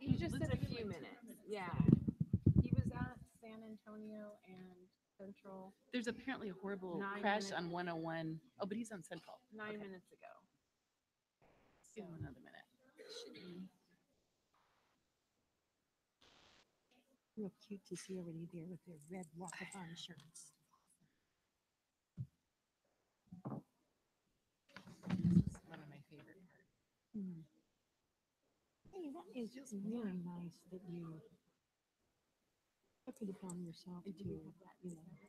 He just did a few minutes. Yeah. He was at San Antonio and Central There's apparently a horrible 9 crash minutes. on 101. Oh, but he's on Central. 9 Okay. minutes ago. Give him another minute. Real cute to see everybody there with their red walkathon shirts. This is one of my favorite parts. Hey, that is just really nice that you took it upon yourself to,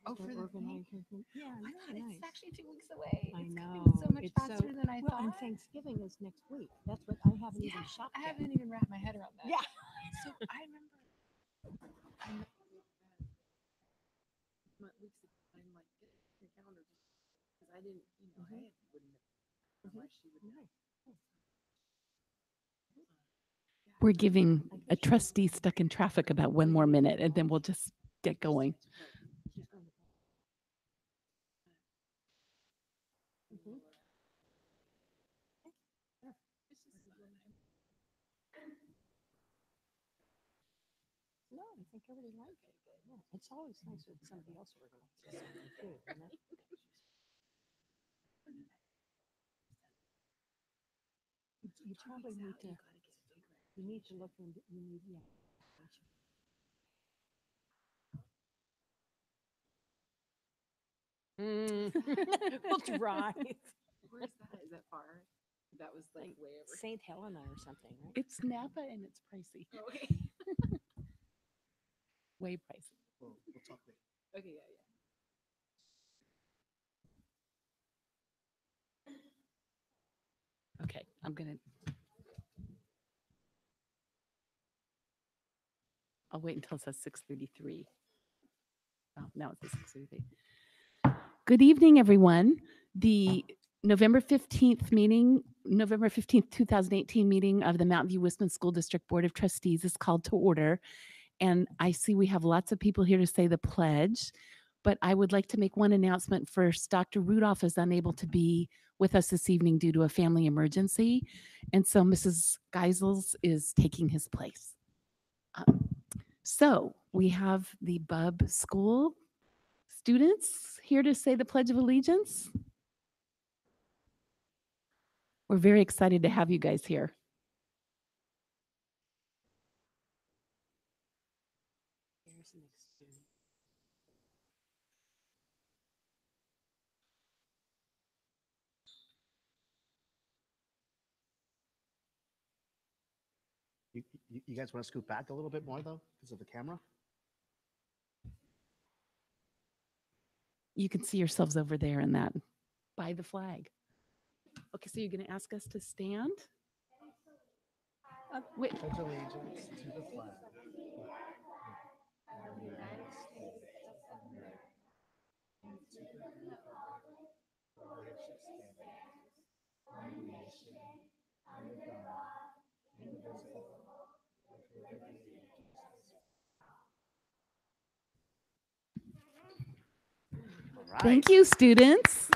Oh, start for the organizing things. Yeah, I really thought nice. it's actually 2 weeks away. I It's know. coming so much It's faster than I well, and thought. Thanksgiving is next week. That's what I haven't even shopped I yet. haven't even wrapped my head around that. Yeah. So I remember weeks ago, I'm like, get your calendar because I didn't, I wouldn't have unless she would know. We're giving a trustee stuck in traffic about 1 more minute, and then we'll just get going. No, I think everybody liked it. Yeah, it's always nice when somebody else organizes something too, isn't it? You probably need to. You need to look into. You need, yeah. We'll drive. Where's that? Is that far? That was like way over. St. Helena or something, right? It's Napa and it's pricey. Okay. Way pricey. We'll talk later. Okay, yeah. Okay, I'm gonna. I'll wait until it says 6:33. Oh, now it says 6:33. Good evening, everyone. The November 15th, 2018 meeting of the Mountain View Wisconsin School District Board of Trustees is called to order. And I see we have lots of people here to say the pledge, but I would like to make one announcement first. Dr. Rudolph is unable to be with us this evening due to a family emergency. And so Mrs. Geisels is taking his place. So we have the Bub School students here to say the Pledge of Allegiance. We're very excited to have you guys here. Here's an experience. You guys want to scoot back a little bit more though, because of the camera? You can see yourselves over there in that by the flag. Okay, so you're going to ask us to stand? Wait. Pledge allegiance to the flag. Right. Thank you, students.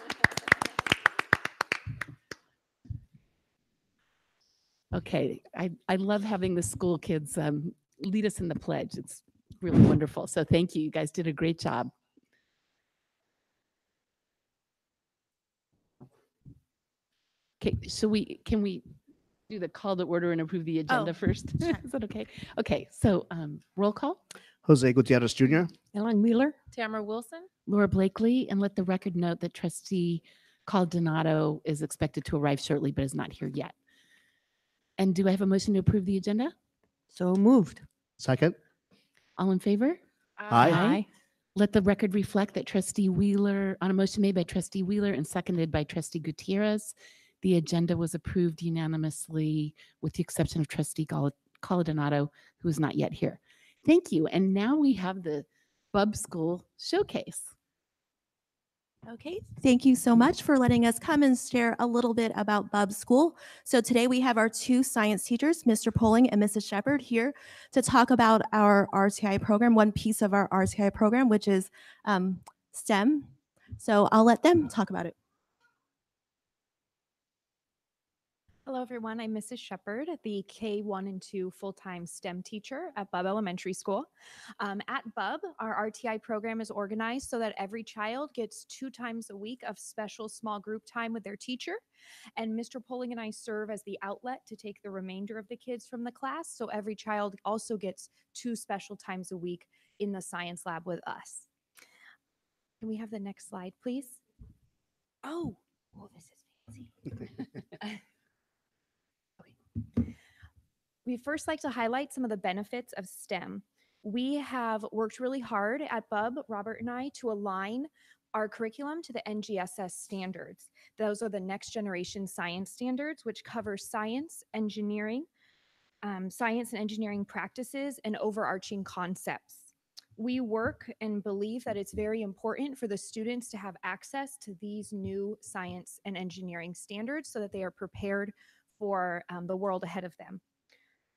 Okay, I love having the school kids lead us in the pledge. It's really wonderful. So thank you. You guys did a great job. Okay, so can we do the call to order and approve the agenda first? Is that okay? Okay, so roll call. Jose Gutierrez Jr. Ellen Wheeler. Tamara Wilson? Laura Blakely, and let the record note that Trustee Caldonato is expected to arrive shortly, but is not here yet. And do I have a motion to approve the agenda? So moved. Second. All in favor? Aye. Let the record reflect that Trustee Wheeler, on a motion made by Trustee Wheeler and seconded by Trustee Gutierrez, the agenda was approved unanimously with the exception of Trustee Caldonato, who is not yet here. Thank you. And now we have the Bub School Showcase. Okay, thank you so much for letting us come and share a little bit about Bub School. So today we have our 2 science teachers, Mr. Poling and Mrs. Shepard, here to talk about our RTI program, one piece of our RTI program, which is STEM. So I'll let them talk about it. Hello, everyone. I'm Mrs. Shepard, the K1 and 2 full-time STEM teacher at Bubb Elementary School. At Bubb, our RTI program is organized so that every child gets 2 times a week of special small group time with their teacher. And Mr. Poling and I serve as the outlet to take the remainder of the kids from the class. So every child also gets 2 special times a week in the science lab with us. Can we have the next slide, please? Oh, this is fancy. We first like to highlight some of the benefits of STEM. We have worked really hard at Bubb, Robert and I, to align our curriculum to the NGSS standards. Those are the next generation science standards, which cover science, engineering, science and engineering practices, and overarching concepts. We work and believe that it's very important for the students to have access to these new science and engineering standards so that they are prepared for the world ahead of them.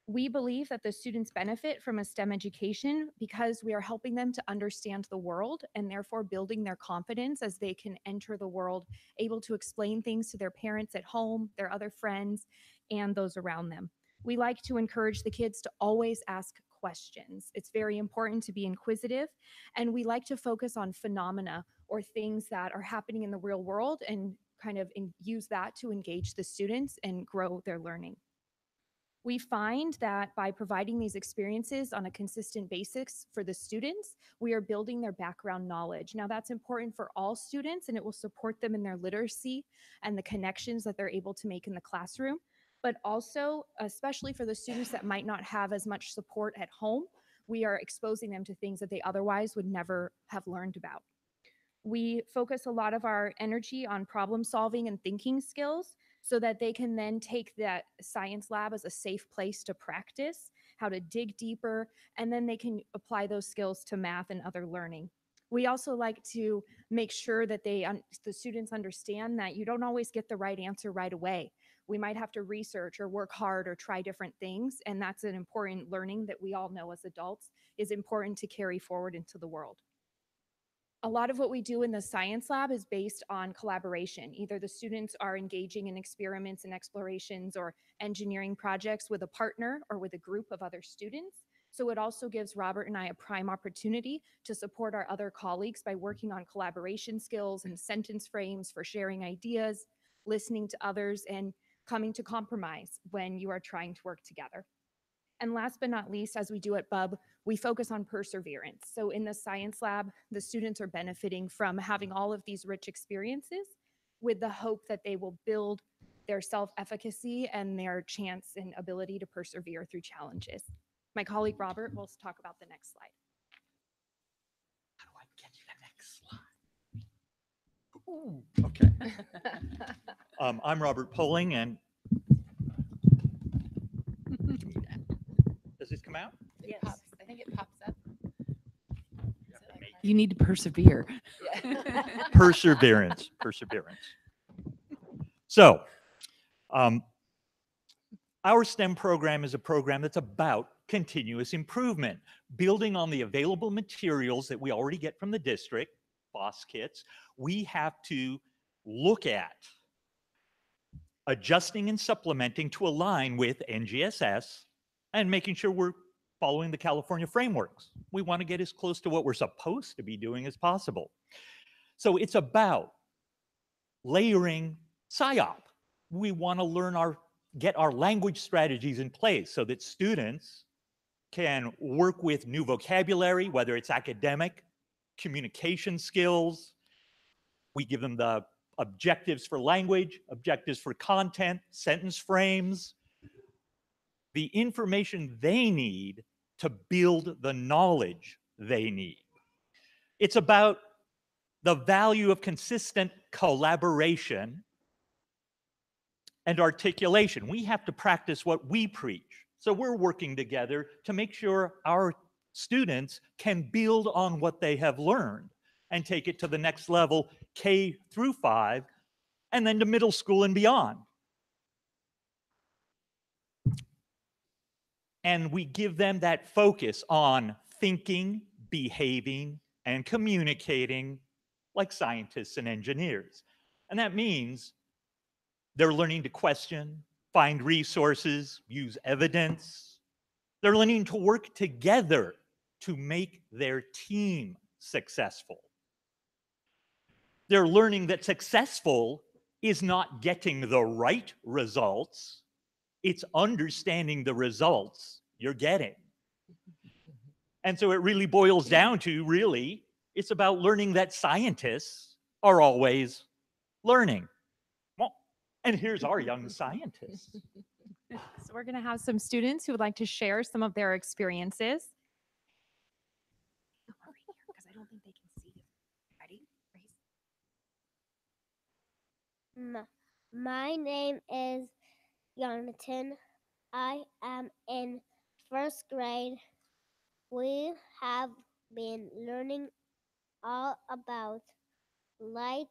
We believe that the students benefit from a STEM education because we are helping them to understand the world and therefore building their confidence as they can enter the world, able to explain things to their parents at home, their other friends, and those around them. We like to encourage the kids to always ask questions. It's very important to be inquisitive, and we like to focus on phenomena or things that are happening in the real world and kind of use that to engage the students and grow their learning. We find that by providing these experiences on a consistent basis for the students, we are building their background knowledge. Now, that's important for all students, and it will support them in their literacy and the connections that they're able to make in the classroom, but also, especially for the students that might not have as much support at home, we are exposing them to things that they otherwise would never have learned about. We focus a lot of our energy on problem solving and thinking skills so that they can then take that science lab as a safe place to practice how to dig deeper, and then they can apply those skills to math and other learning. We also like to make sure that the students understand that you don't always get the right answer right away. We might have to research or work hard or try different things, and that's an important learning that we all know as adults is important to carry forward into the world. A lot of what we do in the science lab is based on collaboration. Either the students are engaging in experiments and explorations or engineering projects with a partner or with a group of other students. So it also gives Robert and I a prime opportunity to support our other colleagues by working on collaboration skills and sentence frames for sharing ideas, listening to others, and coming to compromise when you are trying to work together. And last but not least, as we do at Bubb, we focus on perseverance. So in the science lab, the students are benefiting from having all of these rich experiences with the hope that they will build their self-efficacy and their chance and ability to persevere through challenges. My colleague Robert will talk about the next slide. How do I get to the next slide? Ooh, okay. I'm Robert Poling, and does this come out? Yes. I think it pops up. You need to persevere. Perseverance. So, our STEM program is a program that's about continuous improvement, building on the available materials that we already get from the district, FOSS kits. We have to look at adjusting and supplementing to align with NGSS and making sure we're following the California frameworks. We want to get as close to what we're supposed to be doing as possible. So it's about layering PSYOP. We want to get our language strategies in place so that students can work with new vocabulary, whether it's academic, communication skills. We give them the objectives for language, objectives for content, sentence frames, the information they need to build the knowledge they need. It's about the value of consistent collaboration and articulation. We have to practice what we preach. So we're working together to make sure our students can build on what they have learned and take it to the next level, K through 5, and then to middle school and beyond. And we give them that focus on thinking, behaving, and communicating like scientists and engineers. And that means they're learning to question, find resources, use evidence. They're learning to work together to make their team successful. They're learning that successful is not getting the right results, it's understanding the results you're getting. And so it really boils down to really, it's about learning that scientists are always learning. Well, and here's our young scientists. So we're going to have some students who would like to share some of their experiences. Because I don't think they can see you. Ready? My name is Jonathan. I am in first grade. We have been learning all about light,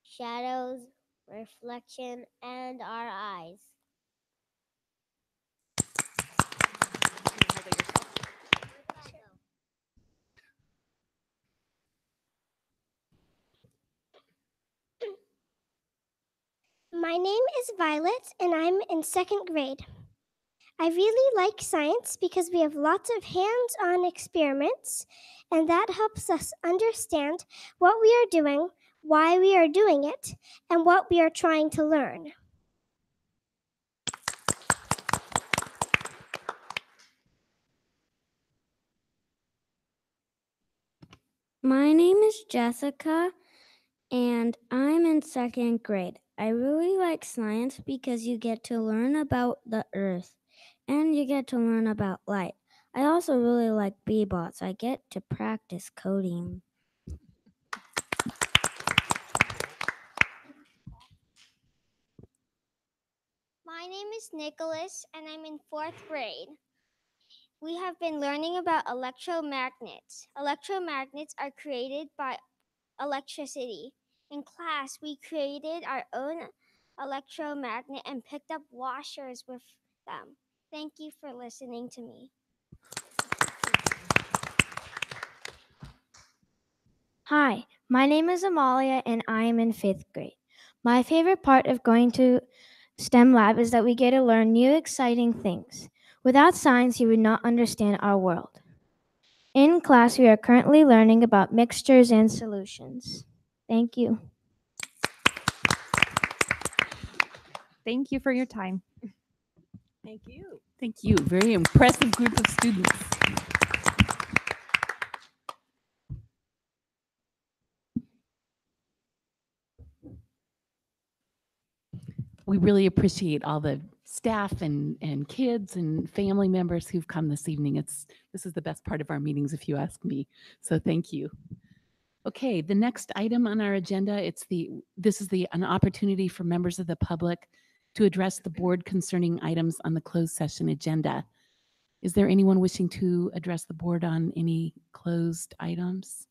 shadows, reflection, and our eyes. My name is Violet, and I'm in second grade. I really like science because we have lots of hands-on experiments, and that helps us understand what we are doing, why we are doing it, and what we are trying to learn. My name is Jessica, and I'm in second grade. I really like science because you get to learn about the earth and you get to learn about light. I also really like B-bots. I get to practice coding. My name is Nicholas, and I'm in fourth grade. We have been learning about electromagnets. Electromagnets are created by electricity. In class, we created our own electromagnet and picked up washers with them. Thank you for listening to me. Hi, my name is Amalia, and I am in fifth grade. My favorite part of going to STEM Lab is that we get to learn new exciting things. Without science, you would not understand our world. In class, we are currently learning about mixtures and solutions. Thank you. Thank you for your time. Thank you. Thank you. Very impressive group of students. We really appreciate all the staff and kids and family members who've come this evening. This is the best part of our meetings, if you ask me. So thank you. Okay, the next item on our agenda, this is an opportunity for members of the public to address the board concerning items on the closed session agenda. Is there anyone wishing to address the board on any closed items?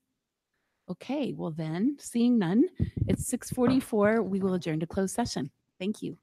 Okay, well then, seeing none, it's 6:44. We will adjourn to closed session. Thank you.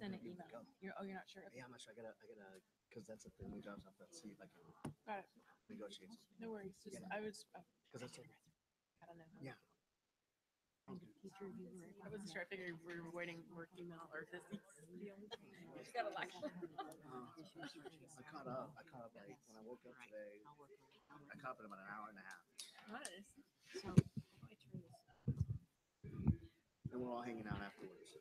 send an There you email. go. You're not sure. Yeah, I'm not sure. Because that's the thing. We just have to see if I can Got it. negotiate. No worries. Just Yeah. I don't know. Yeah. I wasn't sure. I figured we were waiting work email or this. Just got election. I caught up. Like when I woke up today. I caught up in about an hour and a half. Nice. And we're all hanging out afterwards.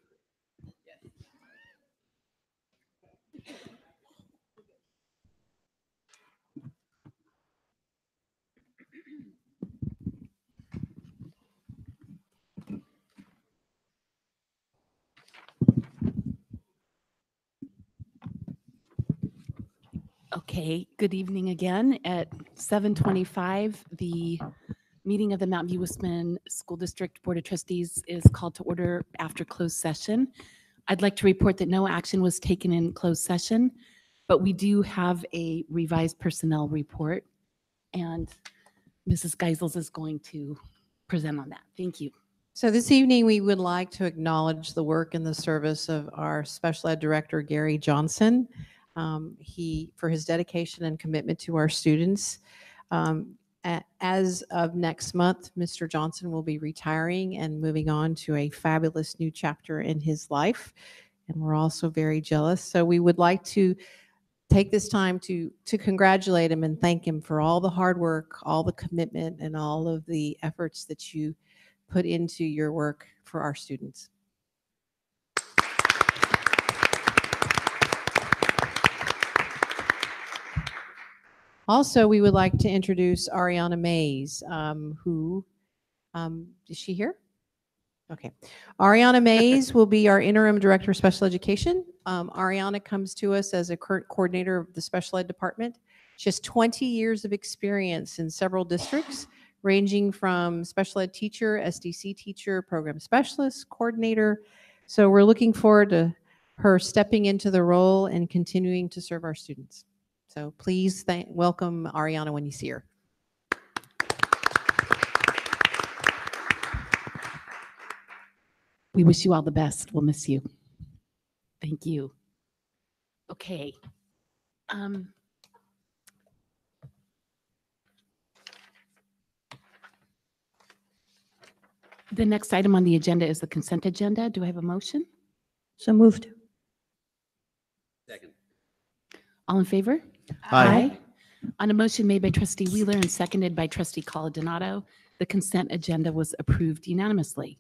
Okay, good evening again. At 7:25, the meeting of the Mountain View Wisconsin School District Board of Trustees is called to order after closed session. I'd like to report that no action was taken in closed session, but we do have a revised personnel report, and Mrs. Geisels is going to present on that. Thank you. So this evening, we would like to acknowledge the work and the service of our special ed director, Gary Johnson. For his dedication and commitment to our students. As of next month, Mr. Johnson will be retiring and moving on to a fabulous new chapter in his life. And we're also very jealous. So we would like to take this time to congratulate him and thank him for all the hard work, all the commitment, and all of the efforts that you put into your work for our students. Also, we would like to introduce Ariana Mays, who, is she here? Okay. Ariana Mays will be our interim director of special education. Ariana comes to us as a current coordinator of the special ed department. She has 20 years of experience in several districts, ranging from special ed teacher, SDC teacher, program specialist, coordinator. So we're looking forward to her stepping into the role and continuing to serve our students. So please welcome Ariana when you see her. We wish you all the best. We'll miss you. Thank you. Okay. The next item on the agenda is the consent agenda. Do I have a motion? So moved. Second. All in favor? Aye. On a motion made by trustee Wheeler and seconded by trustee Coladonato, the consent agenda was approved unanimously.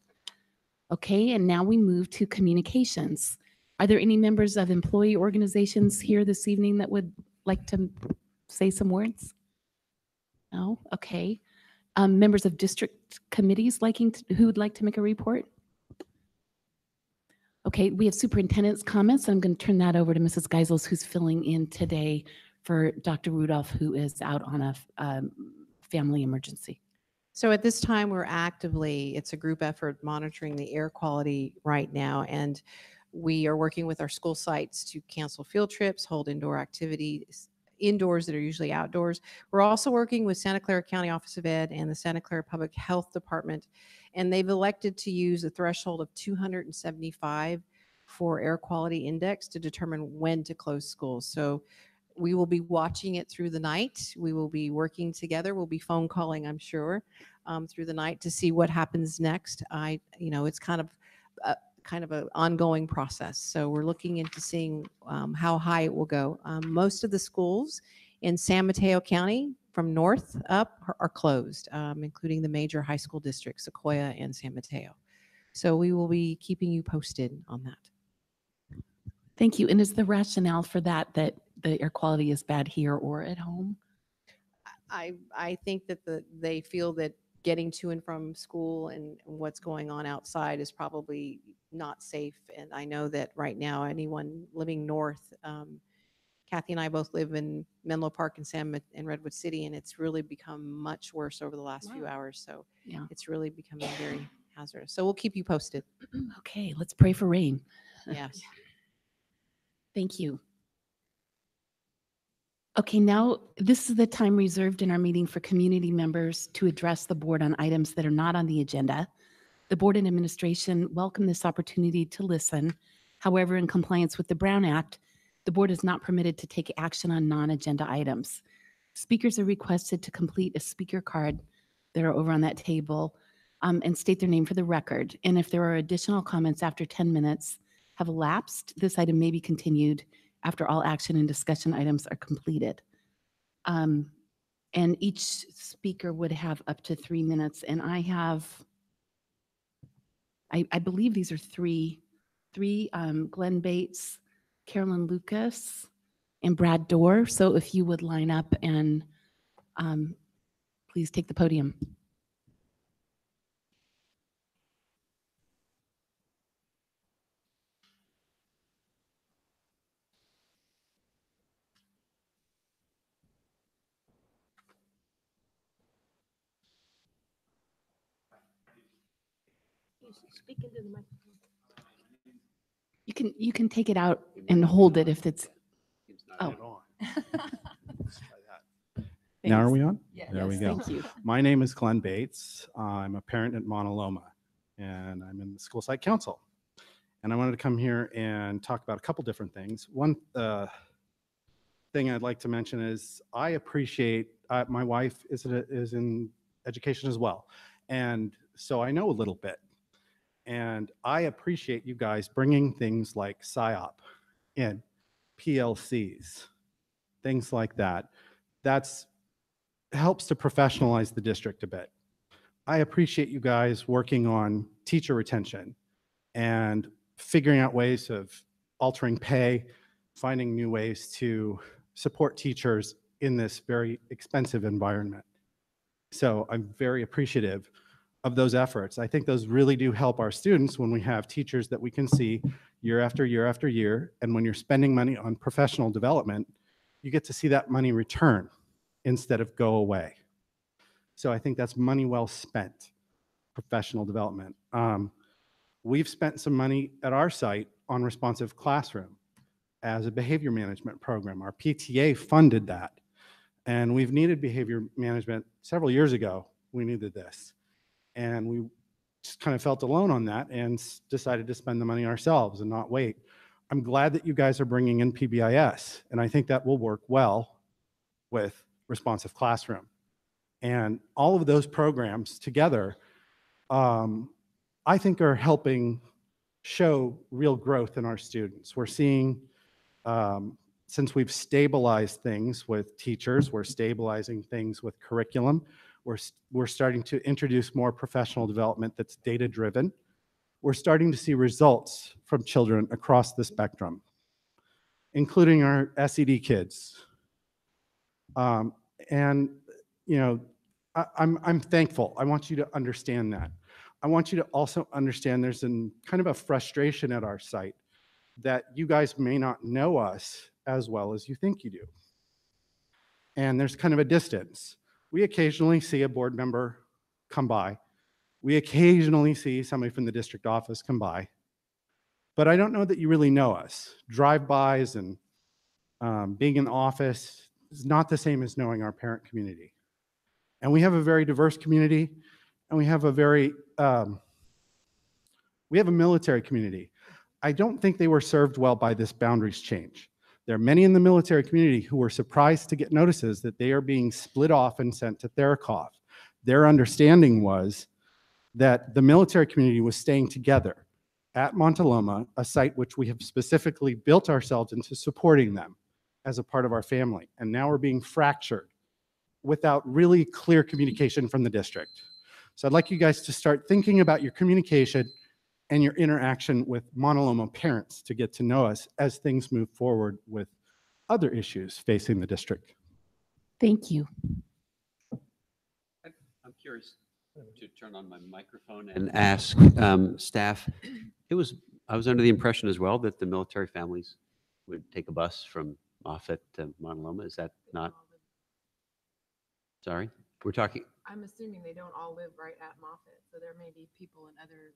Okay, and now we move to communications. Are there any members of employee organizations here this evening that would like to say some words? No? Okay. Members of district committees who would like to make a report? Okay, we have superintendent's comments. I'm going to turn that over to Mrs. Geisels, who's filling in today for Dr. Rudolph, who is out on a family emergency. So at this time, it's a group effort monitoring the air quality right now. And we are working with our school sites to cancel field trips, hold indoor activities, indoors that are usually outdoors. We're also working with Santa Clara County Office of Ed and the Santa Clara Public Health Department. And they've elected to use a threshold of 275 for air quality index to determine when to close schools. So we will be watching it through the night. We will be working together. We'll be phone calling, I'm sure, through the night to see what happens next. It's kind of an ongoing process. So we're looking into seeing how high it will go. Most of the schools in San Mateo County from north up are closed, including the major high school districts, Sequoia and San Mateo. So we will be keeping you posted on that. Thank you. And is the rationale for that the air quality is bad here or at home? I think that they feel that getting to and from school and what's going on outside is probably not safe. And I know that right now, anyone living north, Kathy and I both live in Menlo Park and Redwood City, and it's really become much worse over the last few hours. So Yeah. it's really becoming very hazardous. So we'll keep you posted. Okay, let's pray for rain. Yes. Thank you. Okay, now this is the time reserved in our meeting for community members to address the board on items that are not on the agenda. The board and administration welcome this opportunity to listen However, in compliance with the Brown Act, the board is not permitted to take action on non-agenda items. Speakers are requested to complete a speaker card that are over on that table and state their name for the record. And if there are additional comments after 10 minutes have elapsed, this item may be continued after all action and discussion items are completed. And each speaker would have up to 3 minutes. And I believe these are three, Glenn Bates, Carolyn Lucas, and Brad Dorr. So if you would line up and please take the podium. Speak into the microphone. You can take it out and hold it if it's. Oh. Now are we on? Yes. There we go. Thank you. My name is Glenn Bates. I'm a parent at Mauna Loma, and I'm in the school site council. And I wanted to come here and talk about a couple different things. One thing I'd like to mention is I appreciate, my wife is in education as well. And so I know a little bit. And I appreciate you guys bringing things like PSYOP in, PLCs, things like that. That's helps to professionalize the district a bit. I appreciate you guys working on teacher retention and figuring out ways of altering pay, finding new ways to support teachers in this very expensive environment. So I'm very appreciative of those efforts. I think those really do help our students when we have teachers that we can see year after year after year. And when you're spending money on professional development, you get to see that money return instead of go away. So I think that's money well spent, professional development. We've spent some money at our site on Responsive Classroom as a behavior management program. Our PTA funded that. And we've needed behavior management several years ago. We needed this. And we just kind of felt alone on that and decided to spend the money ourselves and not wait. I'm glad that you guys are bringing in PBIS, and I think that will work well with Responsive Classroom. And all of those programs together, I think are helping show real growth in our students. We're seeing, since we've stabilized things with teachers, we're stabilizing things with curriculum. We're starting to introduce more professional development that's data-driven. We're starting to see results from children across the spectrum, including our SED kids. And you know, I'm thankful. I want you to understand that. I want you to also understand there's kind of a frustration at our site that you guys may not know us as well as you think you do. And there's kind of a distance. We occasionally see a board member come by. We occasionally see somebody from the district office come by. But I don't know that you really know us. Drive-bys and being in the office is not the same as knowing our parent community. And we have a very diverse community, and we have a very, we have a military community. I don't think they were served well by this boundaries change. There are many in the military community who were surprised to get notices that they are being split off and sent to Therakov. Their understanding was that the military community was staying together at Monte Loma, a site which we have specifically built ourselves into supporting them as a part of our family. And now we're being fractured without really clear communication from the district. So I'd like you guys to start thinking about your communication and your interaction with Mauna Loma parents to get to know us as things move forward with other issues facing the district. Thank you. I'm curious to turn on my microphone and ask staff. I was under the impression as well that the military families would take a bus from Moffett to Mauna Loma. Is that not? Sorry, we're talking. I'm assuming they don't all live right at Moffett, so there may be people in other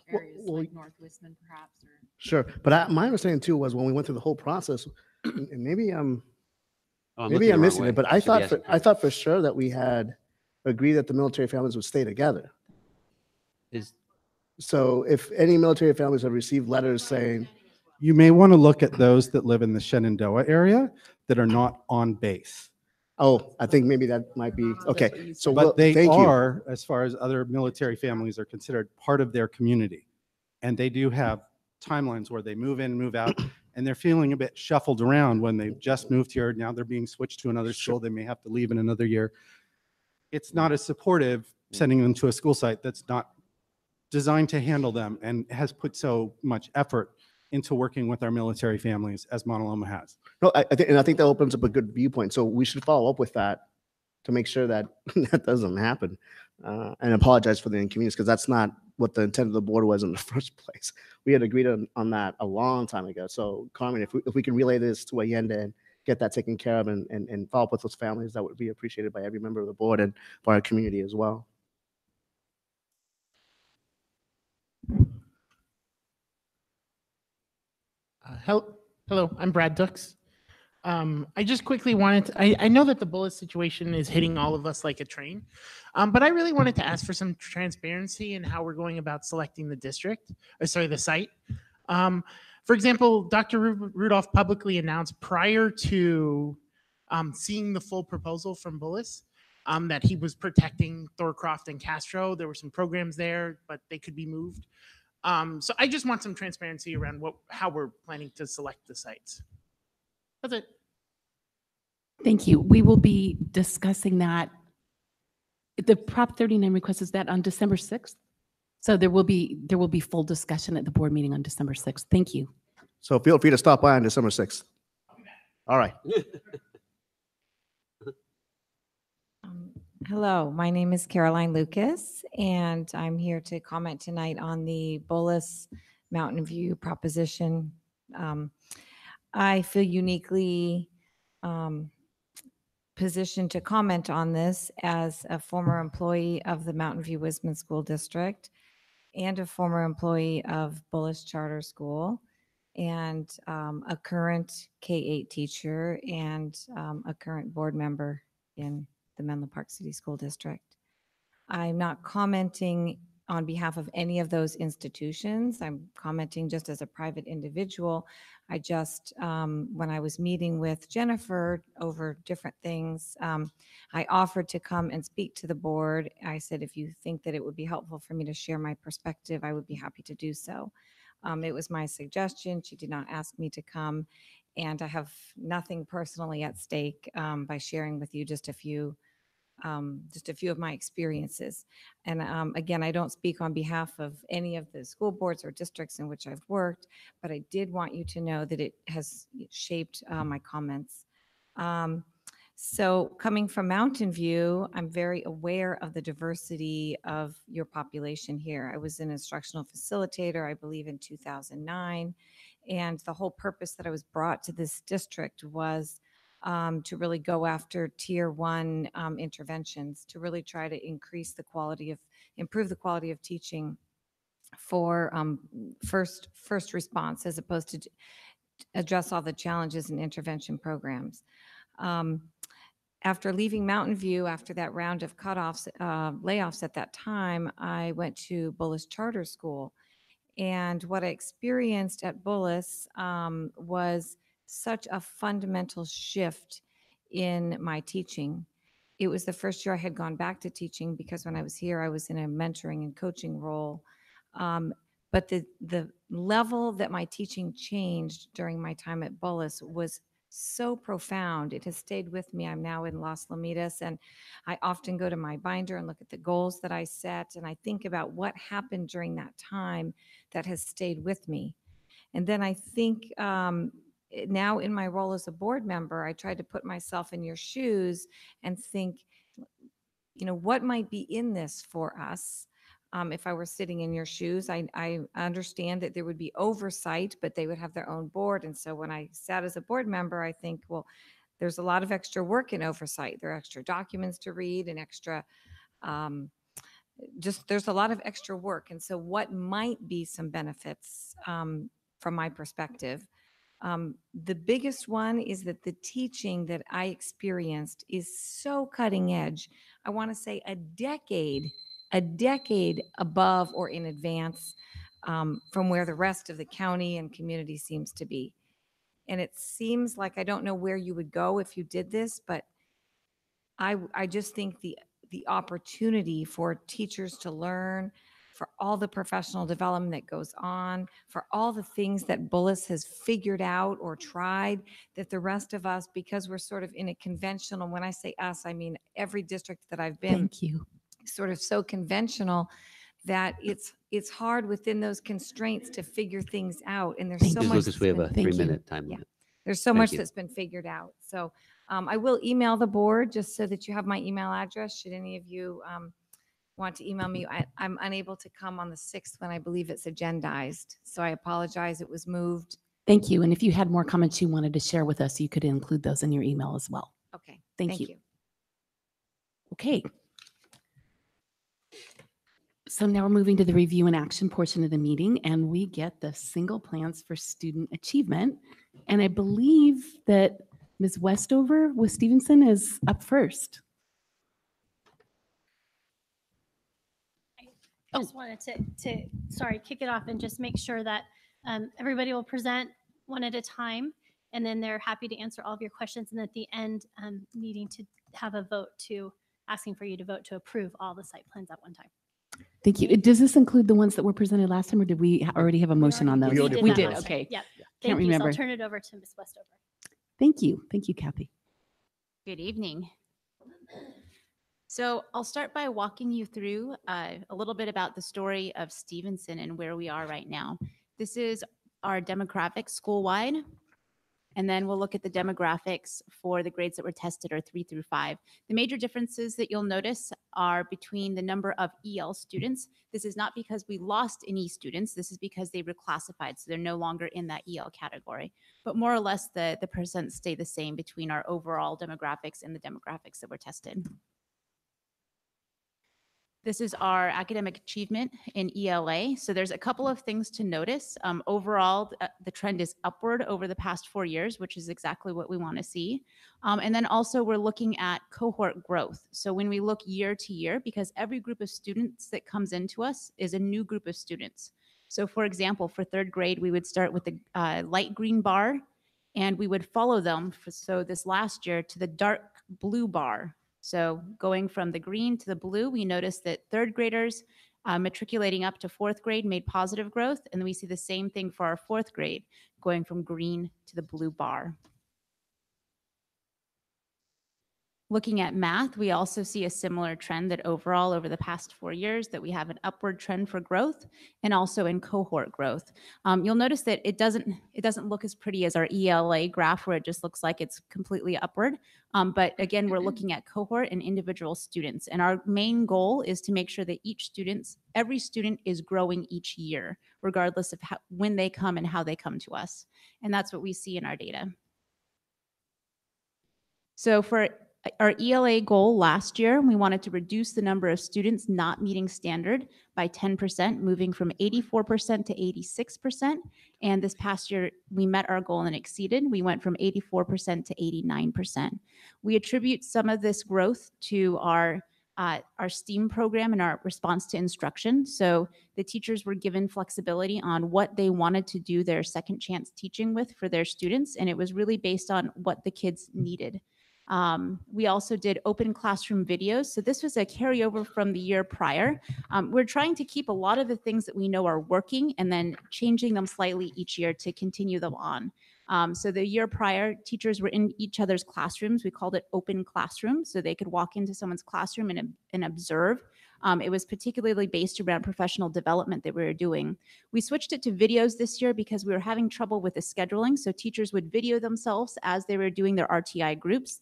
areas like North Wisman perhaps. Or Sure, but my understanding too was when we went through the whole process, and maybe maybe I'm missing it, but I thought for sure that we had agreed that the military families would stay together. So if any military families have received letters saying, You may want to look at those that live in the Shenandoah area that are not on base. Oh, I think maybe that might be, okay. So But they thank you. are, as far as other military families are considered, part of their community. And they do have timelines where they move in, move out, and they're feeling a bit shuffled around when they've just moved here. Now they're being switched to another school. They may have to leave in another year. It's not as supportive sending them to a school site that's not designed to handle them and has put so much effort into working with our military families as Mauna Loma has. No, I think that opens up a good viewpoint. So we should follow up with that to make sure that that doesn't happen. And apologize for the inconvenience, because that's not what the intent of the board was in the first place. We had agreed on that a long time ago. So Carmen, if we can relay this to Allende and get that taken care of and follow up with those families, that would be appreciated by every member of the board and by our community as well. Hello, I'm Brad Dux. I just quickly wanted to, I know that the bullet situation is hitting all of us like a train, but I really wanted to ask for some transparency in how we're going about selecting the district, or sorry, the site. For example, Dr. Rudolph publicly announced prior to seeing the full proposal from Bullis that he was protecting Thorcroft and Castro. There were some programs there, but they could be moved. So I just want some transparency around how we're planning to select the sites. That's it. Thank you. We will be discussing that. The Prop 39 request, is that on December 6th? So there will be full discussion at the board meeting on December 6th. Thank you. So feel free to stop by on December 6th. All right. Hello, my name is Caroline Lucas, and I'm here to comment tonight on the Bullis Mountain View proposition. I feel uniquely positioned to comment on this as a former employee of the Mountain View Wisman School District and a former employee of Bullis Charter School, and a current K-8 teacher and a current board member in the Menlo Park City School District. I'm not commenting on behalf of any of those institutions. I'm commenting just as a private individual. I just, when I was meeting with Jennifer over different things, I offered to come and speak to the board. I said, if you think that it would be helpful for me to share my perspective, I would be happy to do so. It was my suggestion. She did not ask me to come, and I have nothing personally at stake by sharing with you just a few of my experiences. And again, I don't speak on behalf of any of the school boards or districts in which I've worked, but I did want you to know that it has shaped my comments. So coming from Mountain View, I'm very aware of the diversity of your population here. I was an instructional facilitator, I believe, in 2009. And the whole purpose that I was brought to this district was to really go after tier 1 interventions, to really try to improve the quality of teaching for first response, as opposed to address all the challenges in intervention programs. After leaving Mountain View, after that round of cutoffs, layoffs at that time, I went to Bullis Charter School. And what I experienced at Bullis was such a fundamental shift in my teaching. It was the first year I had gone back to teaching, because when I was here, I was in a mentoring and coaching role. But the level that my teaching changed during my time at Bullis was so profound. It has stayed with me. I'm now in Las Lomitas, and I often go to my binder and look at the goals that I set, and I think about what happened during that time that has stayed with me. And then I think now in my role as a board member, I try to put myself in your shoes and think, what might be in this for us? If I were sitting in your shoes, I understand that there would be oversight, but they would have their own board. And so when I sat as a board member, I think, well, there's a lot of extra work in oversight. There are extra documents to read and extra, there's a lot of extra work. And so what might be some benefits from my perspective? The biggest one is that the teaching that I experienced is so cutting edge. I want to say a decade above or in advance from where the rest of the county and community seems to be. And it seems like, I don't know where you would go if you did this, but I just think the opportunity for teachers to learn, for all the professional development that goes on, for all the things that Bullis has figured out or tried, that the rest of us, because we're sort of in a conventional, when I say us, I mean every district that I've been, Thank you. sort of so conventional that it's hard within those constraints to figure things out. And there's so Ms. much. Lucas, that's we have been- a Thank you. 3-minute time Yeah. limit. There's so Thank much you. that's been figured out. So I will email the board just so that you have my email address. Should any of you want to email me, I'm unable to come on the 6th when I believe it's agendized. So I apologize. It was moved. Thank you. And if you had more comments you wanted to share with us, you could include those in your email as well. Okay. Thank you. Okay. So now we're moving to the review and action portion of the meeting, and we get the single plans for student achievement. And I believe that Ms. Westover with Stevenson is up first. I just wanted to kick it off and just make sure that everybody will present one at a time, and then they're happy to answer all of your questions. And at the end, needing to have a vote asking for you to vote to approve all the site plans at one time. Thank you. Does this include the ones that were presented last time, or did we already have a motion on those? We already We did did, that. okay. Yep. Can't Thank you. So remember. I'll turn it over to Ms. Westover. Thank you. Thank you, Kathy. Good evening. So I'll start by walking you through a little bit about the story of Stevenson and where we are right now. This is our demographics school-wide, and then we'll look at the demographics for the grades that were tested are 3 through 5. The major differences that you'll notice are between the number of EL students. This is not because we lost any students. This is because they reclassified, so they're no longer in that EL category. But more or less, the percents stay the same between our overall demographics and the demographics that were tested. This is our academic achievement in ELA. So there's a couple of things to notice. Overall, the trend is upward over the past 4 years, which is exactly what we want to see. And then also we're looking at cohort growth. So when we look year to year, because every group of students that comes into us is a new group of students. So for example, for 3rd grade, we would start with the light green bar, and we would follow them, so this last year, to the dark blue bar. So going from the green to the blue, we noticed that 3rd graders matriculating up to 4th grade made positive growth. And then we see the same thing for our 4th grade, going from green to the blue bar. Looking at math, we also see a similar trend that overall over the past 4 years that we have an upward trend for growth and also in cohort growth. You'll notice that it doesn't look as pretty as our ELA graph where it just looks like it's completely upward. But again, we're looking at cohort and individual students. And our main goal is to make sure that every student is growing each year, regardless of when they come and how they come to us. And that's what we see in our data. So for our ELA goal last year, we wanted to reduce the number of students not meeting standard by 10%, moving from 84% to 86%. And this past year, we met our goal and exceeded. We went from 84% to 89%. We attribute some of this growth to our STEAM program and our response to instruction. So the teachers were given flexibility on what they wanted to do their second chance teaching with for their students. And it was really based on what the kids needed. We also did open classroom videos. So this was a carryover from the year prior. We're trying to keep a lot of the things that we know are working and then changing them slightly each year to continue them on. So the year prior, teachers were in each other's classrooms. We called it open classroom, so they could walk into someone's classroom and observe. It was particularly based around professional development that we were doing. We switched it to videos this year because we were having trouble with the scheduling. So teachers would video themselves as they were doing their RTI groups.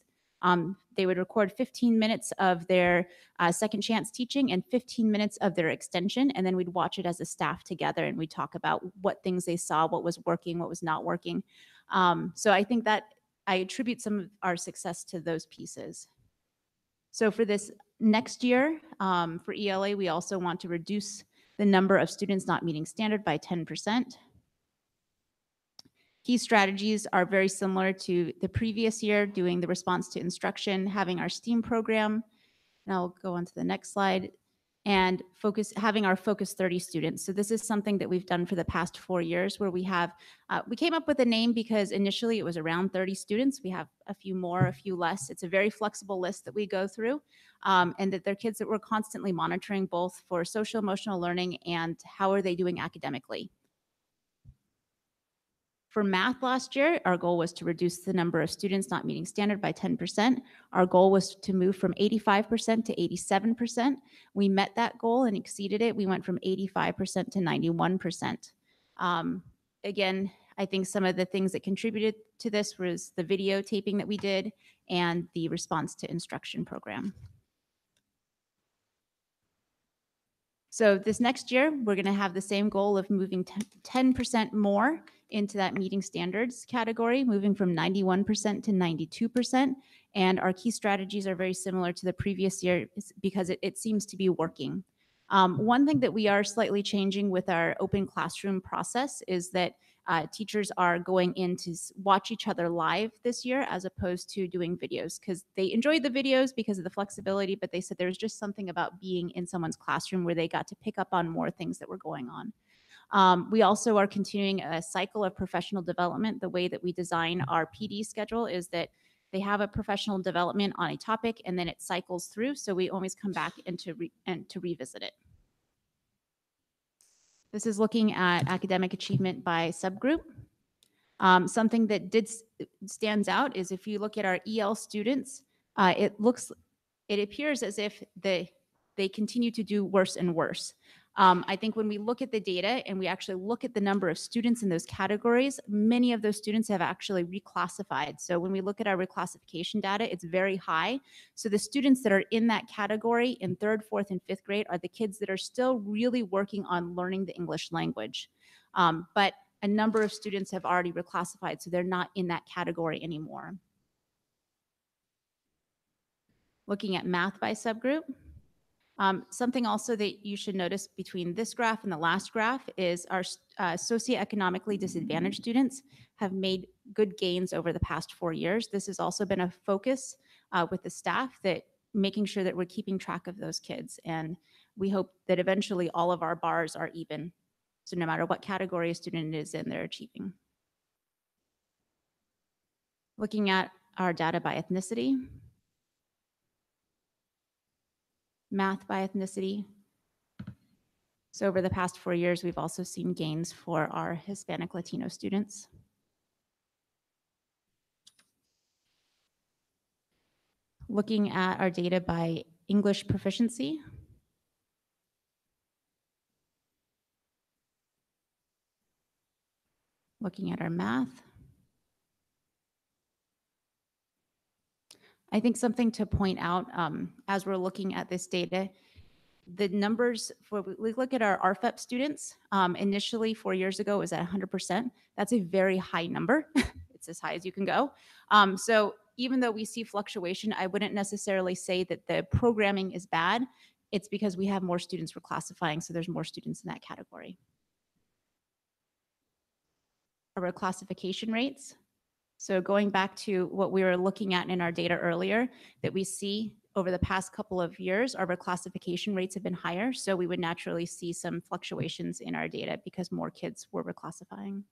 They would record 15 minutes of their second chance teaching and 15 minutes of their extension, and then we'd watch it as a staff together and we'd talk about what things they saw, what was working, what was not working. So I think that I attribute some of our success to those pieces. So for this next year, for ELA, we also want to reduce the number of students not meeting standard by 10%. Key strategies are very similar to the previous year, doing the response to instruction, having our STEAM program. And I'll go on to the next slide. and having our Focus 30 students. So this is something that we've done for the past 4 years, where we came up with a name because initially it was around 30 students. We have a few more, a few less. It's a very flexible list that we go through, and that they're kids that we're constantly monitoring both for social emotional learning and how are they doing academically. For math last year, our goal was to reduce the number of students not meeting standard by 10%. Our goal was to move from 85% to 87%. We met that goal and exceeded it. We went from 85% to 91%. Again, I think some of the things that contributed to this was the videotaping that we did and the response to instruction program. So this next year, we're going to have the same goal of moving 10% more into that meeting standards category, moving from 91% to 92%. And our key strategies are very similar to the previous year because it seems to be working. One thing that we are slightly changing with our open classroom process is that teachers are going in to watch each other live this year as opposed to doing videos, because they enjoyed the videos because of the flexibility, but they said there's just something about being in someone's classroom where they got to pick up on more things that were going on. We also are continuing a cycle of professional development. The way that we design our PD schedule is that they have a professional development on a topic and then it cycles through. So we always come back and to revisit it. This is looking at academic achievement by subgroup. Something that stands out is if you look at our EL students, it appears as if they continue to do worse and worse. I think when we look at the data and we actually look at the number of students in those categories, many of those students have actually reclassified. So when we look at our reclassification data, it's very high. So the students that are in that category in 3rd, 4th, and 5th grade are the kids that are still really working on learning the English language. But a number of students have already reclassified, so they're not in that category anymore. Looking at math by subgroup. Something also that you should notice between this graph and the last graph is our socioeconomically disadvantaged students have made good gains over the past 4 years. This has also been a focus with the staff, that making sure that we're keeping track of those kids. And we hope that eventually all of our bars are even. So no matter what category a student is in, they're achieving. Looking at our data by ethnicity. Math by ethnicity. So over the past 4 years, we've also seen gains for our Hispanic Latino students. Looking at our data by English proficiency. Looking at our math. I think something to point out as we're looking at this data, the numbers for, we look at our RFEP students, initially 4 years ago it was at 100%. That's a very high number. It's as high as you can go. So even though we see fluctuation, I wouldn't necessarily say that the programming is bad. It's because we have more students reclassifying, so there's more students in that category. Our reclassification rates. So going back to what we were looking at in our data earlier, that we see over the past couple of years, our reclassification rates have been higher. So we would naturally see some fluctuations in our data because more kids were reclassifying.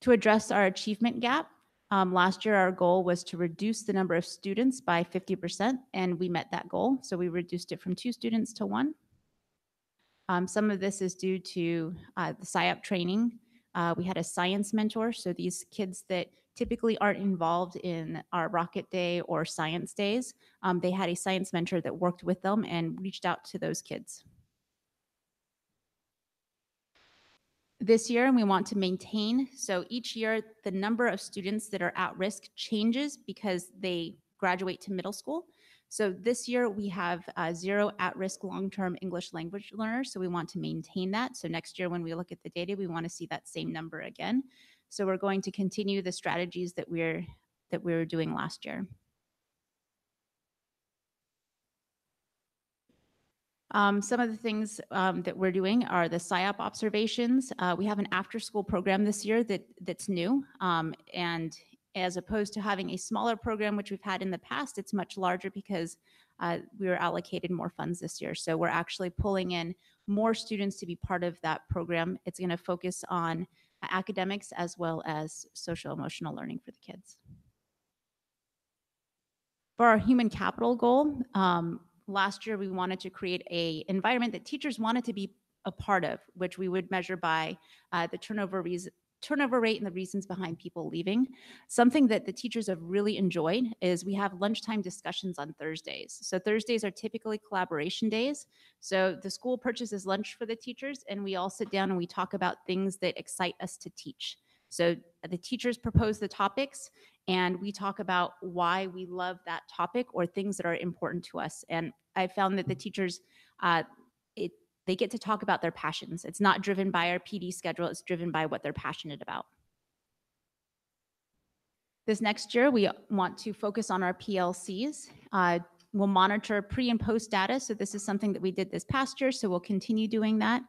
To address our achievement gap, last year our goal was to reduce the number of students by 50%, and we met that goal. So we reduced it from 2 students to 1. Some of this is due to the SIOP training. We had a science mentor, so these kids that typically aren't involved in our Rocket Day or science days, they had a science mentor that worked with them and reached out to those kids. This year, we want to maintain, so each year, the number of students that are at risk changes because they graduate to middle school. So this year we have 0 at-risk long-term English language learners. So we want to maintain that. So next year when we look at the data, we want to see that same number again. So we're going to continue the strategies that we were doing last year. Some of the things that we're doing are the SIOP observations. We have an after-school program this year that's new, and as opposed to having a smaller program, which we've had in the past, it's much larger because we were allocated more funds this year. So we're actually pulling in more students to be part of that program. It's going to focus on academics as well as social emotional learning for the kids. For our human capital goal, last year we wanted to create an environment that teachers wanted to be a part of, which we would measure by the turnover rate and the reasons behind people leaving. Something that the teachers have really enjoyed is we have lunchtime discussions on Thursdays. So Thursdays are typically collaboration days. So the school purchases lunch for the teachers and we all sit down and we talk about things that excite us to teach. So the teachers propose the topics and we talk about why we love that topic or things that are important to us. And I found that the teachers, they get to talk about their passions. It's not driven by our PD schedule, it's driven by what they're passionate about. This next year, we want to focus on our PLCs. We'll monitor pre and post data. So this is something that we did this past year, so we'll continue doing that.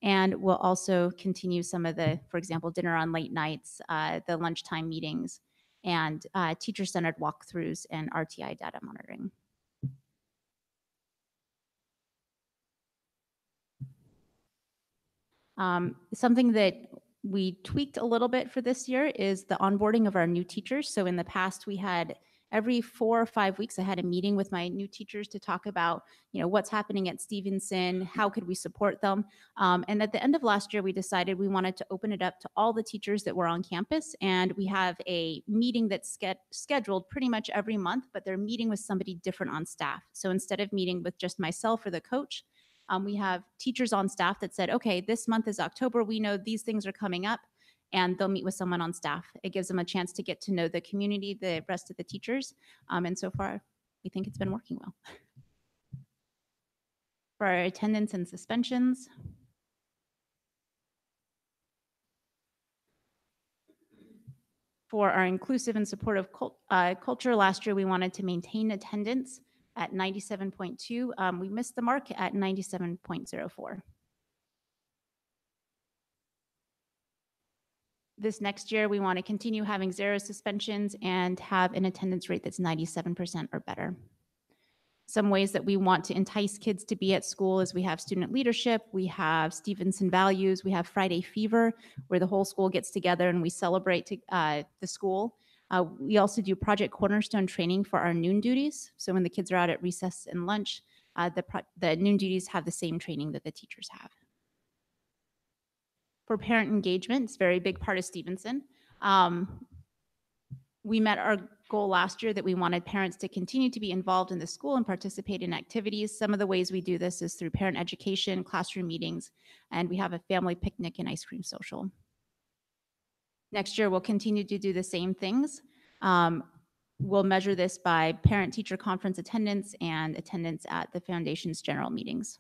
And we'll also continue some of the, for example, dinner on late nights, the lunchtime meetings, and teacher-centered walkthroughs and RTI data monitoring. Something that we tweaked a little bit for this year is the onboarding of our new teachers. So in the past, we had every 4 or 5 weeks, I had a meeting with my new teachers to talk about, what's happening at Stevenson, how could we support them? And at the end of last year, we decided we wanted to open it up to all the teachers that were on campus. And we have a meeting that's scheduled pretty much every month, but they're meeting with somebody different on staff. So instead of meeting with just myself or the coach, we have teachers on staff that said, okay, this month is October. We know these things are coming up, and they'll meet with someone on staff. It gives them a chance to get to know the community, the rest of the teachers. And so far, we think it's been working well. For our attendance and suspensions, for our inclusive and supportive culture, last year we wanted to maintain attendance at 97.2. We missed the mark at 97.04. This next year, we want to continue having 0 suspensions and have an attendance rate that's 97% or better. Some ways that we want to entice kids to be at school is we have student leadership, we have Stevenson Values, we have Friday Fever, where the whole school gets together and we celebrate the school. We also do Project Cornerstone training for our noon duties. So when the kids are out at recess and lunch, the noon duties have the same training that the teachers have. For parent engagement, it's a very big part of Stevenson. We met our goal last year that we wanted parents to continue to be involved in the school and participate in activities. Some of the ways we do this is through parent education, classroom meetings, and we have a family picnic and ice cream social. Next year, we'll continue to do the same things. We'll measure this by parent-teacher conference attendance and attendance at the foundation's general meetings.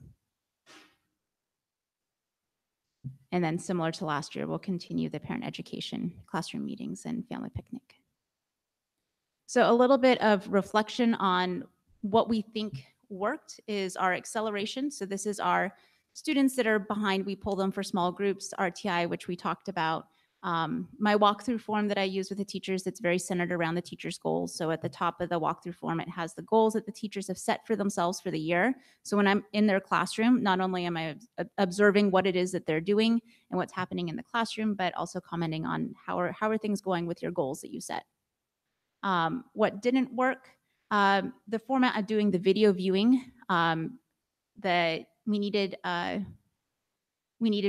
And then similar to last year, we'll continue the parent education, classroom meetings, and family picnic. So a little bit of reflection on what we think worked is our acceleration. So this is our students that are behind. We pull them for small groups, RTI, which we talked about. My walkthrough form that I use with the teachers, that's very centered around the teacher's goals. So at the top of the walkthrough form, it has the goals that the teachers have set for themselves for the year. So when I'm in their classroom, not only am I observing what it is that they're doing and what's happening in the classroom, but also commenting on how are things going with your goals that you set. What didn't work, the format of doing the video viewing, that we needed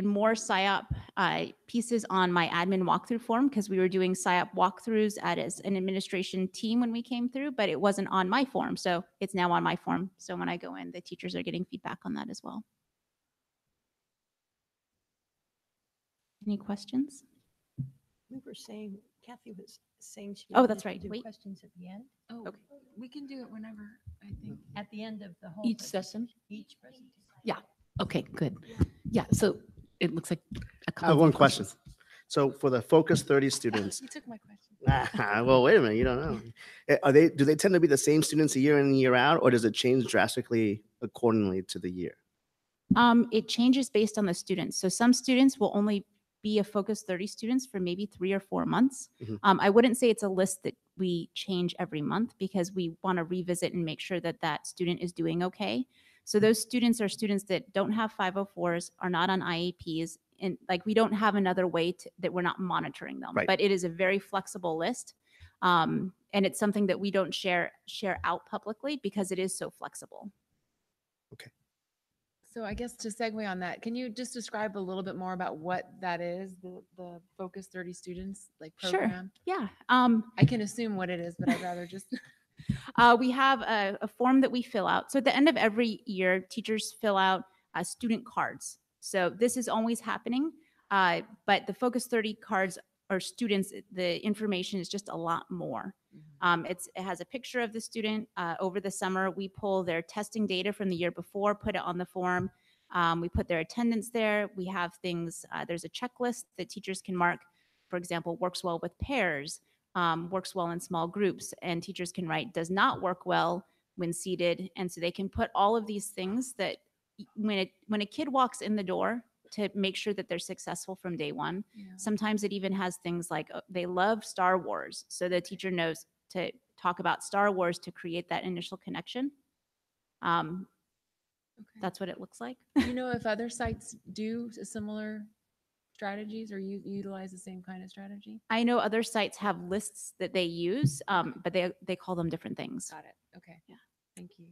more SIOP pieces on my admin walkthrough form because we were doing SIOP walkthroughs as an administration team when we came through, but it wasn't on my form. So it's now on my form. So when I go in, the teachers are getting feedback on that as well. Any questions? We were saying, Kathy was saying she. Oh, wanted that's to right. do Wait. questions at the end. Oh, Okay. we can do it whenever, I think. At the end of the whole. Each presentation. session? Each presentation. Yeah. Okay, good. Yeah, so it looks like a couple I have of one you question. questions. So for the Focus 30 students, You took my question. well, wait a minute, you don't know. Do they tend to be the same students a year in and year out, or does it change drastically accordingly to the year? It changes based on the students. So some students will only be a focus 30 students for maybe 3 or 4 months. Mhm. I wouldn't say it's a list that we change every month because we want to revisit and make sure that that student is doing okay. So those students are students that don't have 504s, are not on IEPs, and like we don't have another way that we're not monitoring them. Right. But it is a very flexible list, and it's something that we don't share out publicly because it is so flexible. So I guess to segue on that, can you just describe a little bit more about what that is, the Focus 30 Students like program? Sure. Yeah. I can assume what it is, but I'd rather just. We have a form that we fill out. So at the end of every year, teachers fill out student cards. So this is always happening, but the Focus 30 cards or students, the information is just a lot more. It has a picture of the student. Over the summer, we pull their testing data from the year before, put it on the form. We put their attendance there. We have things, there's a checklist that teachers can mark, for example, works well with pairs, works well in small groups, and teachers can write does not work well when seated. And so they can put all of these things that when a kid walks in the door, to make sure that they're successful from day one. Yeah. Sometimes it even has things like they love Star Wars. So the teacher knows to talk about Star Wars to create that initial connection. That's what it looks like. Do you know if other sites do similar strategies or utilize the same kind of strategy? I know other sites have lists that they use, but they call them different things. Got it. Okay. Yeah. Thank you.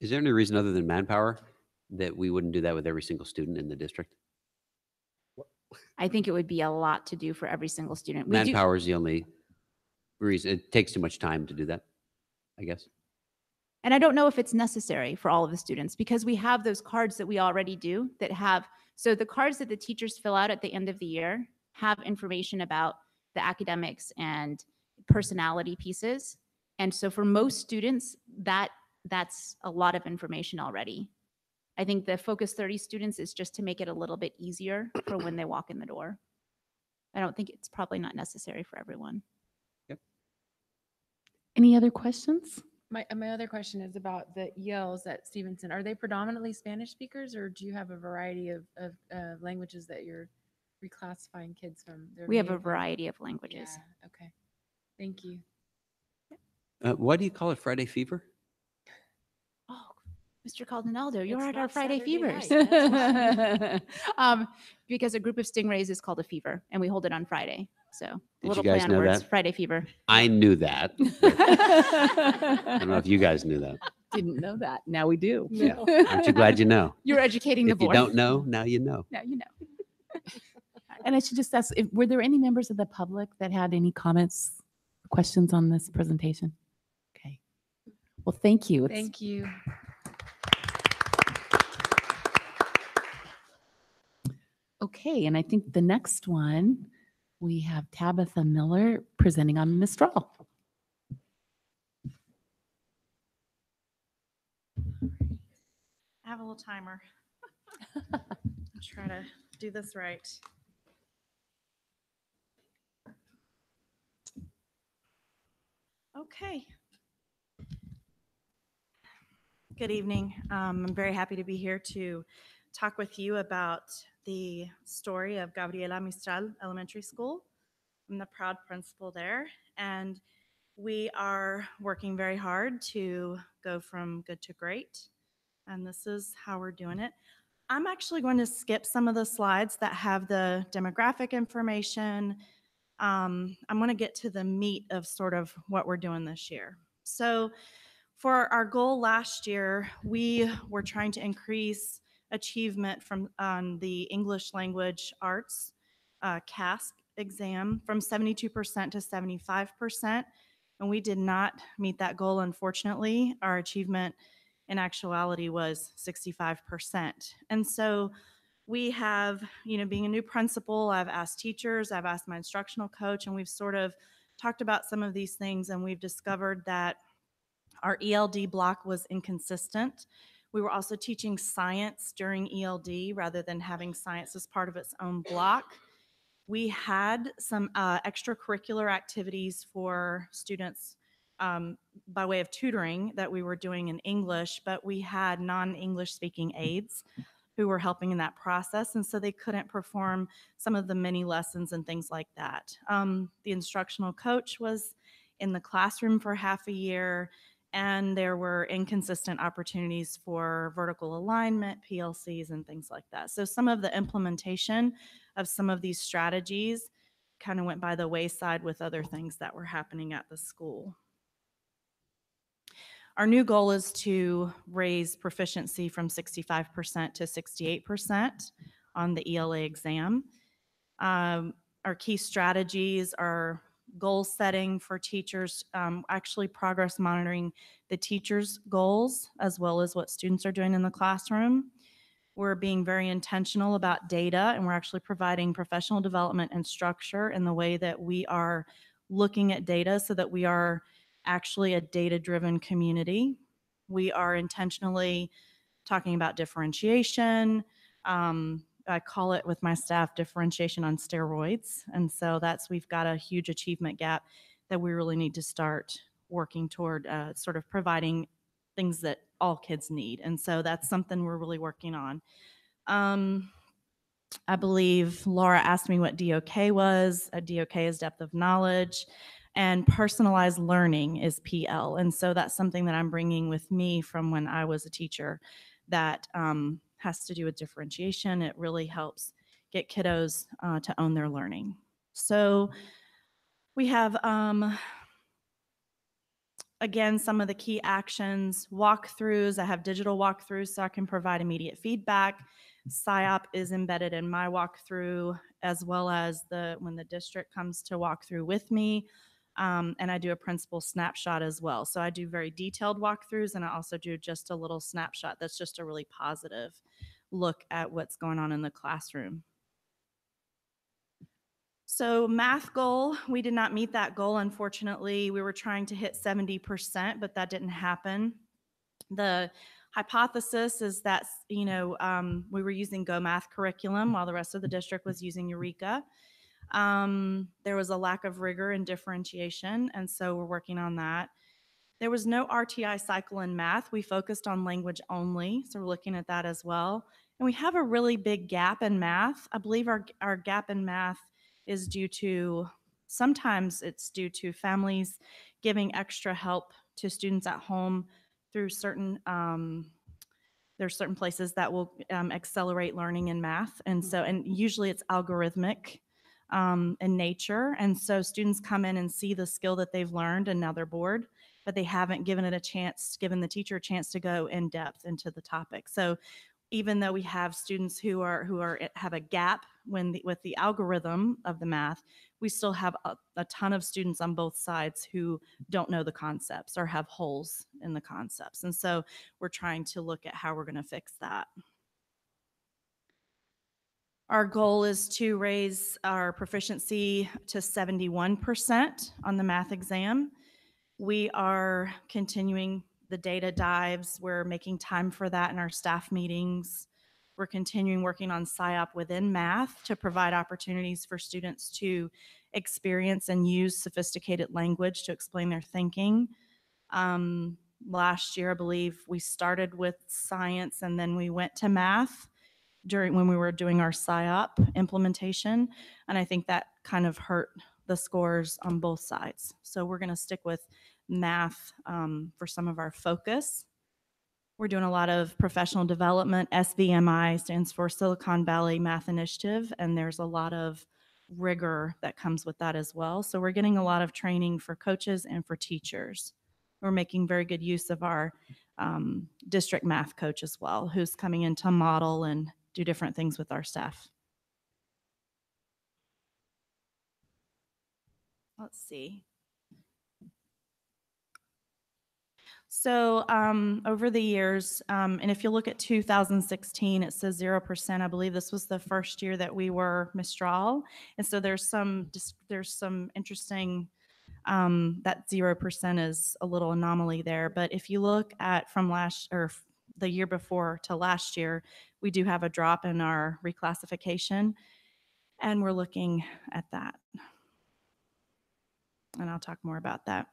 Is there any reason other than manpower that we wouldn't do that with every single student in the district? I think it would be a lot to do for every single student. We do- Manpower is the only reason. It takes too much time to do that, I guess. And I don't know if it's necessary for all of the students because we have those cards that we already do that have, so the cards that the teachers fill out at the end of the year have information about the academics and personality pieces. And so for most students, that's a lot of information already. I think the Focus 30 students is just to make it a little bit easier for when they walk in the door. I don't think it's probably not necessary for everyone. Any other questions? My other question is about the ELs at Stevenson. Are they predominantly Spanish speakers, or do you have a variety of languages that you're reclassifying kids from? Their We have a native variety of languages. Yeah, okay. Thank you. Why do you call it Friday Fever? Oh, Mr. Caldonaldo, you're It's at our not Friday Saturday Fevers. night, that's Because a group of stingrays is called a fever, and we hold it on Friday. So Did a little you guys play on know words, that? Friday Fever. I knew that. I don't know if you guys knew that. Didn't know that. Now we do. Yeah. Aren't you glad you know? You're educating the If you board. don't know, now you know. Now you know. And I should just ask, were there any members of the public that had any comments, questions on this presentation? Okay. Well, thank you. It's- Thank you. Okay, and I think the next one, we have Tabitha Miller presenting on Mistral. I have a little timer. I'll try to do this right. Okay. Good evening. I'm very happy to be here to talk with you about the story of Gabriela Mistral Elementary School. I'm the proud principal there, and we are working very hard to go from good to great, and this is how we're doing it. I'm actually going to skip some of the slides that have the demographic information. I'm going to get to the meat of sort of what we're doing this year. So for our goal last year, we were trying to increase achievement from on the English language arts CASP exam from 72% to 75%. And we did not meet that goal, unfortunately. Our achievement in actuality was 65%. And so we have, being a new principal, I've asked teachers, I've asked my instructional coach, and we've sort of talked about some of these things, and we've discovered that our ELD block was inconsistent. We were also teaching science during ELD rather than having science as part of its own block. We had some extracurricular activities for students by way of tutoring that we were doing in English, but we had non-English speaking aides who were helping in that process, and so they couldn't perform some of the mini lessons and things like that. The instructional coach was in the classroom for half a year, and there were inconsistent opportunities for vertical alignment, PLCs, and things like that. So some of the implementation of some of these strategies kind of went by the wayside with other things that were happening at the school. Our new goal is to raise proficiency from 65% to 68% on the ELA exam. Our key strategies are goal setting for teachers, actually progress monitoring the teachers' goals as well as what students are doing in the classroom. We're being very intentional about data, and we're actually providing professional development and structure in the way that we are looking at data so that we are actually a data-driven community. We are intentionally talking about differentiation. I call it with my staff differentiation on steroids. And so we've got a huge achievement gap that we really need to start working toward, sort of providing things that all kids need. And so that's something we're really working on. I believe Laura asked me what DOK was. DOK is depth of knowledge, and personalized learning is PL. And so that's something that I'm bringing with me from when I was a teacher that has to do with differentiation. It really helps get kiddos to own their learning. So we have, again, some of the key actions, walkthroughs. I have digital walkthroughs so I can provide immediate feedback. SIOP is embedded in my walkthrough, as well as when the district comes to walk through with me. And I do a principal snapshot as well. So I do very detailed walkthroughs, and I also do just a little snapshot that's just a really positive look at what's going on in the classroom. So math goal, we did not meet that goal, unfortunately. We were trying to hit 70%, but that didn't happen. The hypothesis is that, we were using Go Math curriculum while the rest of the district was using Eureka. There was a lack of rigor and differentiation, and so we're working on that. There was no RTI cycle in math. We focused on language only, so we're looking at that as well. And we have a really big gap in math. I believe our gap in math is sometimes it's due to families giving extra help to students at home through there's certain places that will accelerate learning in math. And usually it's algorithmic in nature. And so students come in and see the skill that they've learned and now they're bored, but they haven't given the teacher a chance to go in depth into the topic. So even though we have students who have a gap with the algorithm of the math, we still have a ton of students on both sides who don't know the concepts or have holes in the concepts. And so we're trying to look at how we're going to fix that. Our goal is to raise our proficiency to 71% on the math exam. We are continuing the data dives. We're making time for that in our staff meetings. We're continuing working on SIOP within math to provide opportunities for students to experience and use sophisticated language to explain their thinking. Last year, I believe we started with science and then we went to math when we were doing our SIOP implementation. And I think that kind of hurt the scores on both sides. So we're going to stick with math for some of our focus. We're doing a lot of professional development. SVMI stands for Silicon Valley Math Initiative, and there's a lot of rigor that comes with that as well. So we're getting a lot of training for coaches and for teachers. We're making very good use of our district math coach as well, who's coming in to model and do different things with our staff. Let's see. So over the years, and if you look at 2016, it says 0%. I believe this was the first year that we were Mistral. And so there's some interesting, that 0% is a little anomaly there. But if you look at from the year before to last year, we do have a drop in our reclassification, and we're looking at that. And I'll talk more about that.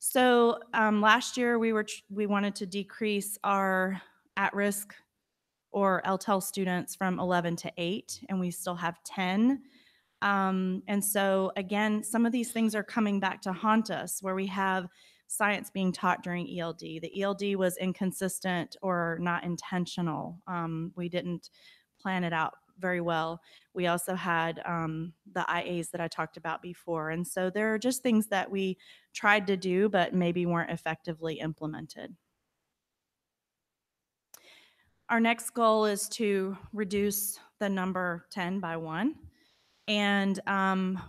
So last year we wanted to decrease our at-risk or LTEL students from 11 to 8, and we still have 10. And so again, some of these things are coming back to haunt us, where we have science being taught during ELD. The ELD was inconsistent or not intentional. We didn't plan it out very well. We also had the IAs that I talked about before. And so there are just things that we tried to do, but maybe weren't effectively implemented. Our next goal is to reduce the number 10 by 1. And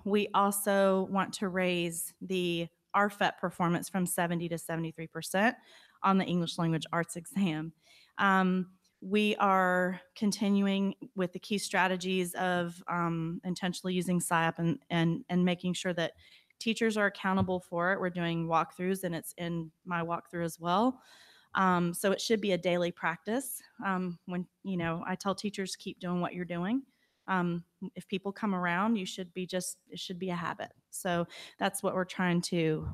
we also want to raise the RFEP performance from 70 to 73% on the English language arts exam. We are continuing with the key strategies of intentionally using SIOP and making sure that teachers are accountable for it. We're doing walkthroughs, and it's in my walkthrough as well. So it should be a daily practice. When, you know, I tell teachers, keep doing what you're doing. If people come around, it should be a habit. So that's what we're trying to,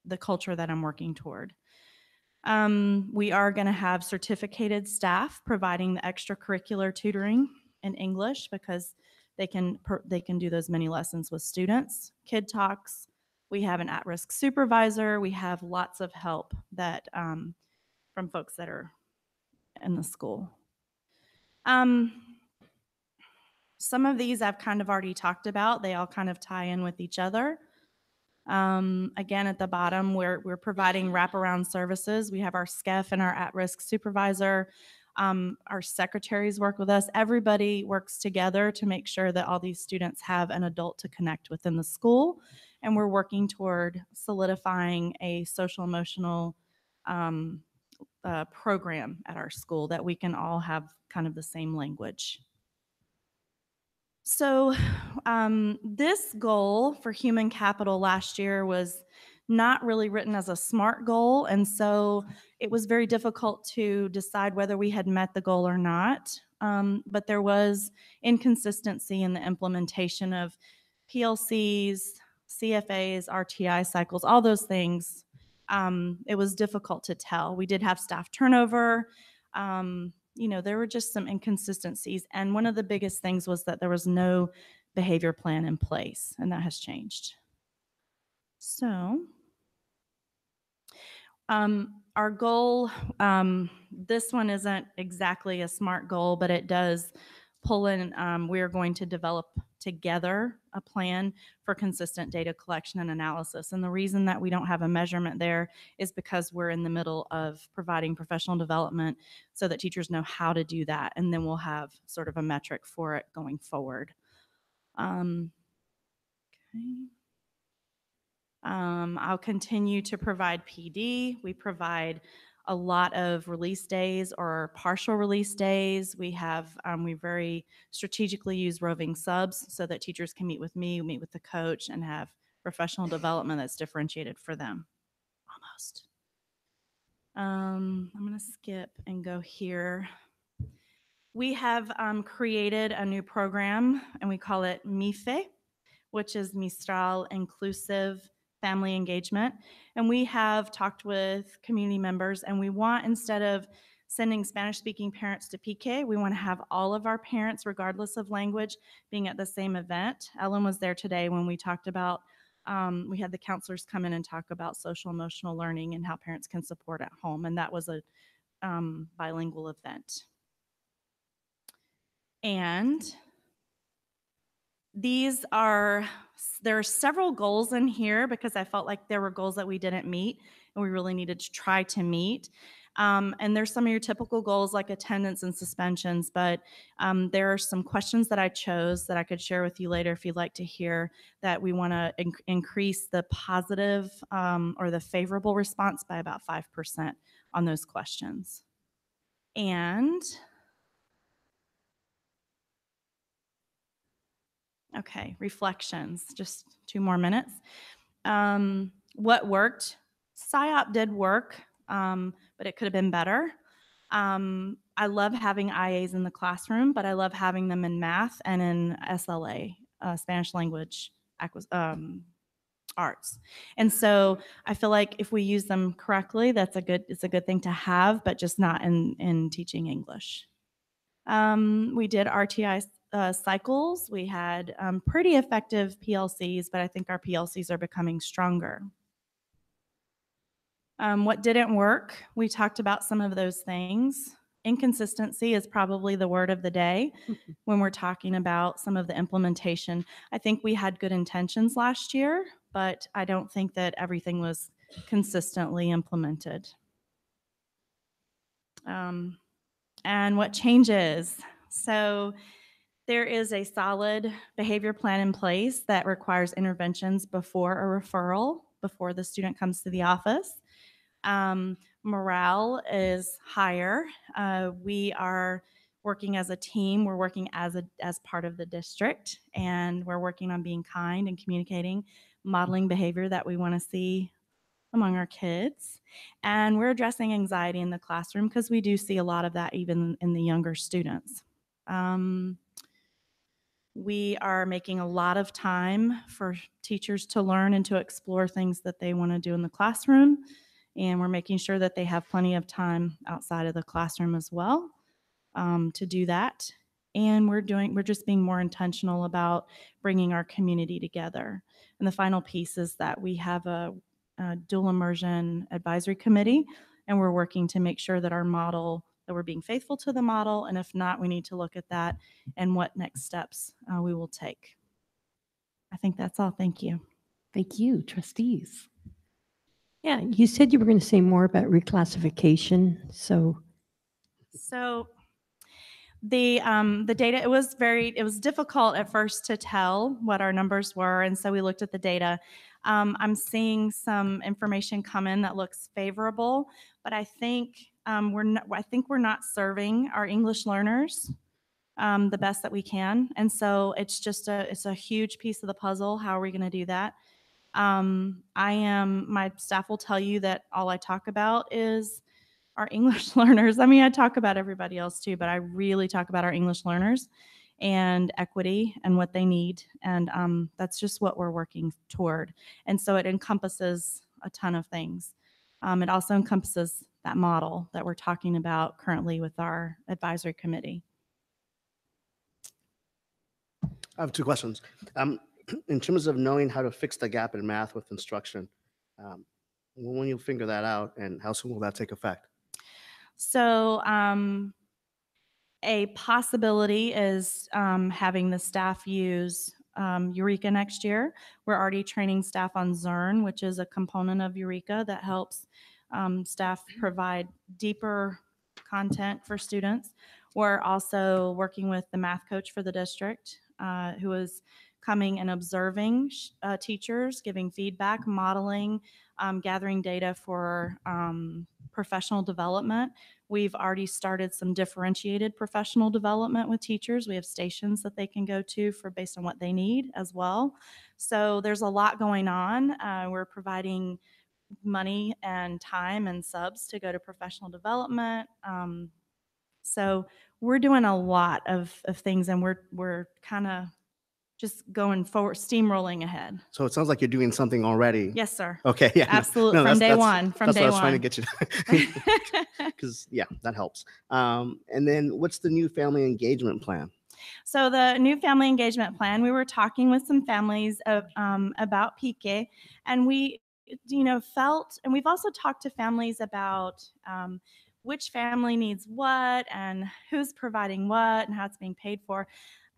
the culture that I'm working toward. We are going to have certificated staff providing the extracurricular tutoring in English, because they can do those many lessons with students. Kid talks. We have an at-risk supervisor. We have lots of help that from folks that are in the school. Some of these I've kind of already talked about. They all kind of tie in with each other. Again, at the bottom, we're providing wraparound services. We have our SCEF and our at-risk supervisor. Our secretaries work with us. Everybody works together to make sure that all these students have an adult to connect with in the school. And we're working toward solidifying a social emotional program at our school that we can all have kind of the same language. So this goal for human capital last year was not really written as a SMART goal, and so it was very difficult to decide whether we had met the goal or not. But there was inconsistency in the implementation of PLCs, CFAs, RTI cycles, all those things. It was difficult to tell. We did have staff turnover. You know, there were just some inconsistencies. And one of the biggest things was that there was no behavior plan in place, and that has changed. So our goal, this one isn't exactly a SMART goal, but it does pull in, we're going to develop together a plan for consistent data collection and analysis. And the reason that we don't have a measurement there is because we're in the middle of providing professional development so that teachers know how to do that. And then we'll have sort of a metric for it going forward. Okay. I'll continue to provide PD. We provide a lot of release days or partial release days. We have, we very strategically use roving subs so that teachers can meet with me, meet with the coach, and have professional development that's differentiated for them. Almost. I'm going to skip and go here. We have created a new program, and we call it MIFE, which is Mistral Inclusive Family Engagement. And we have talked with community members, and we want, instead of sending Spanish-speaking parents to PK, we want to have all of our parents, regardless of language, being at the same event. Ellen was there today when we talked about, we had the counselors come in and talk about social emotional learning and how parents can support at home, and that was a bilingual event. And there are several goals in here because I felt like there were goals that we didn't meet and we really needed to try to meet. And there's some of your typical goals like attendance and suspensions, but there are some questions that I chose that I could share with you later if you'd like to hear, that we want to increase the positive or the favorable response by about 5% on those questions. And okay, reflections, just 2 more minutes. What worked? SIOP did work, but it could have been better. I love having IAs in the classroom, but I love having them in math and in SLA, Spanish language arts. And so I feel like if we use them correctly, it's a good thing to have, but just not in teaching English. We did RTI cycles. We had pretty effective PLCs, but I think our PLCs are becoming stronger. What didn't work? We talked about some of those things. Inconsistency is probably the word of the day when we're talking about some of the implementation. I think we had good intentions last year, but I don't think that everything was consistently implemented. And what changes? So there is a solid behavior plan in place that requires interventions before a referral, before the student comes to the office. Morale is higher. We are working as a team. We're working as part of the district, and we're working on being kind and communicating, modeling behavior that we want to see among our kids. And we're addressing anxiety in the classroom because we do see a lot of that even in the younger students. We are making a lot of time for teachers to learn and to explore things that they want to do in the classroom. And we're making sure that they have plenty of time outside of the classroom as well to do that. And we're just being more intentional about bringing our community together. And the final piece is that we have a dual immersion advisory committee, and we're working to make sure that our model, that we're being faithful to the model, and if not, we need to look at that and what next steps we will take. I think that's all. Thank you. Thank you, trustees. Yeah, you said you were going to say more about reclassification. So the data, it was difficult at first to tell what our numbers were, and so we looked at the data. I'm seeing some information come in that looks favorable, but I think we're not serving our English learners the best that we can, and so it's a huge piece of the puzzle. How are we going to do that? My staff will tell you that all I talk about is our English learners. I mean, I talk about everybody else too, but I really talk about our English learners and equity and what they need. And that's just what we're working toward. And so it encompasses a ton of things. It also encompasses that model that we're talking about currently with our advisory committee. I have two questions. In terms of knowing how to fix the gap in math with instruction, when will you figure that out, and how soon will that take effect? So a possibility is having the staff use Eureka next year. We're already training staff on Zern, which is a component of Eureka that helps staff provide deeper content for students. We're also working with the math coach for the district who is coming and observing teachers, giving feedback, modeling, gathering data for professional development. We've already started some differentiated professional development with teachers. We have stations that they can go to for based on what they need as well. So there's a lot going on. We're providing money and time and subs to go to professional development. So we're doing a lot of things, and we're kind of just going forward, steamrolling ahead. So it sounds like you're doing something already. Yes, sir. Okay, yeah. Absolutely. From day one. That's what I was trying to get you to. Because, yeah, that helps. And then what's the new family engagement plan? So the new family engagement plan, we were talking with some families about PK, and we, felt, and we've also talked to families about which family needs what and who's providing what and how it's being paid for.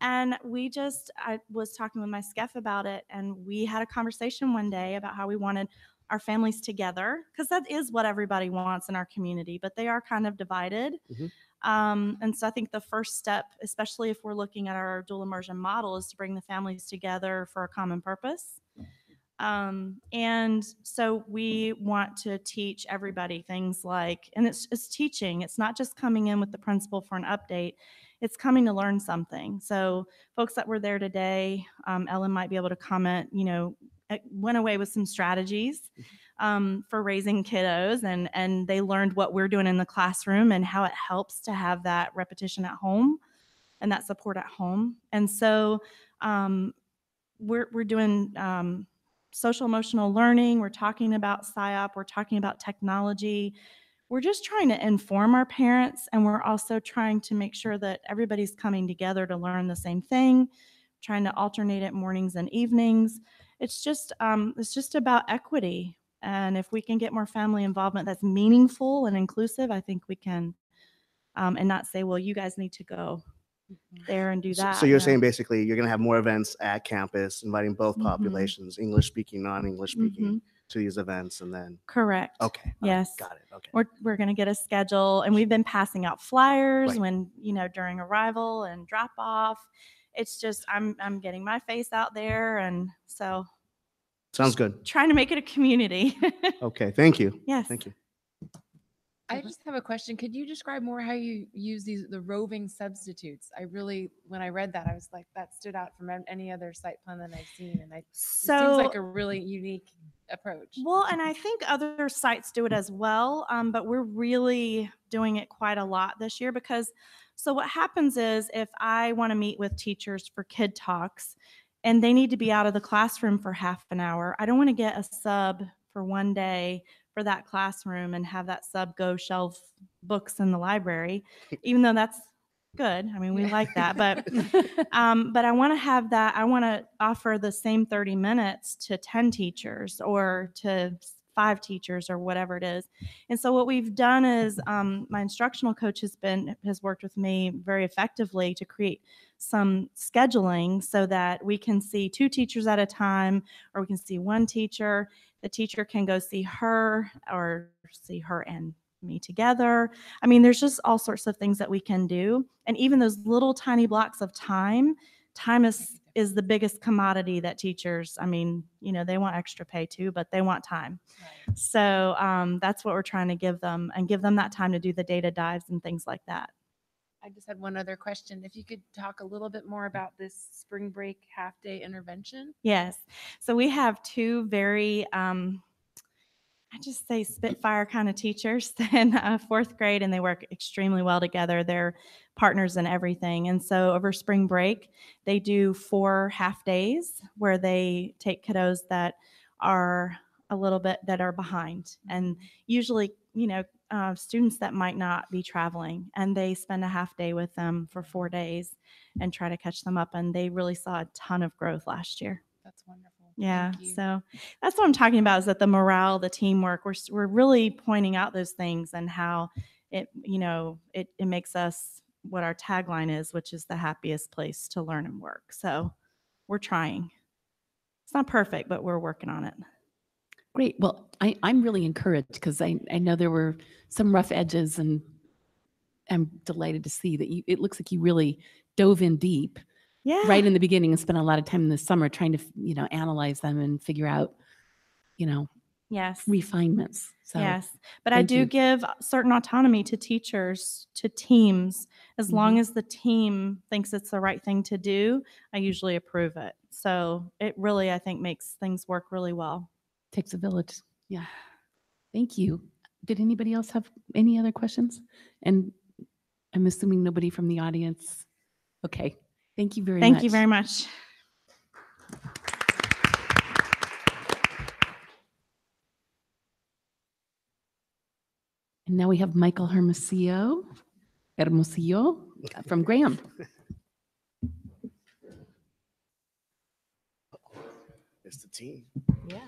And I was talking with my SCEF about it, and we had a conversation one day about how we wanted our families together, because that is what everybody wants in our community, but they are kind of divided. And so I think the first step, especially if we're looking at our dual immersion model, is to bring the families together for a common purpose. And so we want to teach everybody things like, and it's teaching. It's not just coming in with the principal for an update. It's coming to learn something. So folks that were there today, Ellen might be able to comment, went away with some strategies for raising kiddos, and they learned what we're doing in the classroom and how it helps to have that repetition at home and that support at home. And so we're doing social emotional learning. We're talking about PSYOP. We're talking about technology. we're just trying to inform our parents, and we're also trying to make sure that everybody's coming together to learn the same thing, trying to alternate it mornings and evenings. It's just about equity. And if we can get more family involvement that's meaningful and inclusive, I think we can, and not say, well, you guys need to go there and do that. So you're saying basically you're going to have more events at campus, inviting both Mhm. populations, English speaking, non-English speaking, Mhm. to these events, and then Correct. Okay. all right, Yes. got it. Okay. We're going to get a schedule, and we've been passing out flyers Right. when, during arrival and drop off. It's just, I'm getting my face out there. And so Sounds good. trying to make it a community. Okay. Thank you. Yes. Thank you. I just have a question. Could you describe more how you use the roving substitutes? When I read that, I was like, that stood out from any other site plan that I've seen. And it seems like a really unique approach. Well, and I think other sites do it as well, but we're really doing it quite a lot this year because, so what happens is if I want to meet with teachers for kid talks and they need to be out of the classroom for half an hour, I don't want to get a sub for one day for that classroom and have that sub go shelf books in the library, even though that's good. I mean, we like that, but I want to have that. I want to offer the same 30 minutes to 10 teachers or to 5 teachers or whatever it is. And so what we've done is my instructional coach has worked with me very effectively to create some scheduling so that we can see 2 teachers at a time, or we can see 1 teacher. The teacher can go see her or see her and me together. I mean, there's just all sorts of things that we can do. And even those little tiny blocks of time is the biggest commodity that teachers, I mean, they want extra pay too, but they want time. Right. So that's what we're trying to give them, and give them that time to do the data dives and things like that. I just had one other question. If you could talk a little bit more about this spring break half-day intervention. Yes. So we have 2 very, I just say spitfire kind of teachers in 4th grade, and they work extremely well together. They're partners in everything. And so over spring break, they do 4 half days where they take kiddos that are a little bit that are behind, and usually, students that might not be traveling, and they spend a half day with them for 4 days and try to catch them up. And they really saw a ton of growth last year. That's wonderful. Yeah, Thank you. so that's what I'm talking about, is that the morale, the teamwork, we're really pointing out those things and how it makes us what our tagline is, which is the happiest place to learn and work. So we're trying. It's not perfect, but we're working on it. Great. Well, I'm really encouraged because I know there were some rough edges, and I'm delighted to see that it looks like you really dove in deep. Yeah. Right in the beginning, and spent a lot of time in the summer trying to, analyze them and figure out, Yes. refinements. So Yes. But I do you. give certain autonomy to teachers, to teams. As long as the team thinks it's the right thing to do, I usually approve it. So it really, I think, makes things work really well. Takes a village. Yeah. Thank you. Did anybody else have any other questions? And I'm assuming nobody from the audience. Okay. Thank you very much. Thank you very much. And now we have Michael Hermosillo from Graham. It's the team. Yeah.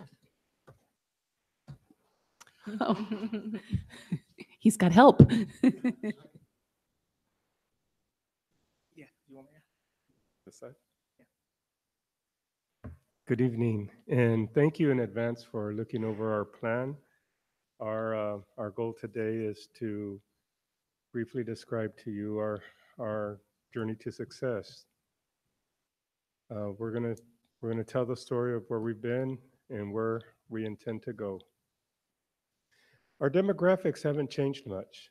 Oh. He's got help. Yeah, you want me? This side? Yeah. Good evening, and thank you in advance for looking over our plan. Our goal today is to briefly describe to you our journey to success. We're gonna tell the story of where we've been and where we intend to go. Our demographics haven't changed much.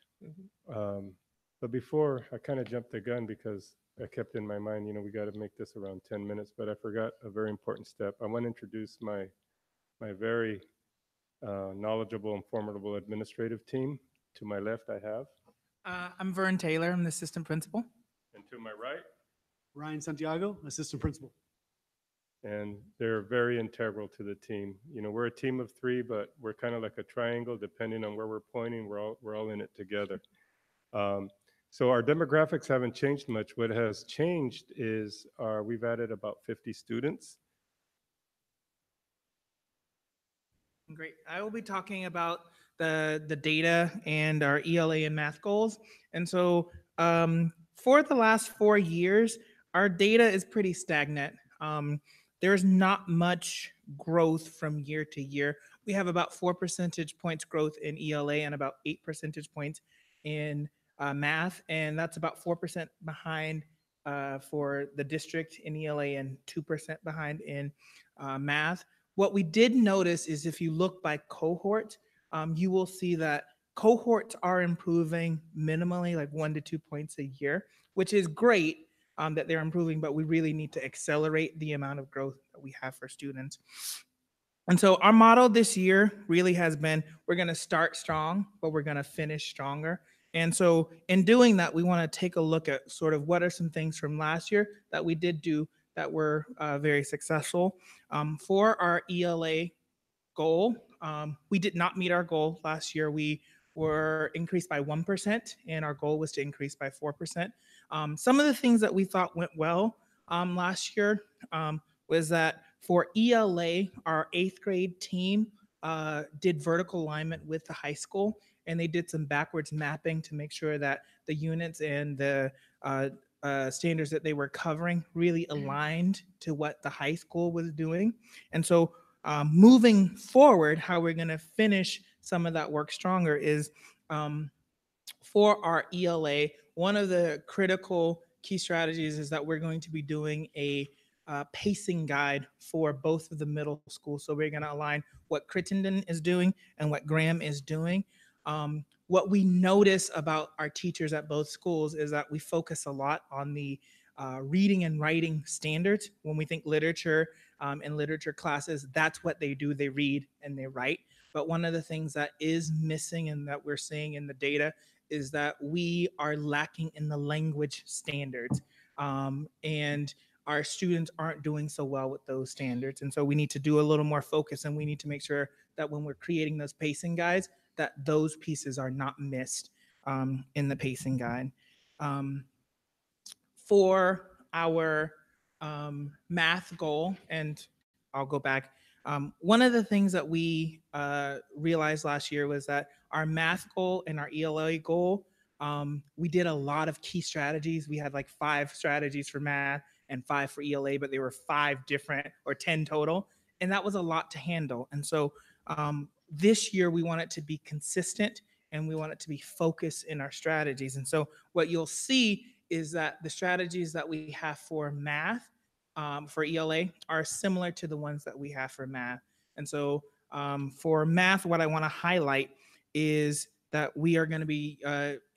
But before, I kind of jumped the gun because I kept in my mind, we got to make this around 10 minutes, but I forgot a very important step. I want to introduce my very knowledgeable and formidable administrative team. To my left, I have. I'm Vern Taylor. I'm the assistant principal. And to my right, Ryan Santiago, assistant principal. and they're very integral to the team. You know, we're a team of three, but we're kind of like a triangle. Depending on where we're pointing, we're all in it together. So our demographics haven't changed much. What has changed is we've added about 50 students. Great. I will be talking about the data and our ELA and math goals. And so for the last 4 years, our data is pretty stagnant. There's not much growth from year to year. We have about 4 percentage points growth in ELA and about 8 percentage points in math. And that's about 4% behind for the district in ELA and 2% behind in math. What we did notice is if you look by cohort, you will see that cohorts are improving minimally, like 1 to 2 points a year, which is great that they're improving, but we really need to accelerate the amount of growth that we have for students. And so our motto this year really has been, we're going to start strong, but we're going to finish stronger. And so in doing that, we want to take a look at sort of what are some things from last year that we did do that were very successful. For our ELA goal, we did not meet our goal last year. We were increased by 1%, and our goal was to increase by 4%. Some of the things that we thought went well last year was that for ELA, our 8th grade team did vertical alignment with the high school, and they did some backwards mapping to make sure that the units and the standards that they were covering really aligned to what the high school was doing. And so moving forward, how we're going to finish some of that work stronger is for our ELA, one of the critical key strategies is that we're going to be doing a pacing guide for both of the middle schools. So we're going to align what Crittenden is doing and what Graham is doing. What we notice about our teachers at both schools is that we focus a lot on the reading and writing standards. When we think literature and literature classes, that's what they do. They read and they write. But one of the things that is missing and that we're seeing in the data is that we are lacking in the language standards. And our students aren't doing so well with those standards. And so we need to do a little more focus, and we need to make sure that when we're creating those pacing guides, that those pieces are not missed in the pacing guide. For our math goal, and I'll go back, one of the things that we realized last year was that our math goal and our ELA goal, we did a lot of key strategies. We had like 5 strategies for math and 5 for ELA, but they were 5 different, or 10 total. And that was a lot to handle. And so this year we want it to be consistent, and we want it to be focused in our strategies. And so what you'll see is that the strategies that we have for math, for ELA, are similar to the ones that we have for math. And so for math, what I want to highlight is that we are going to be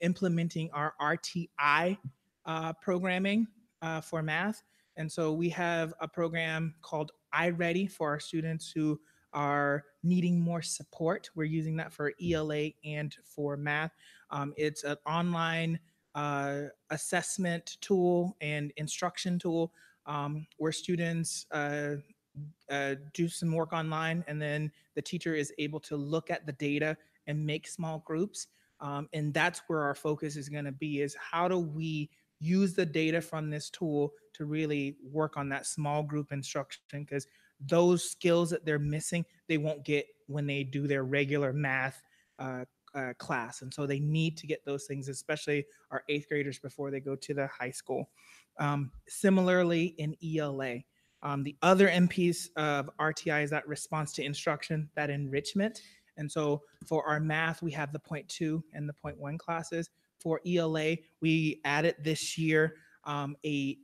implementing our RTI programming for math. And so we have a program called iReady for our students who are needing more support. We're using that for ELA and for math. It's an online assessment tool and instruction tool where students do some work online, and then the teacher is able to look at the data and make small groups. And that's where our focus is going to be, is how do we use the data from this tool to really work on that small group instruction, because those skills that they're missing, they won't get when they do their regular math class. And so they need to get those things, especially our 8th graders, before they go to the high school. Similarly in ELA, the other M piece of RTI is that response to instruction, that enrichment. And so for our math, we have the 0.2 and the 0.1 classes. For ELA, we added this year a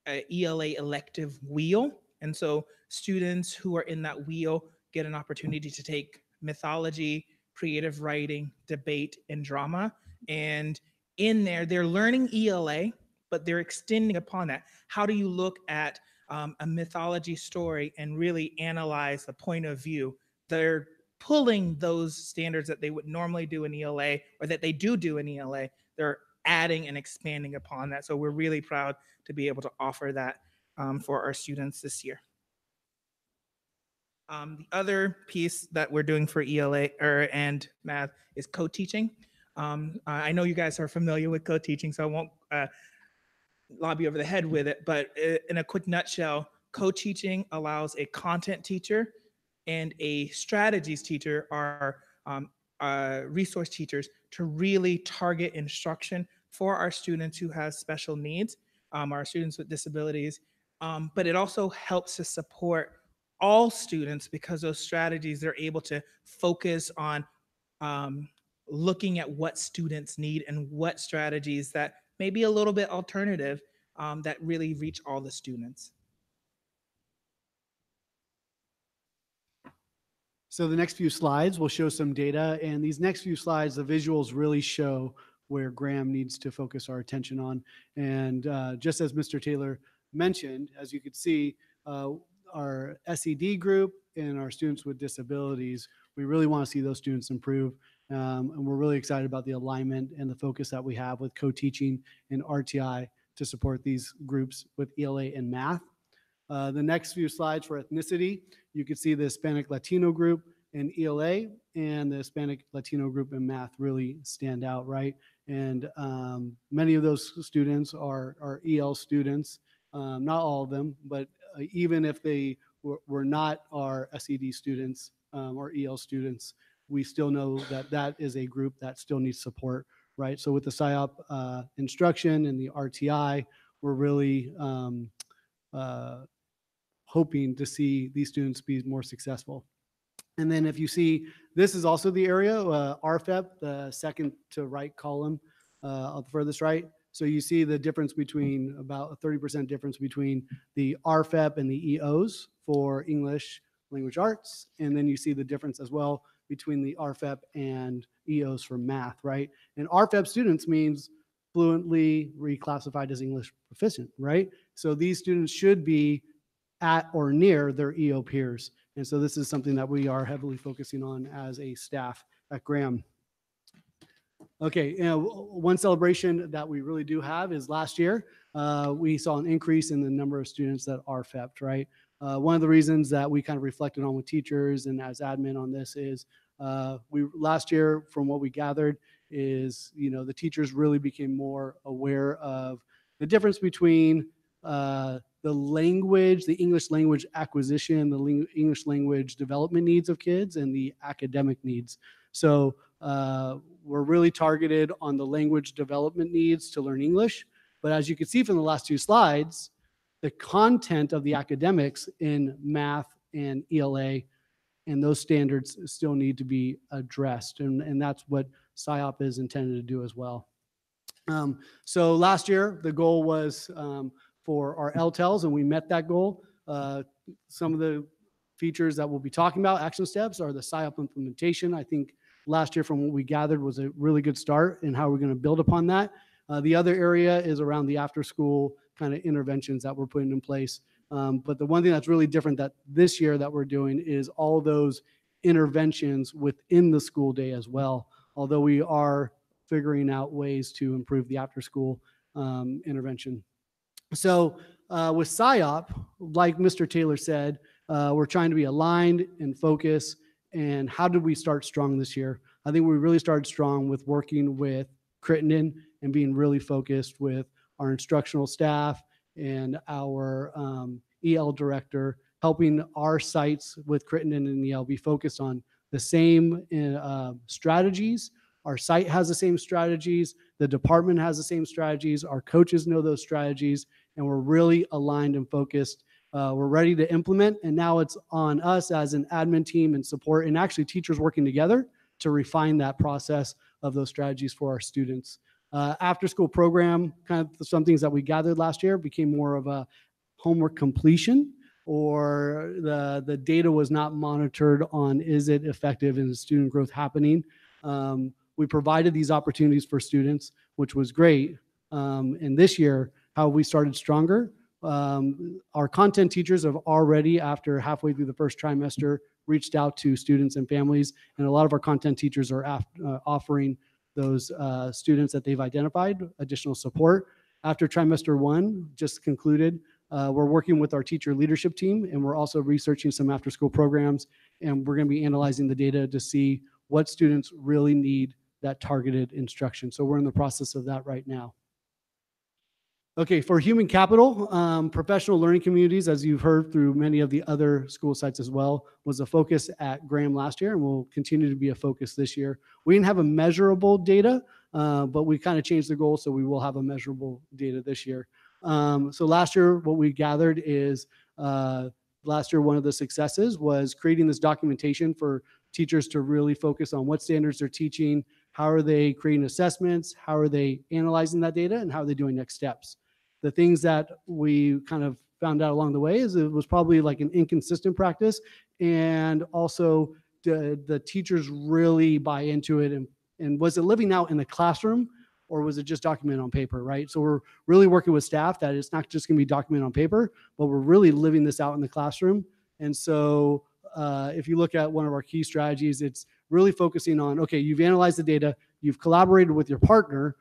ELA elective wheel. And so students who are in that wheel get an opportunity to take mythology, creative writing, debate, and drama. And in there, they're learning ELA, but they're extending upon that. How do you look at a mythology story and really analyze the point of view? They're pulling those standards that they would normally do in ELA, or that they do in ELA. They're adding and expanding upon that. So we're really proud to be able to offer that for our students this year. The other piece that we're doing for ELA and math is co-teaching. I know you guys are familiar with co-teaching, so I won't lob you over the head with it, but in a quick nutshell, co-teaching allows a content teacher and a strategies teacher, or resource teachers, to really target instruction for our students who have special needs, our students with disabilities. But it also helps to support all students, because those strategies, they're able to focus on looking at what students need and what strategies that may be a little bit alternative, that really reach all the students. So the next few slides will show some data, and these next few slides, the visuals really show where Graham needs to focus our attention on. And just as Mr. Taylor mentioned, as you could see, our SED group and our students with disabilities, we really want to see those students improve. And we're really excited about the alignment and the focus that we have with co-teaching and RTI to support these groups with ELA and math. The next few slides for ethnicity, you can see the Hispanic Latino group in ELA and the Hispanic Latino group in math really stand out, right? And many of those students are EL students, not all of them, but even if they were not our SED students or EL students, we still know that that is a group that still needs support, right? So with the PSYOP instruction and the RTI, we're really hoping to see these students be more successful. And then if you see, this is also the area, RFEP, the second to right column on the furthest right. So you see the difference between, about a 30% difference between the RFEP and the EOs for English language arts. And then you see the difference as well between the RFEP and EOs for math, right? And RFEP students means fluently reclassified as English proficient, right? So these students should be at or near their EO peers. And so this is something that we are heavily focusing on as a staff at Graham. Okay, one celebration that we really do have is last year, we saw an increase in the number of students that are RFEP'd, right? One of the reasons that we kind of reflected on with teachers and as admin on this is last year, from what we gathered, is, the teachers really became more aware of the difference between the language, the English language acquisition, the English language development needs of kids, and the academic needs. So we're really targeted on the language development needs to learn English. But as you can see from the last two slides, the content of the academics in math and ELA and those standards still need to be addressed. And that's what PSYOP is intended to do as well. So last year, the goal was for our LTELs, and we met that goal. Some of the features that we'll be talking about, action steps, are the PSYOP implementation. I think last year, from what we gathered, was a really good start in how we're going to build upon that. The other area is around the after-school kind of interventions that we're putting in place. But the one thing that's really different that this year that we're doing is all those interventions within the school day as well, although we are figuring out ways to improve the after-school intervention. So with PSYOP, like Mr. Taylor said, we're trying to be aligned and focused. And how did we start strong this year? I think we really started strong with working with Crittenden and being really focused with our instructional staff and our EL director, helping our sites with Crittenden and EL be focused on the same strategies. Our site has the same strategies. The department has the same strategies. Our coaches know those strategies, and we're really aligned and focused. We're ready to implement, and now it's on us as an admin team and support, and actually teachers working together to refine that process of those strategies for our students. After school program, kind of some things that we gathered last year became more of a homework completion, or the data was not monitored on is it effective and is student growth happening. We provided these opportunities for students, which was great. And this year, how we started stronger. Our content teachers have already, after halfway through the first trimester, reached out to students and families. And a lot of our content teachers are offering those students that they've identified additional support. After trimester one just concluded, We're working with our teacher leadership team, and we're also researching some after-school programs, and we're going to be analyzing the data to see what students really need that targeted instruction. So we're in the process of that right now. Okay, for human capital, professional learning communities, as you've heard through many of the other school sites as well, was a focus at Graham last year and will continue to be a focus this year. We didn't have a measurable data, but we kind of changed the goal, so we will have a measurable data this year. So last year, what we gathered is last year, one of the successes was creating this documentation for teachers to really focus on what standards they're teaching, how are they creating assessments, how are they analyzing that data, and how are they doing next steps. The things that we kind of found out along the way is it was probably like an inconsistent practice, and also the teachers really buy into it, and was it living out in the classroom, or was it just documented on paper, right? So we're really working with staff that it's not just going to be documented on paper, but we're really living this out in the classroom. And so if you look at one of our key strategies, it's really focusing on, okay, you've analyzed the data, you've collaborated with your partner,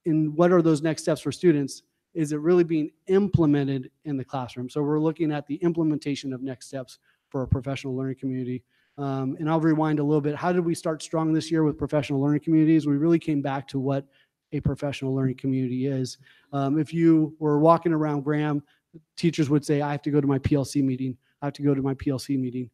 and what are those next steps for students? Is it really being implemented in the classroom? So we're looking at the implementation of next steps for a professional learning community. And I'll rewind a little bit. How did we start strong this year with professional learning communities? We really came back to what a professional learning community is. If you were walking around Graham, teachers would say, I have to go to my PLC meeting. I have to go to my PLC meeting.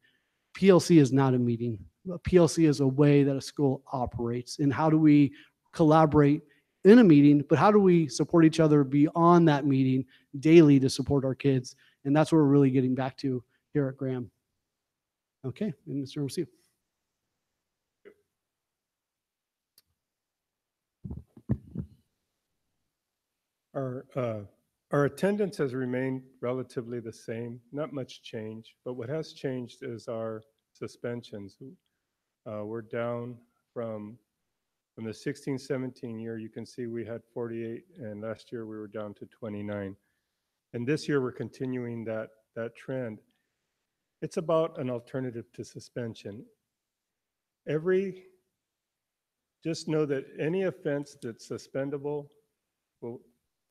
PLC is not a meeting. A PLC is a way that a school operates. And how do we collaborate in a meeting, but how do we support each other beyond that meeting daily to support our kids? And that's what we're really getting back to here at Graham. Okay, and Mr. Rousseau. Our attendance has remained relatively the same, not much change, but what has changed is our suspensions. We're down from the 16-17 year, you can see we had 48, and last year we were down to 29. And this year we're continuing that trend. It's about an alternative to suspension. Just know that any offense that's suspendable,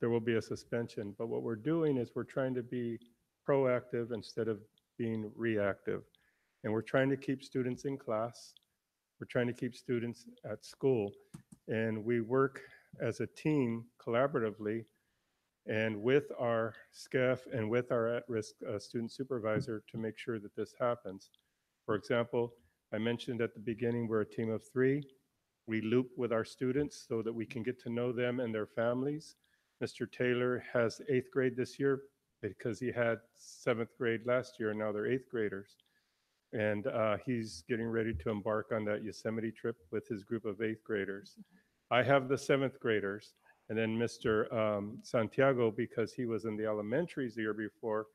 there will be a suspension. But what we're doing is we're trying to be proactive instead of being reactive. And we're trying to keep students in class. We're trying to keep students at school. And we work as a team collaboratively and with our SCEF and with our at-risk student supervisor to make sure that this happens. For example, I mentioned at the beginning, we're a team of 3. We loop with our students so that we can get to know them and their families. Mr. Taylor has 8th grade this year because he had 7th grade last year, and now they're 8th graders. And he's getting ready to embark on that Yosemite trip with his group of 8th graders. I have the 7th graders, and then Mr. Santiago, because he was in the elementaries the year before,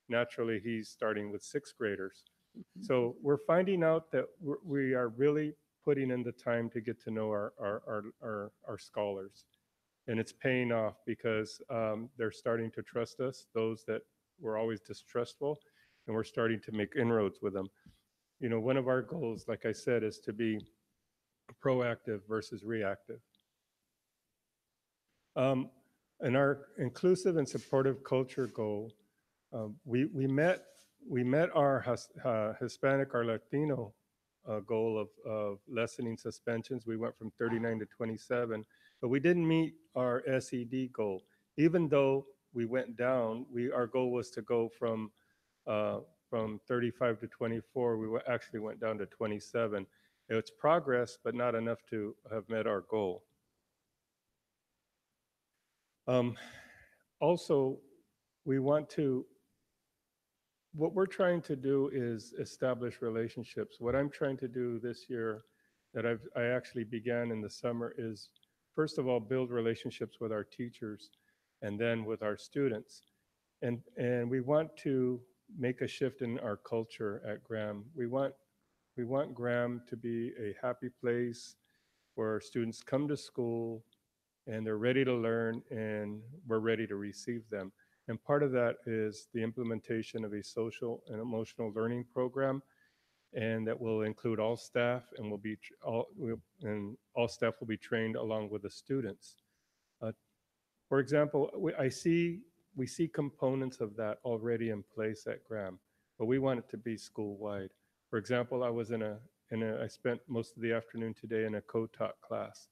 naturally he's starting with 6th graders. So we're finding out that we are really putting in the time to get to know our scholars. And it's paying off because they're starting to trust us, those that were always distrustful, and we're starting to make inroads with them. You know, one of our goals, like I said, is to be proactive versus reactive. And our inclusive and supportive culture goal, we met our Hispanic or Latino goal of lessening suspensions. We went from 39 to 27, but we didn't meet our SED goal. Even though we went down, our goal was to go from 35 to 24. We actually went down to 27. It's progress, but not enough to have met our goal. Also, what we're trying to do is establish relationships. What I'm trying to do this year that I actually began in the summer is, first of all, build relationships with our teachers and then with our students. And we want to make a shift in our culture at Graham. We want Graham to be a happy place where students come to school and they're ready to learn and we're ready to receive them. And part of that is the implementation of a social and emotional learning program, and that will include all staff and all staff will be trained along with the students. For example, I see we see components of that already in place at Graham, but we want it to be school-wide. For example, I spent most of the afternoon today in a co-taught class,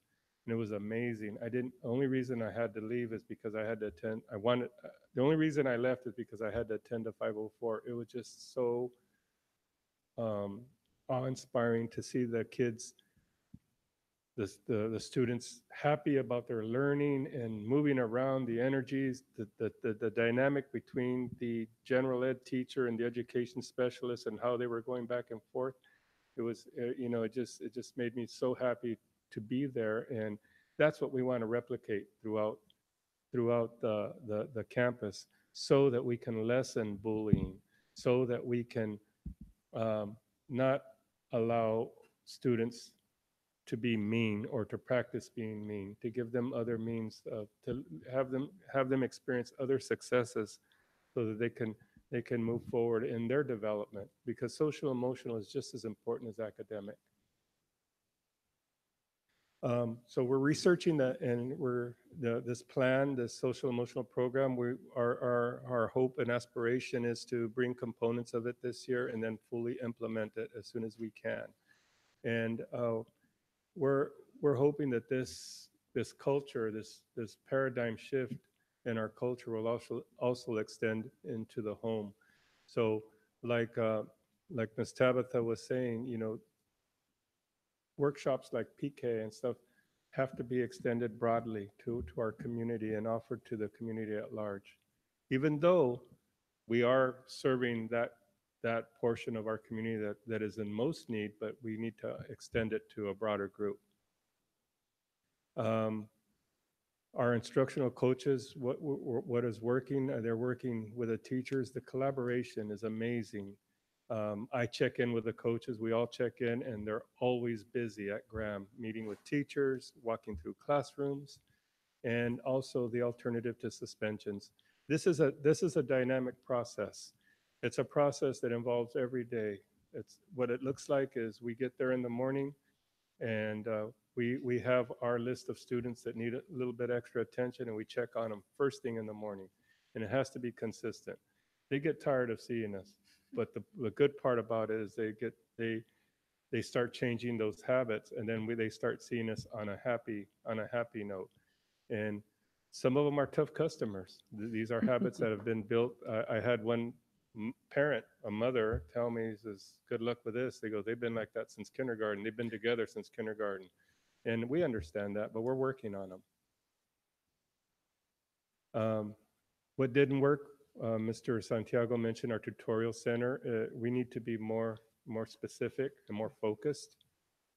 and it was amazing. The only reason I had to leave is because I had to attend, the only reason I left is because I had to attend a 504. It was just so awe-inspiring to see the kids, the students happy about their learning and moving around, the energies, the dynamic between the general ed teacher and the education specialist and how they were going back and forth. It was, it just made me so happy to be there. And that's what we want to replicate throughout the campus, so that we can lessen bullying, so that we can not allow students to be mean or to practice being mean, to give them other means to have them experience other successes, so that they can move forward in their development, because social emotional is just as important as academic. So we're researching that, and this plan, this social emotional program. Our hope and aspiration is to bring components of it this year and then fully implement it as soon as we can. And we're hoping that this culture, this paradigm shift in our culture will also extend into the home. So like Ms. Tabitha was saying, workshops like PK and stuff have to be extended broadly to our community and offered to the community at large. Even though we are serving that portion of our community that is in most need, but we need to extend it to a broader group. Our instructional coaches, what is working, they're working with the teachers. The collaboration is amazing. I check in with the coaches, we all check in, and they're always busy at Graham, meeting with teachers, walking through classrooms, and also the alternative to suspensions. This is a dynamic process. It's a process that involves every day. It's what it looks like is we get there in the morning, and we have our list of students that need a little bit extra attention, and we check on them first thing in the morning, and it has to be consistent. They get tired of seeing us, but the good part about it is they start changing those habits, and then they start seeing us on a happy note. And some of them are tough customers. These are habits that have been built. I had one parent, a mother, tell me, he says, "Good luck with this." They've been like that since kindergarten. They've been together since kindergarten. And we understand that, but we're working on them. What didn't work, Mr. Santiago mentioned our tutorial center. We need to be more specific and more focused,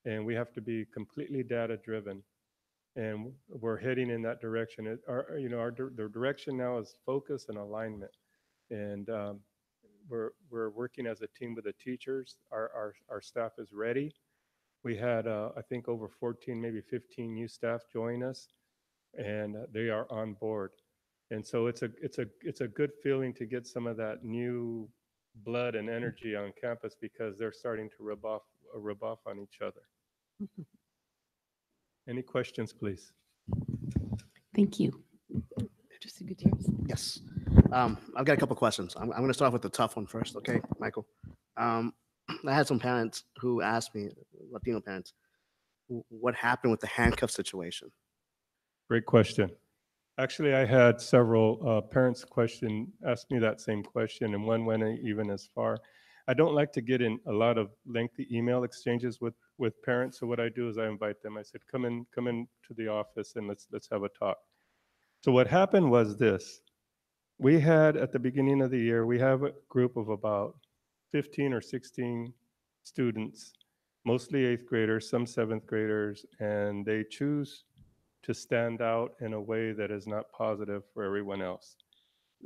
and we have to be completely data driven. And we're heading in that direction. The direction now is focus and alignment. And we're working as a team with the teachers. Our staff is ready. We had, I think, over 14, maybe 15 new staff join us, and they are on board. And so it's a good feeling to get some of that new blood and energy on campus, because they're starting to rub off on each other. Any questions, please? Thank you. Trustee Gutierrez? Yes. I've got a couple questions. I'm going to start off with the tough one first, okay, Michael? I had some parents who asked me, Latino parents, what happened with the handcuff situation? Great question. Actually, I had several parents ask me that same question, and one went even as far. I don't like to get in a lot of lengthy email exchanges with parents, so what I do is I invite them. I said, come in to the office and let's have a talk. So what happened was this. We had, at the beginning of the year, we have a group of about 15 or 16 students, mostly 8th graders, some 7th graders, and they choose to stand out in a way that is not positive for everyone else.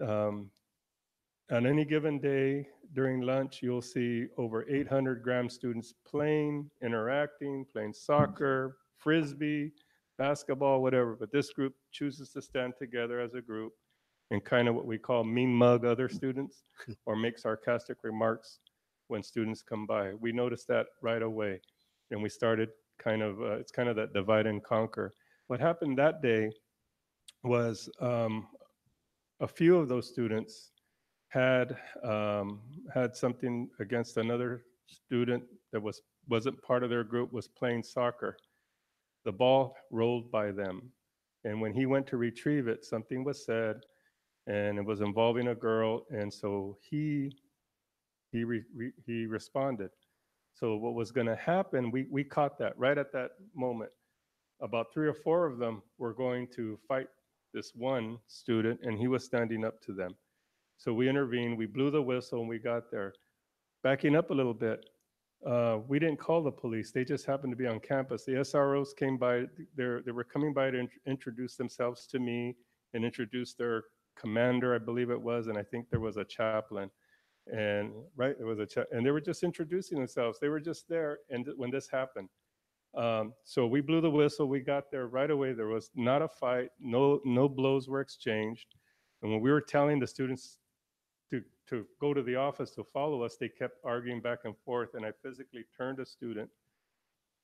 On any given day during lunch, you'll see over 800 Graham students playing, interacting, playing soccer, frisbee, basketball, whatever. But this group chooses to stand together as a group and kind of what we call mean mug other students or make sarcastic remarks when students come by. We noticed that right away. And we started it's kind of that divide and conquer. What happened that day was a few of those students had had something against another student that wasn't part of their group, was playing soccer. The ball rolled by them, and when he went to retrieve it, something was said, and it was involving a girl, and so he responded. So what was going to happen, we caught that right at that moment. About 3 or 4 of them were going to fight this one student, and he was standing up to them. So we intervened, we blew the whistle, and we got there. Backing up a little bit, we didn't call the police. They just happened to be on campus. The SROs came by. They were coming by to introduce themselves to me and introduce their commander, I believe it was, and I think there was a chaplain. And right, there was and they were just introducing themselves. They were just there, and when this happened. So we blew the whistle. We got there right away. There was not a fight. No blows were exchanged. And when we were telling the students to go to the office to follow us, they kept arguing back and forth. And I physically turned a student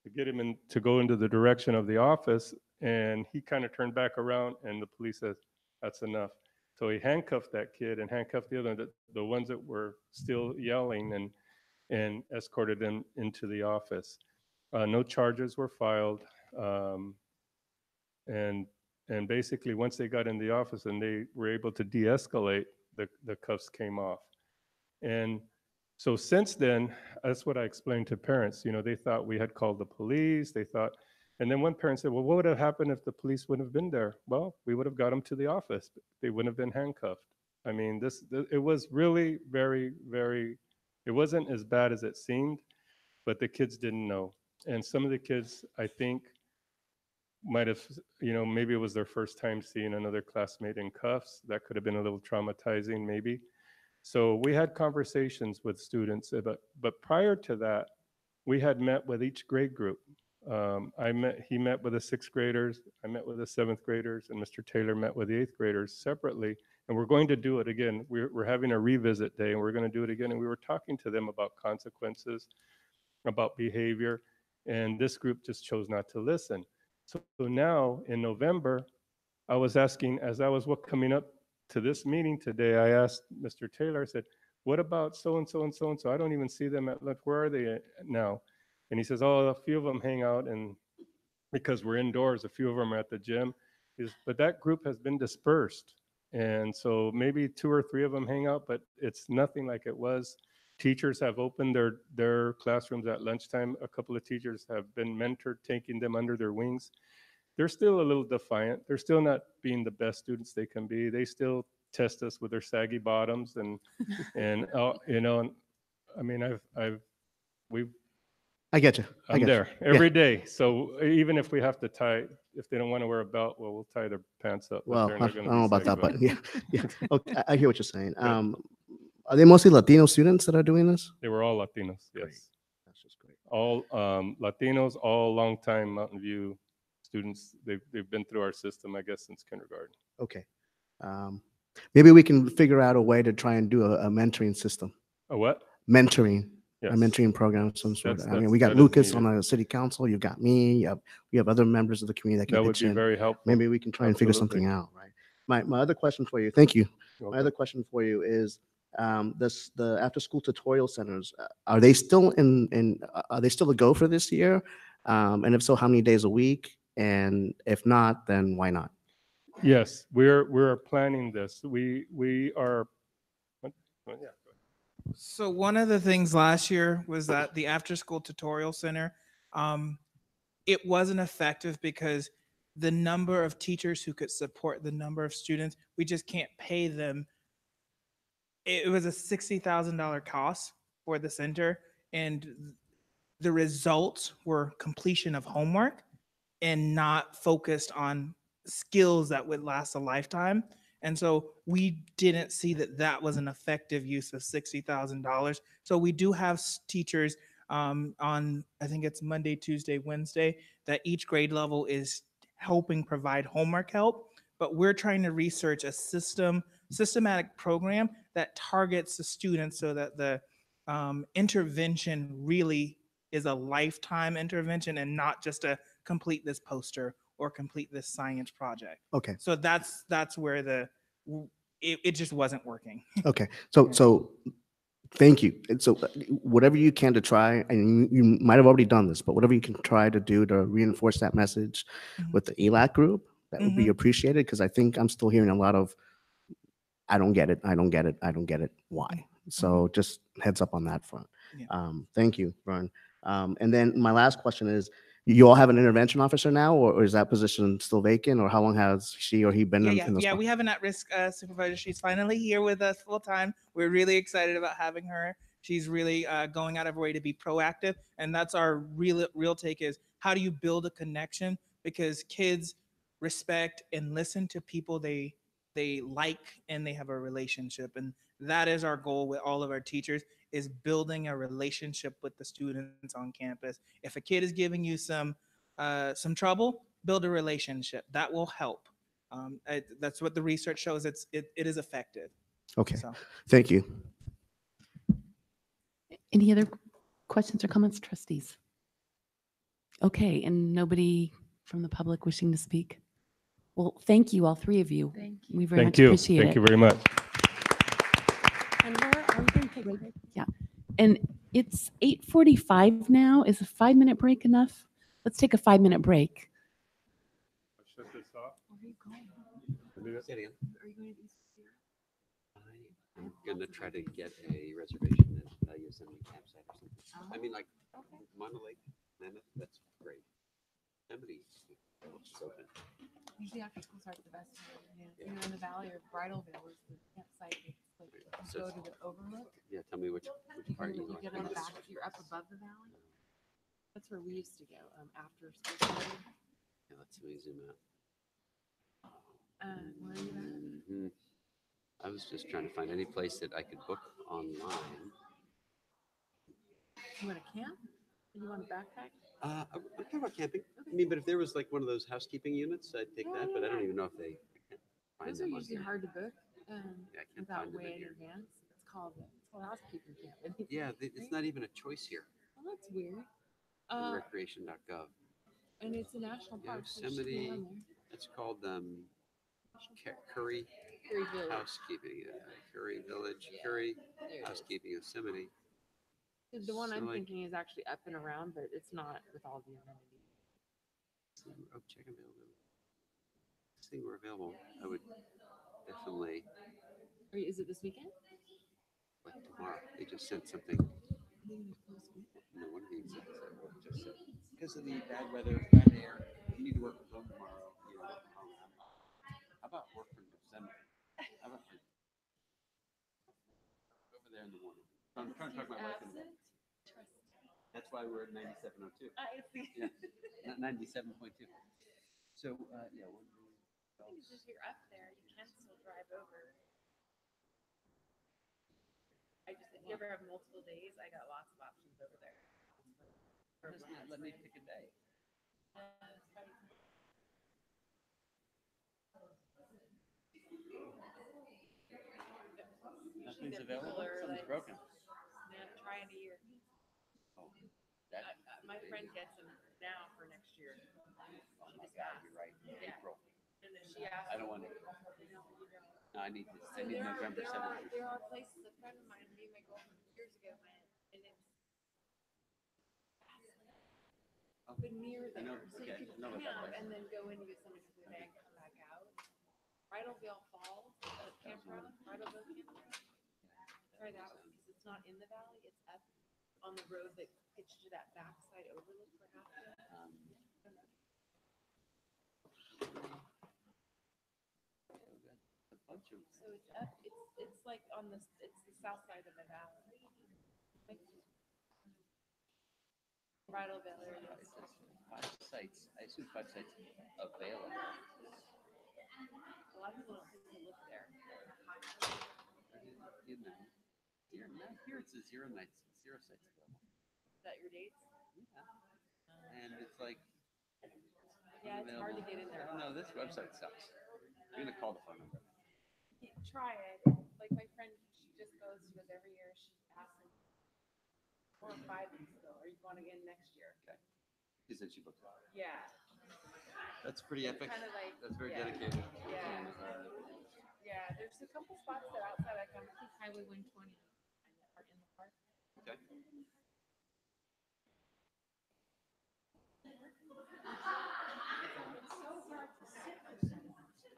to get him to go into the direction of the office. And he kind of turned back around, and the police said, "That's enough." So he handcuffed that kid and handcuffed the other, the ones that were still yelling, and escorted them into the office. No charges were filed. And basically, once they got in the office and they were able to de-escalate, the cuffs came off. And so since then, that's what I explained to parents. You know, they thought we had called the police. They thought, and then one parent said, "Well, what would have happened if the police wouldn't have been there?" Well, we would have got them to the office. They wouldn't have been handcuffed. I mean, it was really very, very, it wasn't as bad as it seemed, but the kids didn't know. And some of the kids, I think, might have, you know, maybe it was their first time seeing another classmate in cuffs. That could have been a little traumatizing, maybe. So we had conversations with students, but prior to that, we had met with each grade group. He met with the 6th graders, I met with the 7th graders, and Mr. Taylor met with the 8th graders separately. And we're going to do it again. We're having a revisit day, and we're going to do it again. And we were talking to them about consequences, about behavior, and this group just chose not to listen. So now in November, I was asking, as I was coming up to this meeting today, I asked Mr. Taylor, I said, "What about so-and-so and so-and-so? I don't even see them at lunch. Where are they now?" And he says, "Oh, a few of them hang out, and because we're indoors, a few of them are at the gym." But that group has been dispersed. And so maybe 2 or 3 of them hang out, but it's nothing like it was. Teachers have opened their classrooms at lunchtime. A couple of teachers have been mentored, taking them under their wings. They're still a little defiant. They're still not being the best students they can be. They still test us with their saggy bottoms and you know, I mean, I get you. I'm there every day. So even if we have to if they don't want to wear a belt, well, we'll tie their pants up. Well, they're I not don't gonna know be about that, saggy but yeah, bottoms. yeah. Okay, I hear what you're saying. Are they mostly Latino students that are doing this? They were all Latinos, yes. That's just great. All Latinos, all longtime Mountain View students. They've been through our system, I guess, since kindergarten. Okay. Maybe we can figure out a way to try and do a mentoring system. A what? Mentoring. Yes. A mentoring program of some sort. That's- I mean, we got that is Lucas on needed. the city council. You got me. We have other members of the community that can That would pitch be in. very helpful. Maybe we can try and figure Absolutely. something out, right? My other question for you. Thank you. You're My other question for you is the after school tutorial centers. Are they still are they still a go for this year? And if so, how many days a week? And if not, then why not? Yes, we're planning this. We are. Yeah. So one of the things last year was that the after school tutorial center, it wasn't effective because the number of teachers who could support the number of students, we just can't pay them. It was a $60,000 cost for the center, and the results were completion of homework and not focused on skills that would last a lifetime. And so we didn't see that that was an effective use of $60,000. So we do have teachers on, I think it's Monday, Tuesday, Wednesday, that each grade level is helping provide homework help. But we're trying to research a systematic program that targets the students so that the intervention really is a lifetime intervention and not just a complete this poster or complete this science project. Okay. So that's where it just wasn't working. Okay. So thank you. And so whatever you can to try, and you might have already done this, but whatever you can try to do to reinforce that message with the ELAC group, that would be appreciated, because I think I'm still hearing a lot of, I don't get it, I don't get it, I don't get it, why? So just heads up on that front. Yeah. Thank you, Vern. And then my last question is, you all have an intervention officer now, or is that position still vacant, or how long has she or he been in this? Yeah, we have an at-risk supervisor. She's finally here with us full time. We're really excited about having her. She's really going out of her way to be proactive, and that's our real take is, how do you build a connection? Because kids respect and listen to people they like and they have a relationship, and that is our goal with all of our teachers, is building a relationship with the students on campus. If a kid is giving you some trouble, build a relationship. That will help. That's what the research shows. It is effective. Okay. So. Thank you. Any other questions or comments, trustees? Okay, and nobody from the public wishing to speak? Well, thank you, all three of you. Thank We very much Thank you. appreciate it. Thank you very much. And Laura, are we going to take a break? Yeah. And it's 8:45 now. Is a 5-minute break enough? Let's take a 5-minute break. Shut this off. I'm gonna try to get a reservation at Yosemite campsite or something. I mean, like Mono Lake, Mammoth, that's great. Yosemite, it's open. Usually after school starts the best time. Yeah. You know, in the valley or Bridalveil is the campsite. It's like you So go to the overlook. Yeah, tell me which part you You like. get on the back. You're up above the valley. That's where we used to go after school started. Yeah, let's see me zoom out. Where are you at? Mhm. I was just trying to find any place that I could book online. You want to camp? Or you want to backpack? I'm talking about camping. I mean, but if there was like one of those housekeeping units, I'd take that. But I don't even know if I can't find Those are them on usually here. hard to book Yeah, I can't without find them way in in here. advance. It's called housekeeping camp. Yeah, it's not even a choice here. Well, that's weird. In recreation.gov. And it's a national park. So it should be Yosemite. on there. It's called Curry Curry Village. Housekeeping. Curry Village, Curry Housekeeping, Yosemite. The one So, I'm like- thinking is actually up and around, but it's not with all the amenities. Oh, check availability. If this thing were available, I would definitely, Is it this weekend? like tomorrow, they just sent something. No, one of the exhibits just said, because of the bad weather, bad air, you need to work from home tomorrow. You know, work from home. How about work from Yosemite? How about over there in the morning? I'm trying to talk my wife into that. That's why we're at 9702. I see. Yeah, not 97.2. So, yeah. If you're up there, you can still drive over. If you ever have multiple days, I got lots of options over there. Just not let me pick a day. Nothing's available. Something's broken. Yeah, try it a year. Oh, My friend gets them now for next year. Oh my God, you're right. April. And then she asked. I don't want it. No, I need this. I need November 7th. There are places, a friend of mine, me and my girlfriend years ago went, and it's but near there. I know, So okay, you I know can what that camp is. and then go into Yosemite for the day and come back out. Bridalveil Falls, campground, Bridalveil campground. Try that one because it's not in the valley, it's up on the road that gets you to that backside overlook for half of it. So it's up, it's like on it's the south side of the valley. Bridalveil area. It says 5 sites. I assume 5 sites available. A lot of people don't think to look there. Here it says 0 sites available. Is that your dates? Yeah. And it's like, Yeah, it's hard to get in there. I don't know, this website sucks. I'm gonna call the phone number. Try it. Like my friend, she just goes every year. She asks them 4 or 5 weeks ago, are you going again next year? Okay. She said she booked it. Yeah. That's pretty epic. Kinda like, That's very yeah. dedicated. Yeah. Yeah, there's a couple spots that are outside, like on Highway 120 are in the park. Okay.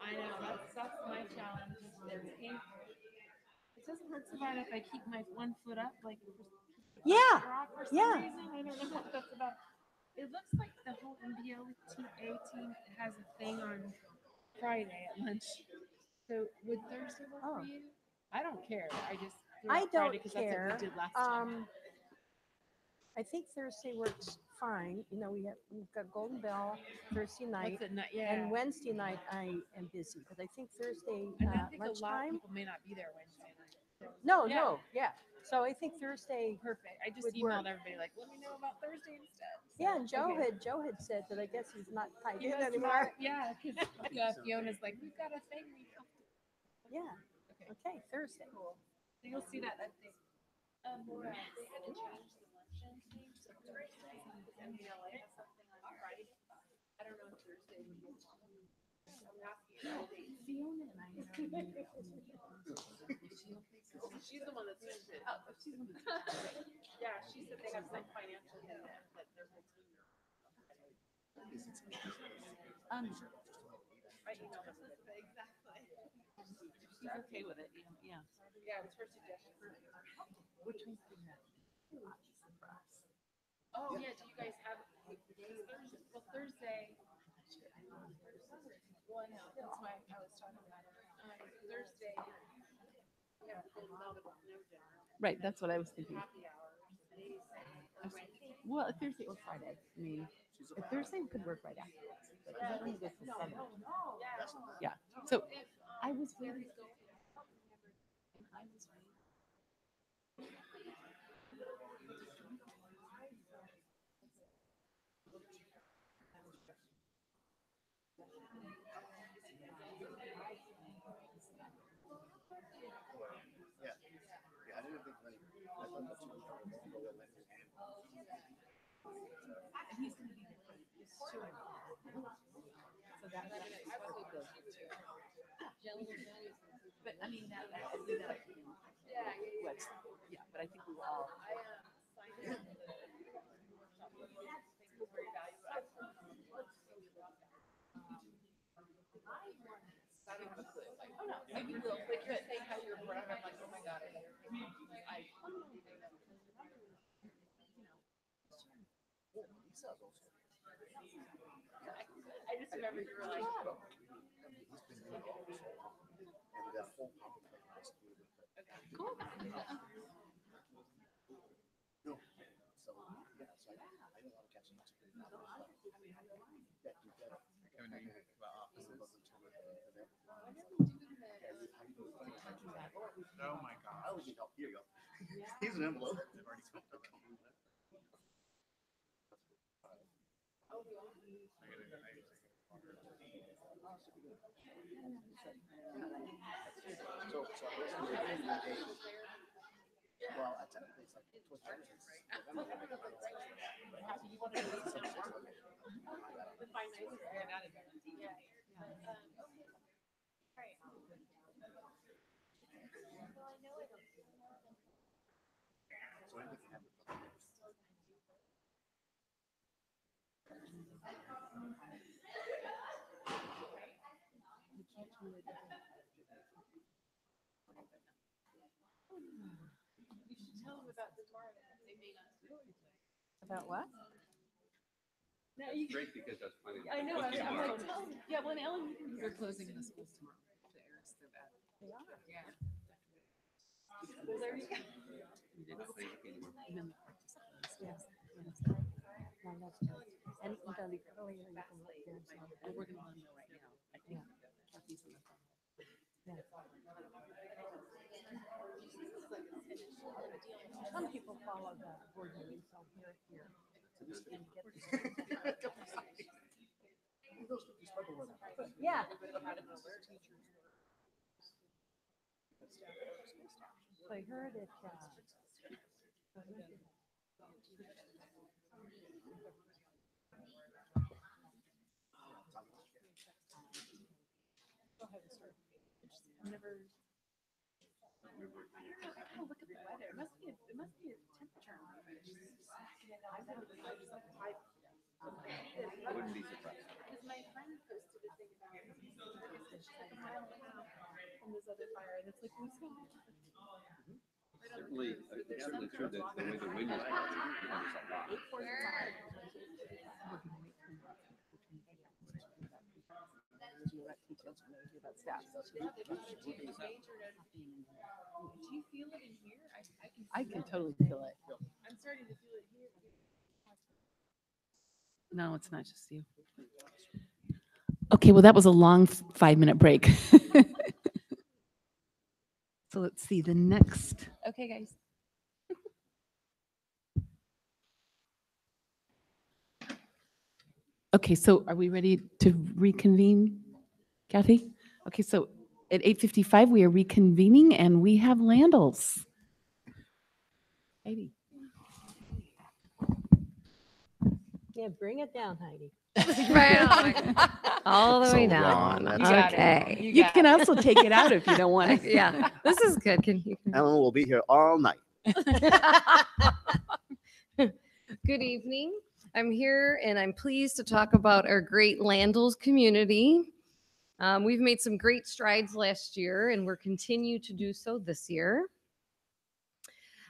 I know, that's my challenge. It's painful. It doesn't hurt so bad if I keep my one foot up, like Yeah, for some yeah. reason. I don't know what that's about. It looks like the whole MVLTA team has a thing on Friday at lunch. So would Thursday work for you? I don't care. I just threw I out Friday don't 'cause that's what care. we did last time. I think Thursday works fine. You know, we've got Golden Bell Thursday night, What's it night? Yeah. and Wednesday night I am busy. But I think Thursday And I think a lot of lunchtime. people may not be there Wednesday night. So, No, yeah. no, yeah. So I think Thursday. Perfect. I just would emailed work. everybody like, let me know about Thursday instead. Yeah, and Joe Okay. had said that I guess he's not tied He in was anymore. smart. Yeah, because Fiona's like, we've got a thing we have to. Yeah. Okay, Thursday. Cool. So you'll see that update. Laura, they had to change the luncheon thing. So Thursday, MBLA has something on Friday. I don't know if Thursday would be. I'm asking you all dates. Fiona and I know. She's the one that's interested. Oh, she's the one that's yeah, she said they have some financial thing that they're holding. I emailed her. Exactly. She's okay with it. Yeah. Yeah, it's her suggestion. Which one's doing that? Oh, yeah, do you guys have, well, Thursday. Well, no, that's why I was talking about it. Thursday. Yeah, Right, that's what I was thinking. happy hour. Well, Thursday or Friday. I mean, if Thursday could work right afterwards. But that only goes to 7. Yeah. So I was waiting. Yeah. Yeah, I didn't think like, I thought that's what And he's going to be there. So that was good. But I mean, that I do that. Yeah, but I think we will all. Oh no, maybe we'll like you're saying how you're brought up. I'm like, oh my god, I just remember you were like, Cool. No. So, yeah, so I don't want to catch them. Oh my God. I would need help. Here you go. Here's an envelope. Well, I technically it's like towards Genesis. you should tell them about the tomorrow. They may not do it. About what? No, you. Great, because that's funny. I know. I'm Tomorrow. like, tell them. Yeah, well, Ellen, they're closing the schools tomorrow. To Eric's so bad. They are. Yeah. Well, there you go. We didn't play anymore. Yes. No, that's true. And you know, the earlier you can let parents know. Well, we're going to let them know right now. I think Kathy's on the phone. Yeah. Some people follow the board meetings, so here. Yeah. So I heard it. never. Oh, look at the weather. It must be a temperature. I wouldn't be surprised. Because my friend posted a thing about it. It's like a mile and a half from this other fire, and it's like blue sky. Certainly, it's certainly true that the way the wind is blowing, there's a lot. Do you feel it in here? I can totally feel it. I'm starting to feel it here. No, it's not just you. Okay, well, that was a long 5-minute break. So let's see the next. Okay, guys. Okay, so are we ready to reconvene, Kathy? Okay, so at 8:55, we are reconvening and we have Landals. Heidi. Yeah, bring it down, Heidi. All the So way wrong. down. That's okay. Okay. You can also take it out if you don't want to. Yeah, this is good. Can you? Ellen will be here all night. Good evening. I'm here and I'm pleased to talk about our great Landals community. We've made some great strides last year and we're continue to do so this year.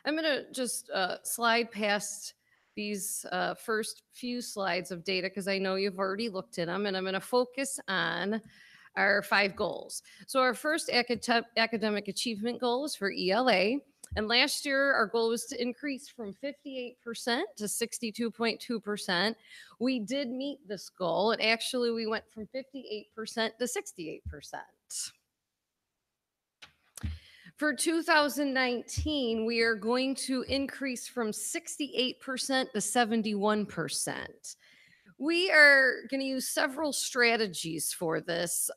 I'm going to just slide past these first few slides of data because I know you've already looked at them, and I'm going to focus on our 5 goals. So our first academic achievement goal is for ELA. And last year, our goal was to increase from 58% to 62.2%. We did meet this goal, and actually we went from 58% to 68%. For 2019, we are going to increase from 68% to 71%. We are going to use several strategies for this,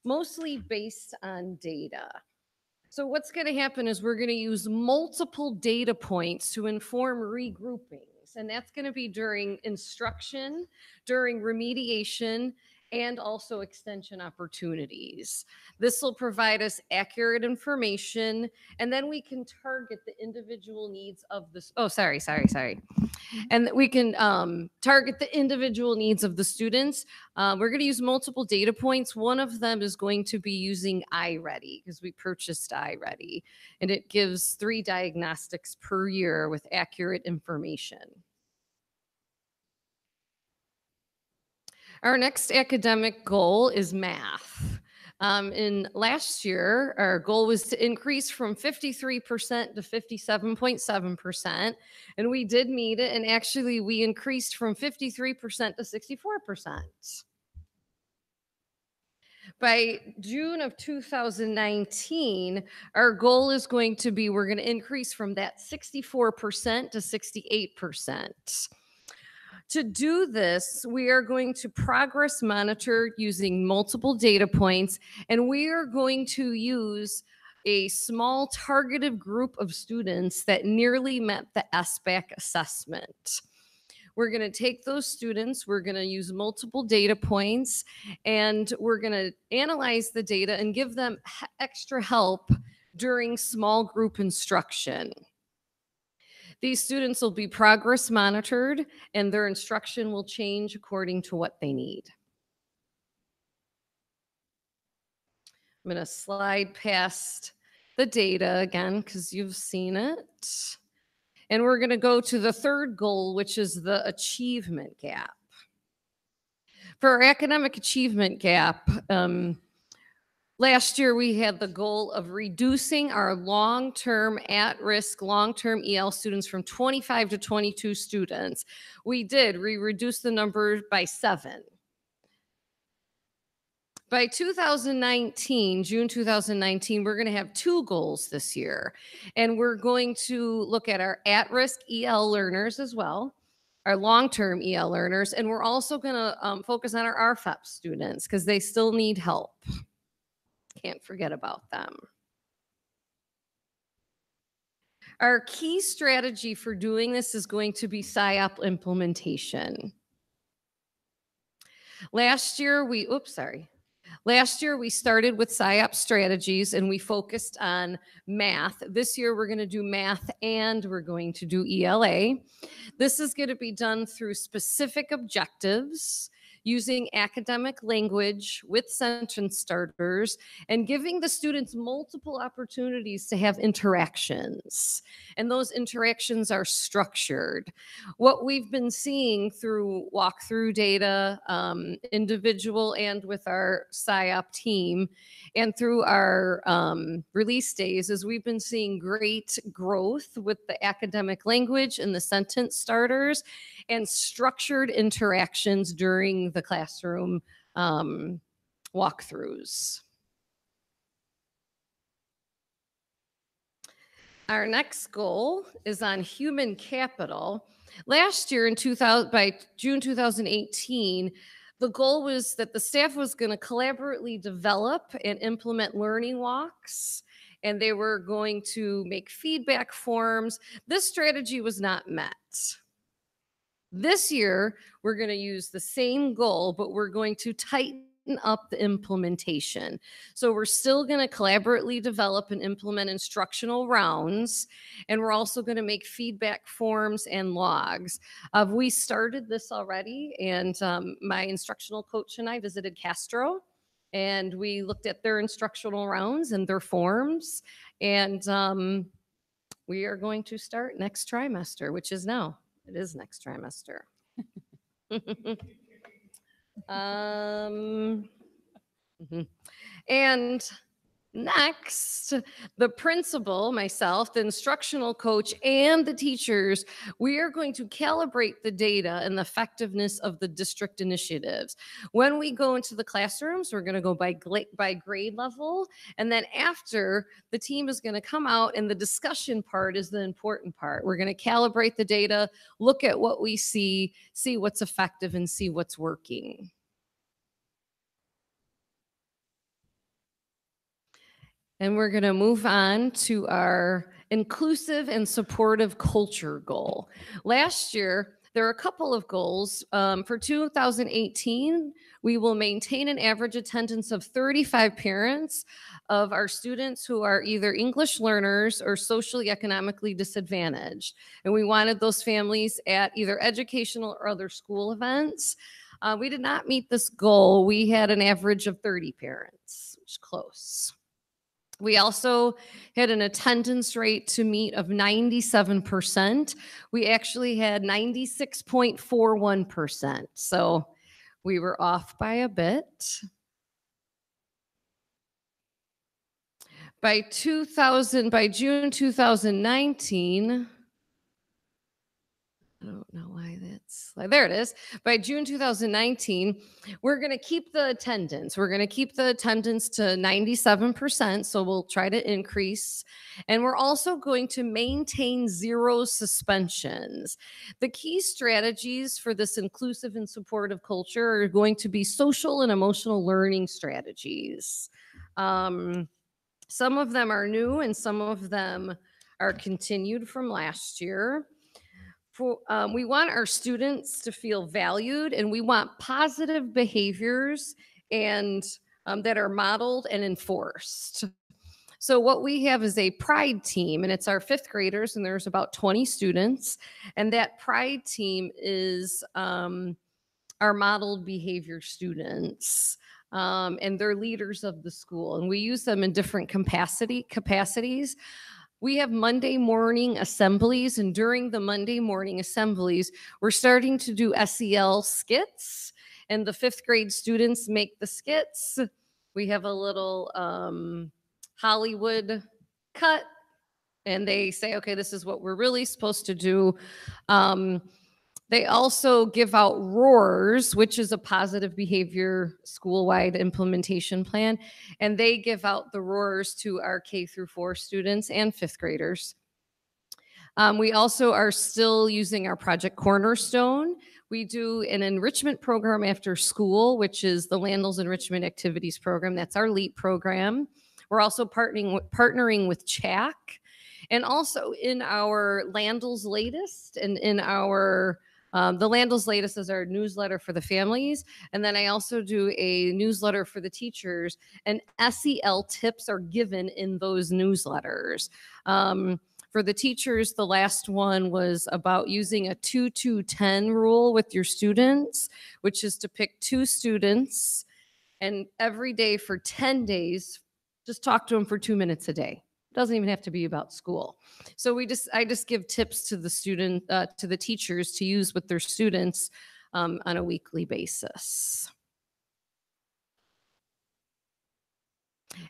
mostly based on data. So what's going to happen is we're going to use multiple data points to inform regroupings, and that's going to be during instruction, during remediation, and also extension opportunities. This will provide us accurate information, and then we can target the individual needs of the, and we can target the individual needs of the students. We're going to use multiple data points. One of them is going to be using iReady because we purchased iReady, and it gives 3 diagnostics per year with accurate information. Our next academic goal is math. In last year, our goal was to increase from 53% to 57.7%, and we did meet it, and actually we increased from 53% to 64%. By June of 2019, our goal is going to be, we're going to increase from that 64% to 68%. To do this, we are going to progress monitor using multiple data points, and we are going to use a small targeted group of students that nearly met the SBAC assessment. We're going to take those students, we're going to use multiple data points, and we're going to analyze the data and give them extra help during small group instruction. These students will be progress monitored and their instruction will change according to what they need. I'm going to slide past the data again because you've seen it. And we're going to go to the third goal, which is the achievement gap. For our academic achievement gap, last year, we had the goal of reducing our long-term at-risk, long-term EL students from 25 to 22 students. We did. We reduced the number by 7. By 2019, June 2019, we're going to have 2 goals this year. And we're going to look at our at-risk EL learners as well, our long-term EL learners, and we're also going to focus on our RFEP students because they still need help. Can't forget about them. Our key strategy for doing this is going to be PSYOP implementation. Last year, Last year, we started with PSYOP strategies and we focused on math. This year, we're going to do math and we're going to do ELA. This is going to be done through specific objectives, using academic language with sentence starters, and giving the students multiple opportunities to have interactions. And those interactions are structured. What we've been seeing through walkthrough data, individual and with our PSYOP team, and through our release days, is we've been seeing great growth with the academic language and the sentence starters and structured interactions during the classroom walkthroughs. Our next goal is on human capital. Last year by June 2018, the goal was that the staff was going to collaboratively develop and implement learning walks, and they were going to make feedback forms. This strategy was not met. This year, we're going to use the same goal, but we're going to tighten up the implementation. So we're still going to collaboratively develop and implement instructional rounds, and we're also going to make feedback forms and logs. We started this already, and my instructional coach and I visited Castro, and we looked at their instructional rounds and their forms, and we are going to start next trimester, which is now. It is next trimester. And next, the principal, myself, the instructional coach, and the teachers, we are going to calibrate the data and the effectiveness of the district initiatives. When we go into the classrooms, we're going to go by grade level. And then after, the team is going to come out, and the discussion part is the important part. We're going to calibrate the data, look at what we see what's effective, and see what's working. And we're going to move on to our inclusive and supportive culture goal. Last year, there are a couple of goals. For 2018, we will maintain an average attendance of 35 parents of our students who are either English learners or socially economically disadvantaged. And we wanted those families at either educational or other school events. We did not meet this goal. We had an average of 30 parents, which is close. We also had an attendance rate to meet of 97%. We actually had 96.41%. So we were off by a bit. By June 2019, I don't know why that's like, there it is. By June 2019, we're going to keep the attendance. We're going to keep the attendance to 97%. So we'll try to increase. And we're also going to maintain 0 suspensions. The key strategies for this inclusive and supportive culture are going to be social and emotional learning strategies. Some of them are new and some of them are continued from last year. We want our students to feel valued, and we want positive behaviors and that are modeled and enforced. So what we have is a pride team, and it's our 5th graders, and there's about 20 students. And that pride team is our modeled behavior students. And they're leaders of the school, and we use them in different capacities. We have Monday morning assemblies, and during the Monday morning assemblies, we're starting to do SEL skits, and the 5th grade students make the skits. We have a little Hollywood cut, and they say, okay, this is what we're really supposed to do. They also give out ROARs, which is a positive behavior school-wide implementation plan. And they give out the ROARs to our K-4 students and 5th graders. We also are still using our Project Cornerstone. We do an enrichment program after school, which is the Landell's Enrichment Activities Program. That's our LEAP program. We're also partnering with CHAC. And also in our Landell's Latest and in our The Landell's Latest is our newsletter for the families. And then I also do a newsletter for the teachers, and SEL tips are given in those newsletters. For the teachers, the last one was about using a 2-2-10 rule with your students, which is to pick 2 students and every day for 10 days, just talk to them for 2 minutes a day. Doesn't even have to be about school. So I just give tips to the to the teachers to use with their students on a weekly basis.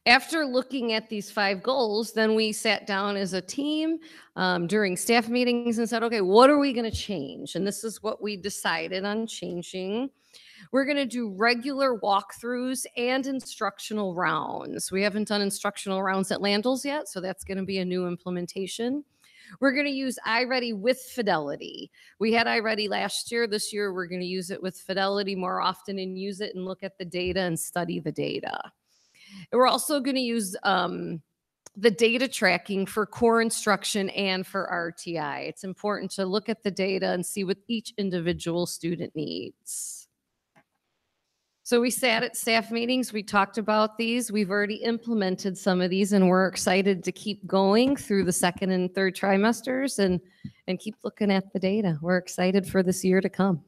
After looking at these 5 goals, then we sat down as a team during staff meetings and said, okay, what are we going to change? And this is what we decided on changing. We're going to do regular walkthroughs and instructional rounds. We haven't done instructional rounds at Landell's yet, so that's going to be a new implementation. We're going to use iReady with Fidelity. We had iReady last year. This year, we're going to use it with Fidelity more often and use it and look at the data and study the data. And we're also going to use the data tracking for core instruction and for RTI. It's important to look at the data and see what each individual student needs. So we sat at staff meetings, we talked about these. We've already implemented some of these, and we're excited to keep going through the 2nd and 3rd trimesters and keep looking at the data. We're excited for this year to come.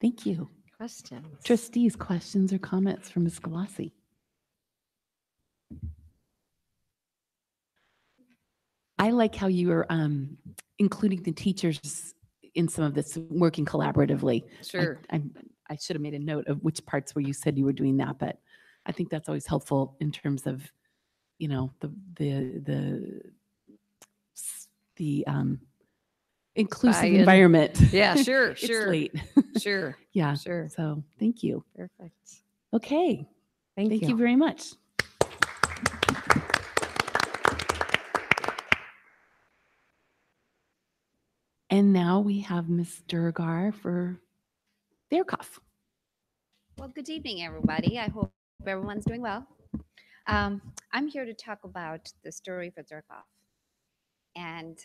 Thank you. Questions? Trustees, questions or comments from Ms. Galassi? I like how you are including the teachers in some of this, working collaboratively. Sure. I should have made a note of which parts where you said you were doing that, but I think that's always helpful in terms of, you know, the inclusive Buy-in. environment. Yeah, sure, It's sure. late. Sure. Yeah. Sure. So thank you. Perfect. Okay. Thank you you. very much. And now we have Ms. Durgar for their cough. Well, good evening, everybody. I hope everyone's doing well. I'm here to talk about the story for Zerkov. And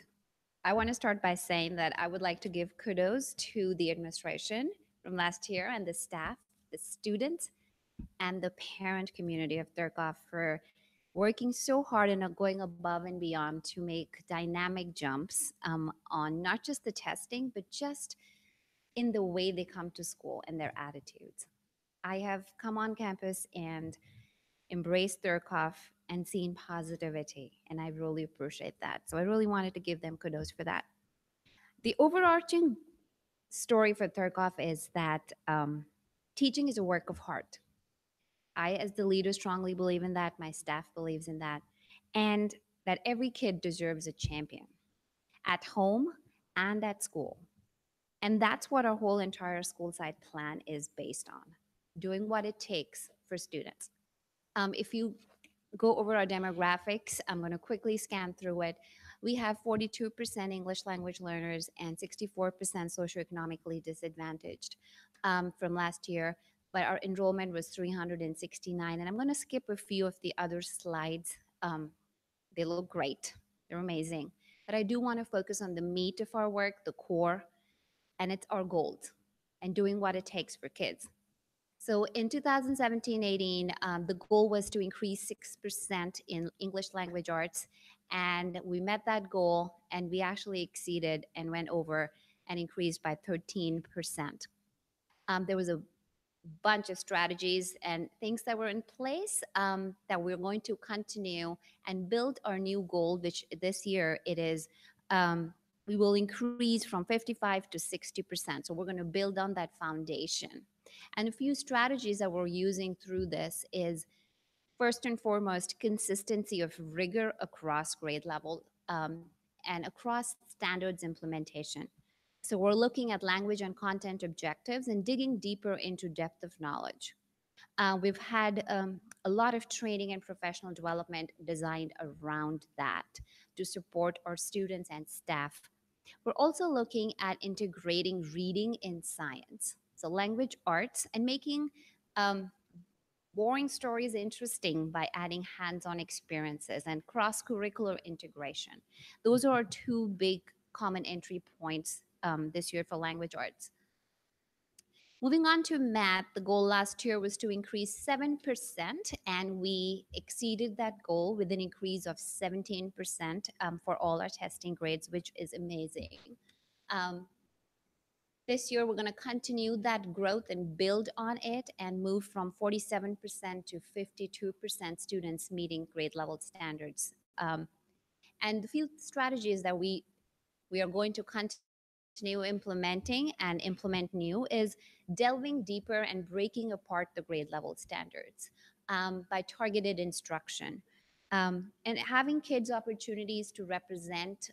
I want to start by saying that I would like to give kudos to the administration from last year and the staff, the students, and the parent community of Zerkov for working so hard and going above and beyond to make dynamic jumps on not just the testing, but just in the way they come to school and their attitudes. I have come on campus and embraced Zerkov and seen positivity, and I really appreciate that. So I really wanted to give them kudos for that. The overarching story for Zerkov is that teaching is a work of heart. I, as the leader, strongly believe in that. My staff believes in that. And that every kid deserves a champion at home and at school. And that's what our whole entire school side plan is based on, doing what it takes for students. If you go over our demographics, I'm going to quickly scan through it. We have 42% English language learners and 64% socioeconomically disadvantaged from last year. But our enrollment was 369. And I'm going to skip a few of the other slides. They look great. They're amazing. But I do want to focus on the meat of our work, the core, and it's our goals and doing what it takes for kids. So in 2017-18, the goal was to increase 6% in English language arts. And we met that goal, and we actually exceeded and went over and increased by 13%. There was a bunch of strategies and things that were in place that we're going to continue and build our new goal, which this year it is, we will increase from 55 to 60%. So we're going to build on that foundation. And a few strategies that we're using through this is, first and foremost, consistency of rigor across grade level and across standards implementation. So we're looking at language and content objectives and digging deeper into depth of knowledge. We've had a lot of training and professional development designed around that to support our students and staff. We're also looking at integrating reading in science, so language arts, and making boring stories interesting by adding hands-on experiences and cross-curricular integration. Those are our two big common entry points this year for language arts. Moving on to math, the goal last year was to increase 7%, and we exceeded that goal with an increase of 17% for all our testing grades, which is amazing. This year, we're going to continue that growth and build on it and move from 47% to 52% students meeting grade level standards. And the few strategies that we are going to continue implementing and implement new is delving deeper and breaking apart the grade level standards by targeted instruction. And having kids opportunities to represent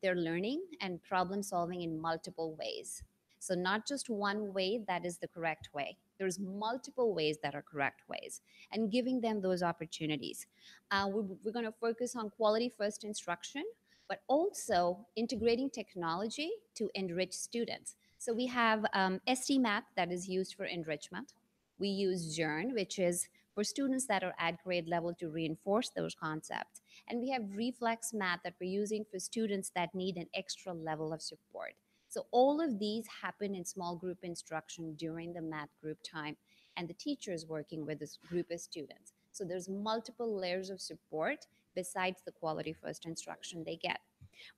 their learning and problem solving in multiple ways. So not just one way that is the correct way. There's multiple ways that are correct ways, and giving them those opportunities. We're going to focus on quality first instruction, but also integrating technology to enrich students. So we have SD Math that is used for enrichment. We use Journ, which is for students that are at grade level to reinforce those concepts. And we have Reflex Math that we're using for students that need an extra level of support. So all of these happen in small group instruction during the math group time, and the teachers working with this group of students. So there's multiple layers of support besides the quality first instruction they get.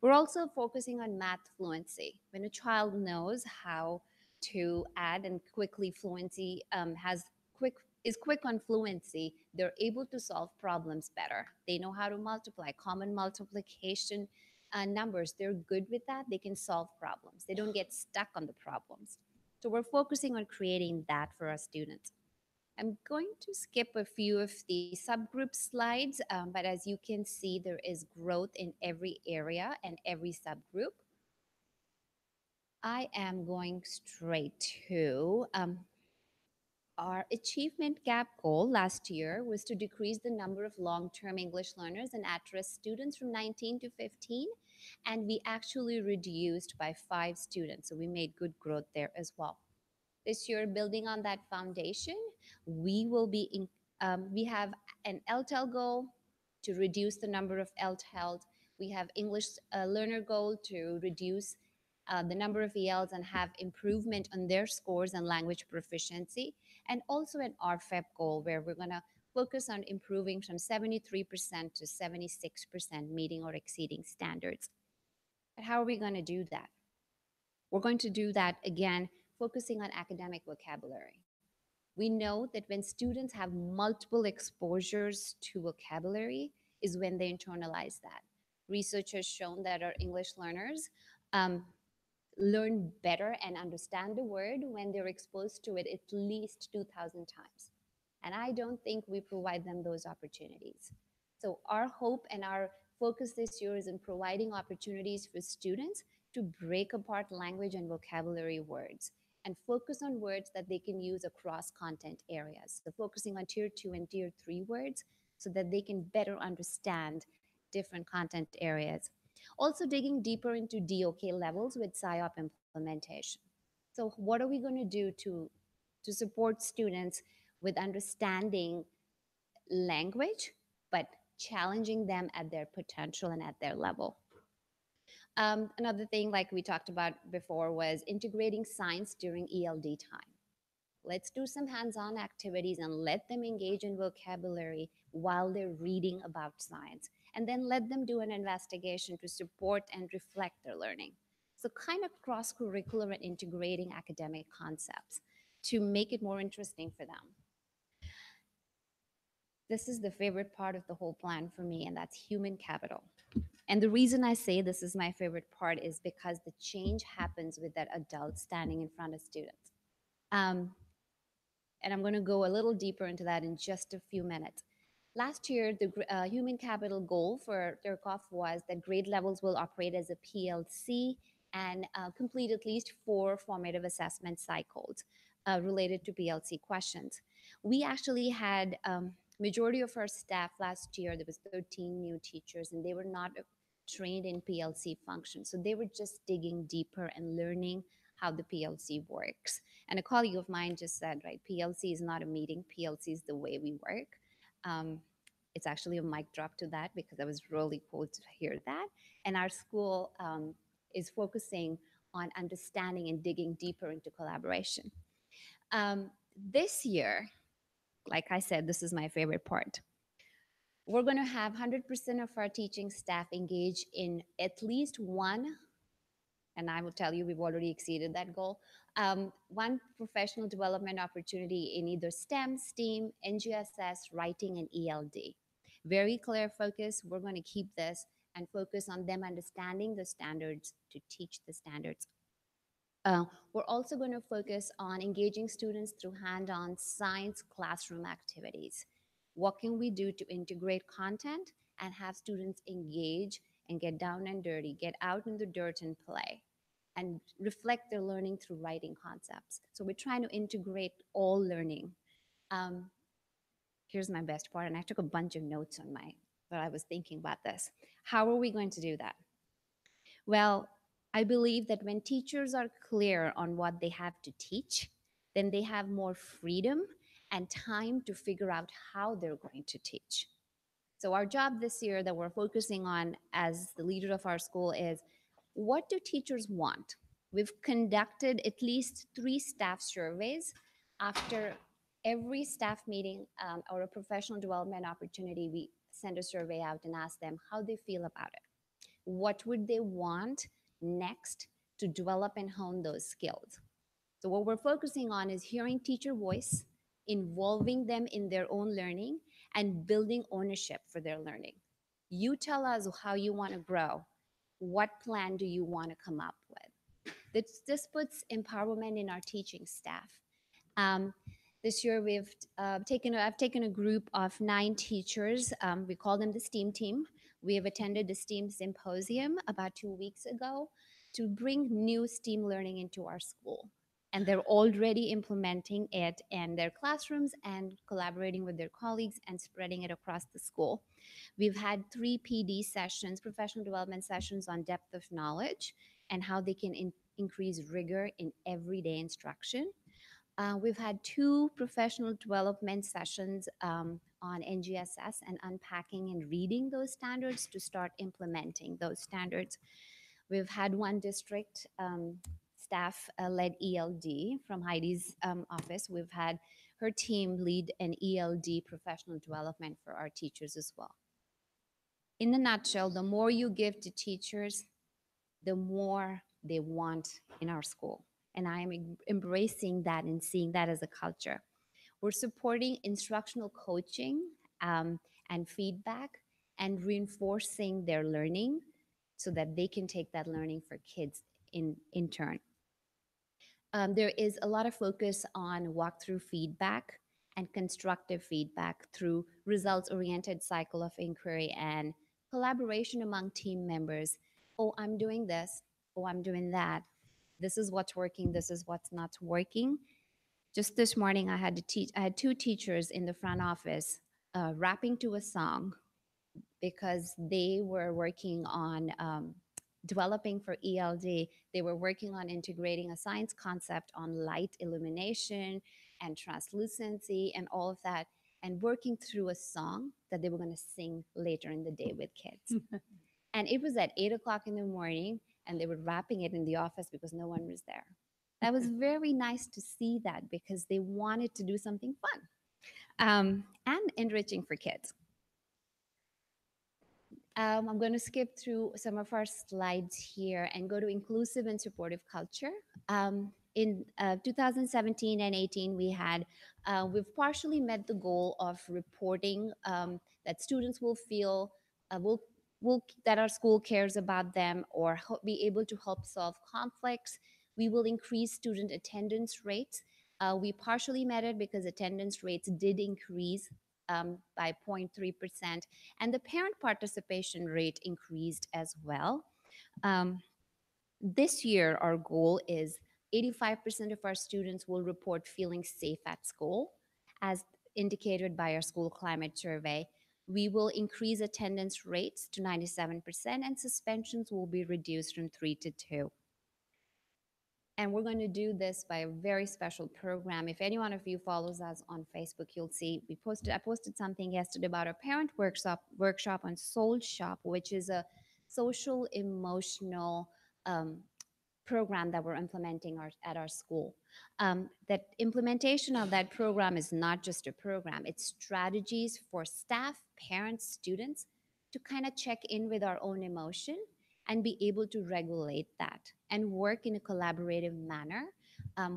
We're also focusing on math fluency. When a child knows how to add and quickly fluency is quick on fluency, they're able to solve problems better. They know how to multiply, common multiplication numbers. They're good with that. They can solve problems. They don't get stuck on the problems. So we're focusing on creating that for our students. I'm going to skip a few of the subgroup slides, but as you can see, there is growth in every area and every subgroup. I am going straight to our achievement gap goal last year was to decrease the number of long-term English learners and at-risk students from 19 to 15, and we actually reduced by 5 students, so we made good growth there as well. This year, building on that foundation, we will be we have an LTEL goal to reduce the number of LTELs. We have English learner goal to reduce the number of ELs and have improvement on their scores and language proficiency, and also an RFEP goal where we're going to focus on improving from 73% to 76% meeting or exceeding standards. But how are we going to do that? We're going to do that, again, focusing on academic vocabulary. We know that when students have multiple exposures to vocabulary is when they internalize that. Research has shown that our English learners learn better and understand the word when they're exposed to it at least 2,000 times. And I don't think we provide them those opportunities. So our hope and our focus this year is in providing opportunities for students to break apart language and vocabulary words and focus on words that they can use across content areas. So focusing on tier 2 and tier 3 words so that they can better understand different content areas. Also digging deeper into DOK levels with PSYOP implementation. So what are we going to do to support students with understanding language, but challenging them at their potential and at their level? Another thing, like we talked about before, was integrating science during ELD time. Let's do some hands-on activities and let them engage in vocabulary while they're reading about science. And then let them do an investigation to support and reflect their learning. So kind of cross-curricular and integrating academic concepts to make it more interesting for them. This is the favorite part of the whole plan for me, and that's human capital. And the reason I say this is my favorite part is because the change happens with that adult standing in front of students. And I'm going to go a little deeper into that in just a few minutes. Last year, the human capital goal for Turkoff was that grade levels will operate as a PLC and complete at least 4 formative assessment cycles related to PLC questions. We actually had majority of our staff last year, there was 13 new teachers, and they were not trained in PLC function. So they were just digging deeper and learning how the PLC works. And a colleague of mine just said, right, PLC is not a meeting, PLC is the way we work. It's actually a mic drop to that because that was really cool to hear that. And our school is focusing on understanding and digging deeper into collaboration. This year, like I said, this is my favorite part. We're going to have 100% of our teaching staff engage in at least one, and I will tell you we've already exceeded that goal, one professional development opportunity in either STEM, STEAM, NGSS, writing, and ELD. Very clear focus. We're going to keep this and focus on them understanding the standards to teach the standards. We're also going to focus on engaging students through hand-on science classroom activities. What can we do to integrate content and have students engage and get down and dirty, get out in the dirt and play, and reflect their learning through writing concepts? So we're trying to integrate all learning. Here's my best part, and I took a bunch of notes on that I was thinking about this. How are we going to do that? Well, I believe that when teachers are clear on what they have to teach, then they have more freedom and time to figure out how they're going to teach. So our job this year that we're focusing on as the leader of our school is, what do teachers want? We've conducted at least 3 staff surveys. After every staff meeting or a professional development opportunity, we send a survey out and ask them how they feel about it. What would they want next to develop and hone those skills? So what we're focusing on is hearing teacher voice, involving them in their own learning, and building ownership for their learning. You tell us how you want to grow. What plan do you want to come up with? This puts empowerment in our teaching staff. This year I've taken a group of 9 teachers. We call them the STEAM team. We have attended the STEAM symposium about 2 weeks ago to bring new STEAM learning into our school. And they're already implementing it in their classrooms and collaborating with their colleagues and spreading it across the school. We've had 3 PD sessions, professional development sessions on depth of knowledge and how they can increase rigor in everyday instruction. We've had 2 professional development sessions on NGSS and unpacking and reading those standards to start implementing those standards. We've had 1 district staff-led ELD from Heidi's office. We've had her team lead an ELD professional development for our teachers as well. In a nutshell, the more you give to teachers, the more they want in our school. And I am embracing that and seeing that as a culture. We're supporting instructional coaching and feedback and reinforcing their learning so that they can take that learning for kids in turn. There is a lot of focus on walkthrough feedback and constructive feedback through results-oriented cycle of inquiry and collaboration among team members. Oh, I'm doing this. Oh, I'm doing that. This is what's working. This is what's not working. Just this morning, I had 2 teachers in the front office rapping to a song because they were working on developing for ELD. They were working on integrating a science concept on light illumination and translucency and all of that, and working through a song that they were going to sing later in the day with kids. And it was at 8 o'clock in the morning, and they were wrapping it in the office because no one was there. That was very nice to see that because they wanted to do something fun and enriching for kids. I'm going to skip through some of our slides here and go to inclusive and supportive culture. In 2017 and 18, we've partially met the goal of reporting that students will feel that our school cares about them or be able to help solve conflicts. We will increase student attendance rates. We partially met it because attendance rates did increase by 0.3%, and the parent participation rate increased as well. This year, our goal is 85% of our students will report feeling safe at school, as indicated by our school climate survey. We will increase attendance rates to 97%, and suspensions will be reduced from 3 to 2. And we're going to do this by a very special program. If any one of you follows us on Facebook, you'll see I posted something yesterday about a parent workshop on Soul Shop, which is a social emotional um, program that we're implementing at our school. That implementation of that program is not just a program, it's strategies for staff, parents, students to kind of check in with our own emotion and be able to regulate that and work in a collaborative manner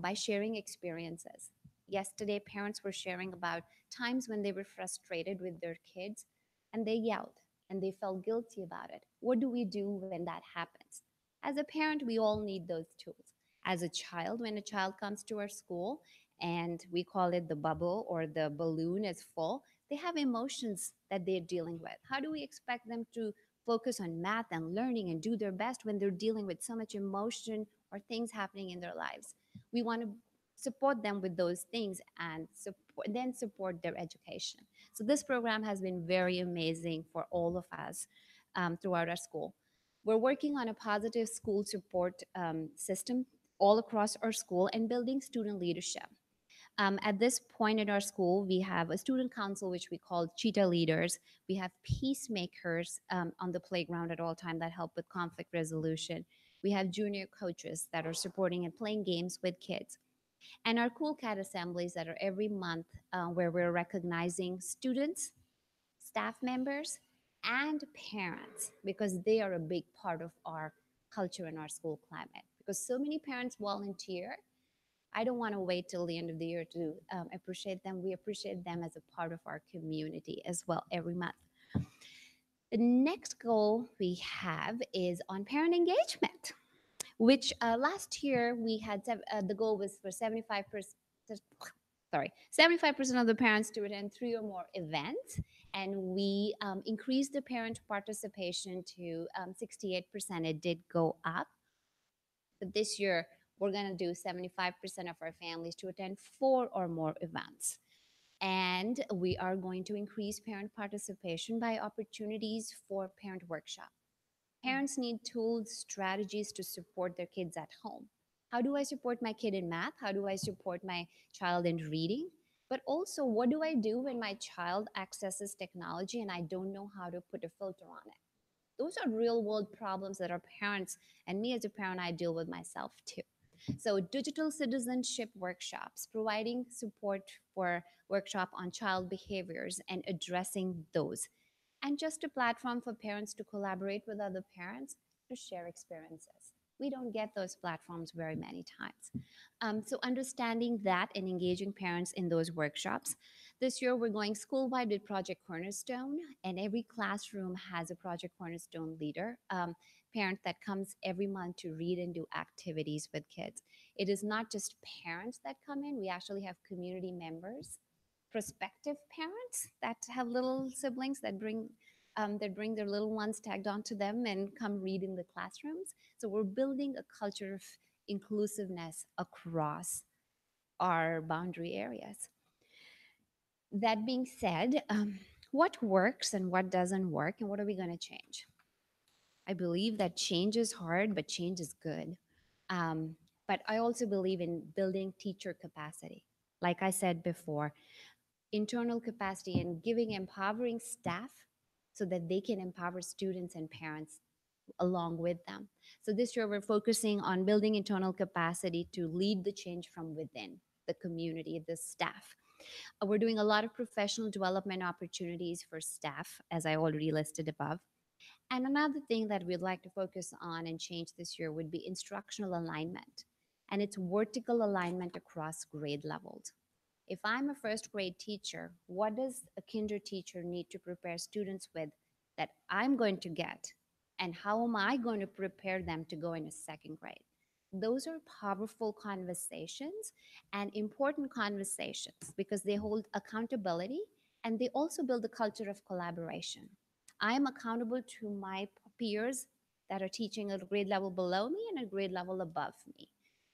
by sharing experiences. Yesterday, parents were sharing about times when they were frustrated with their kids and they yelled and they felt guilty about it. What do we do when that happens? As a parent, we all need those tools. As a child, when a child comes to our school and we call it the bubble or the balloon is full, they have emotions that they're dealing with. How do we expect them to focus on math and learning and do their best when they're dealing with so much emotion or things happening in their lives? We want to support them with those things and support their education. So this program has been very amazing for all of us throughout our school. We're working on a positive school support system all across our school and building student leadership. At this point in our school, we have a student council, which we call cheetah leaders. We have peacemakers on the playground at all time that help with conflict resolution. We have junior coaches that are supporting and playing games with kids. And our cool cat assemblies that are every month where we're recognizing students, staff members, and parents because they are a big part of our culture and our school climate. Because so many parents volunteer, I don't want to wait till the end of the year to appreciate them. We appreciate them as a part of our community as well every month. The next goal we have is on parent engagement, which last year we had the goal was for 75%. 75% of the parents to attend 3 or more events, and we increased the parent participation to 68%. It did go up, but this year we're going to do 75% of our families to attend 4 or more events. And we are going to increase parent participation by opportunities for parent workshop. Parents need tools, strategies to support their kids at home. How do I support my kid in math? How do I support my child in reading? But also, what do I do when my child accesses technology and I don't know how to put a filter on it? Those are real world problems that our parents and me as a parent, I deal with myself too. So digital citizenship workshops, providing support for workshop on child behaviors and addressing those. And just a platform for parents to collaborate with other parents to share experiences. We don't get those platforms very many times. So understanding that and engaging parents in those workshops. This year we're going school-wide with Project Cornerstone, and every classroom has a Project Cornerstone leader, parent that comes every month to read and do activities with kids. It is not just parents that come in, we actually have community members, prospective parents that have little siblings that bring their little ones tagged onto them and come read in the classrooms. So we're building a culture of inclusiveness across our boundary areas. That being said, what works and what doesn't work, and what are we going to change? I believe that change is hard, but change is good. But I also believe in building teacher capacity. Like I said before, internal capacity and giving empowering staff so that they can empower students and parents along with them. So this year we're focusing on building internal capacity to lead the change from within the community, the staff. We're doing a lot of professional development opportunities for staff, as I already listed above. And another thing that we'd like to focus on and change this year would be instructional alignment. And it's vertical alignment across grade levels. If I'm a first grade teacher, what does a kinder teacher need to prepare students with that I'm going to get? And how am I going to prepare them to go into second grade? Those are powerful conversations and important conversations because they hold accountability and they also build a culture of collaboration. I am accountable to my peers that are teaching at a grade level below me and a grade level above me.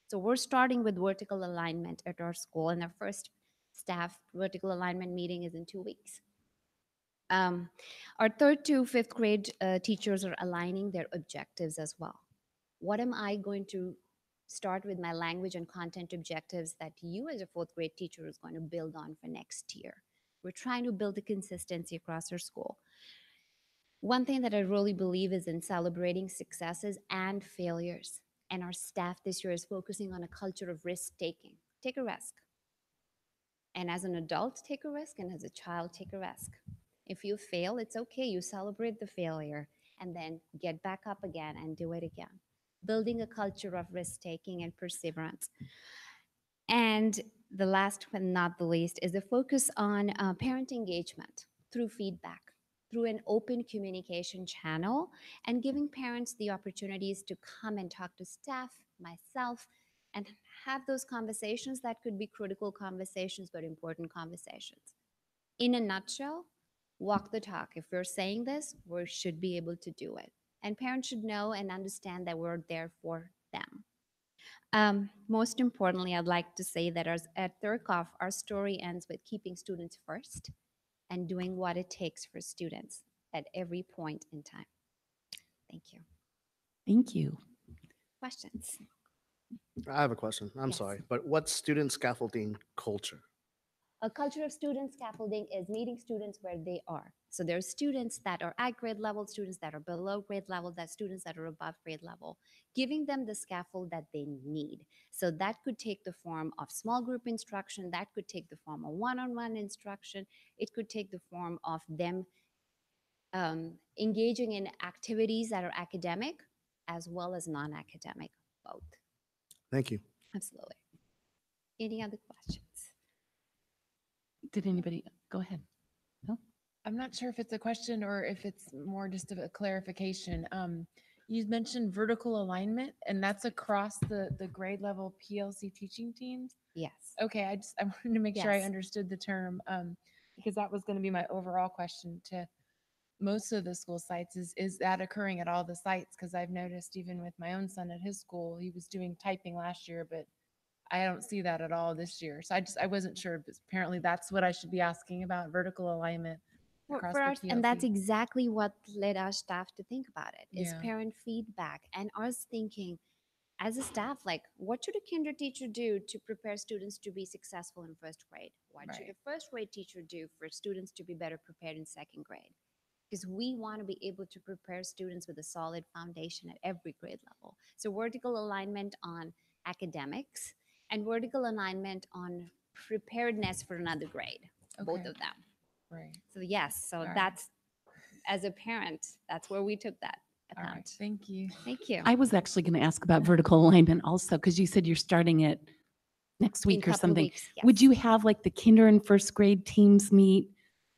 So we're starting with vertical alignment at our school, and our first staff vertical alignment meeting is in 2 weeks. Our 3rd to 5th grade teachers are aligning their objectives as well. What am I going to start with my language and content objectives that you as a 4th grade teacher is going to build on for next year? We're trying to build a consistency across our school. One thing that I really believe is in celebrating successes and failures. And our staff this year is focusing on a culture of risk taking. Take a risk. And as an adult, take a risk, and as a child, take a risk. If you fail, it's okay. You celebrate the failure and then get back up again and do it again. Building a culture of risk taking and perseverance. And the last but not the least is the focus on parent engagement through feedback, through an open communication channel, and giving parents the opportunities to come and talk to staff, myself, and have those conversations that could be critical conversations, but important conversations. In a nutshell, walk the talk. If we're saying this, we should be able to do it. And parents should know and understand that we're there for them. Most importantly, I'd like to say that at Thurkoff, our story ends with keeping students first and doing what it takes for students at every point in time. Thank you. Thank you. Questions? I have a question. I'm sorry, but what's student scaffolding culture? A culture of student scaffolding is meeting students where they are. So there are students that are at grade level, students that are below grade level, that students that are above grade level, giving them the scaffold that they need. So that could take the form of small group instruction, that could take the form of one-on-one instruction, it could take the form of them engaging in activities that are academic as well as non-academic, both. Thank you. Absolutely. Any other questions? Did anybody go ahead? No? I'm not sure if it's a question or if it's more just a clarification. You mentioned vertical alignment, and that's across the grade level PLC teaching teams. Yes. Okay, I wanted to make sure I Yes. understood the term, because that was going to be my overall question to most of the school sites. Is that occurring at all the sites? Because I've noticed even with my own son at his school, he was doing typing last year, but I don't see that at all this year. So I wasn't sure, but apparently that's what I should be asking about, vertical alignment across For the us, and that's PLC. exactly what led our staff to think about it, is Yeah. parent feedback and us thinking as a staff, like, what should a kinder teacher do to prepare students to be successful in first grade? What should a first grade teacher do for students to be better prepared in second grade? Because we want to be able to prepare students with a solid foundation at every grade level. So vertical alignment on academics and vertical alignment on preparedness for another grade, both Okay. of them. Right. So yes, so All right. that's, as a parent, that's where we took that All account. right. Thank you. Thank you. I was actually going to ask about vertical alignment also, because you said you're starting it next In week or couple something. weeks, Would you have like the kinder and first grade teams meet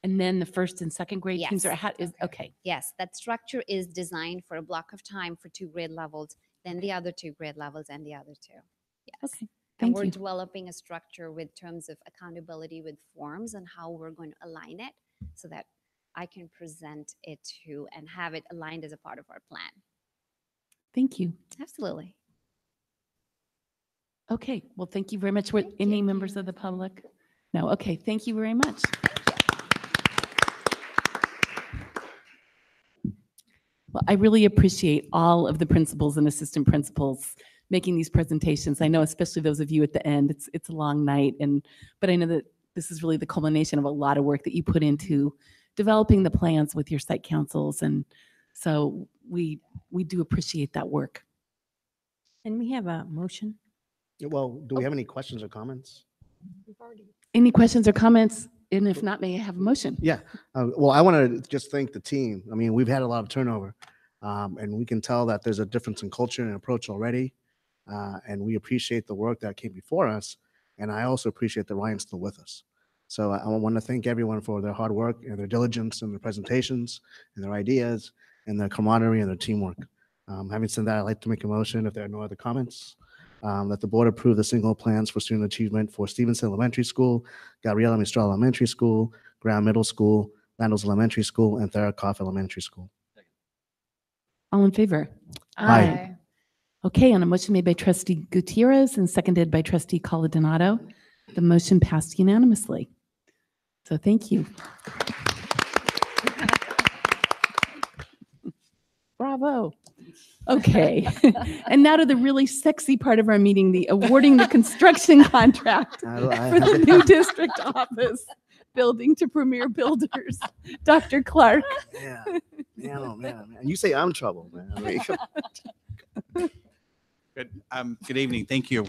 and then the first and second grade teams? Or Yes. how is, okay. Yes, that structure is designed for a block of time for 2 grade levels, then the other 2 grade levels and the other 2. Yes. Okay. And Thank we're you. developing a structure with terms of accountability with forms and how we're going to align it so that I can present it to and have it aligned as a part of our plan. Thank you. Absolutely. Okay. Well, thank you very much. Were any members of the public? No. Okay. Thank you very much. Well, I really appreciate all of the principals and assistant principals making these presentations. I know, especially those of you at the end, it's a long night, but I know that this is really the culmination of a lot of work that you put into developing the plans with your site councils, and so we do appreciate that work. And we have a motion. Well, do we have any questions or comments? Any questions or comments? And if not, may I have a motion? Yeah. Well, I want to just thank the team. I mean, we've had a lot of turnover, and we can tell that there's a difference in culture and approach already. And we appreciate the work that came before us. And I also appreciate that Ryan's still with us. So I want to thank everyone for their hard work and their diligence and their presentations and their ideas and their camaraderie and their teamwork. Having said that, I'd like to make a motion, if there are no other comments, that the board approve the single plans for student achievement for Stevenson Elementary School, Gabriela Mistral Elementary School, Graham Middle School, Landos Elementary School, and Therakoff Elementary School. All in favor? Aye. Okay, on a motion made by trustee Gutierrez and seconded by trustee Coladonato, the motion passed unanimously. So thank you. Bravo. Okay, and now to the really sexy part of our meeting, the awarding the construction contract for the new district office building to Premier Builders. Dr. Clark. Yeah. Man, oh man. You say I'm trouble, man. I mean, Good. Good evening. Thank you.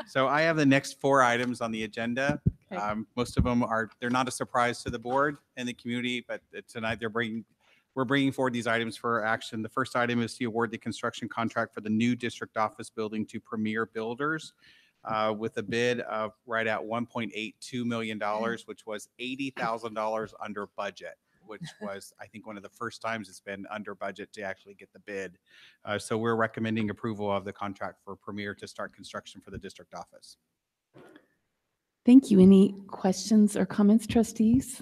So I have the next 4 items on the agenda. Okay. Most of them they're not a surprise to the board and the community, but tonight we're bringing forward these items for action. The first item is to award the construction contract for the new district office building to Premier Builders with a bid of right at $1.82 million, which was $80,000 under budget, which was, I think, one of the first times it's been under budget to actually get the bid. So we're recommending approval of the contract for Premier to start construction for the district office. Thank you. Any questions or comments, trustees?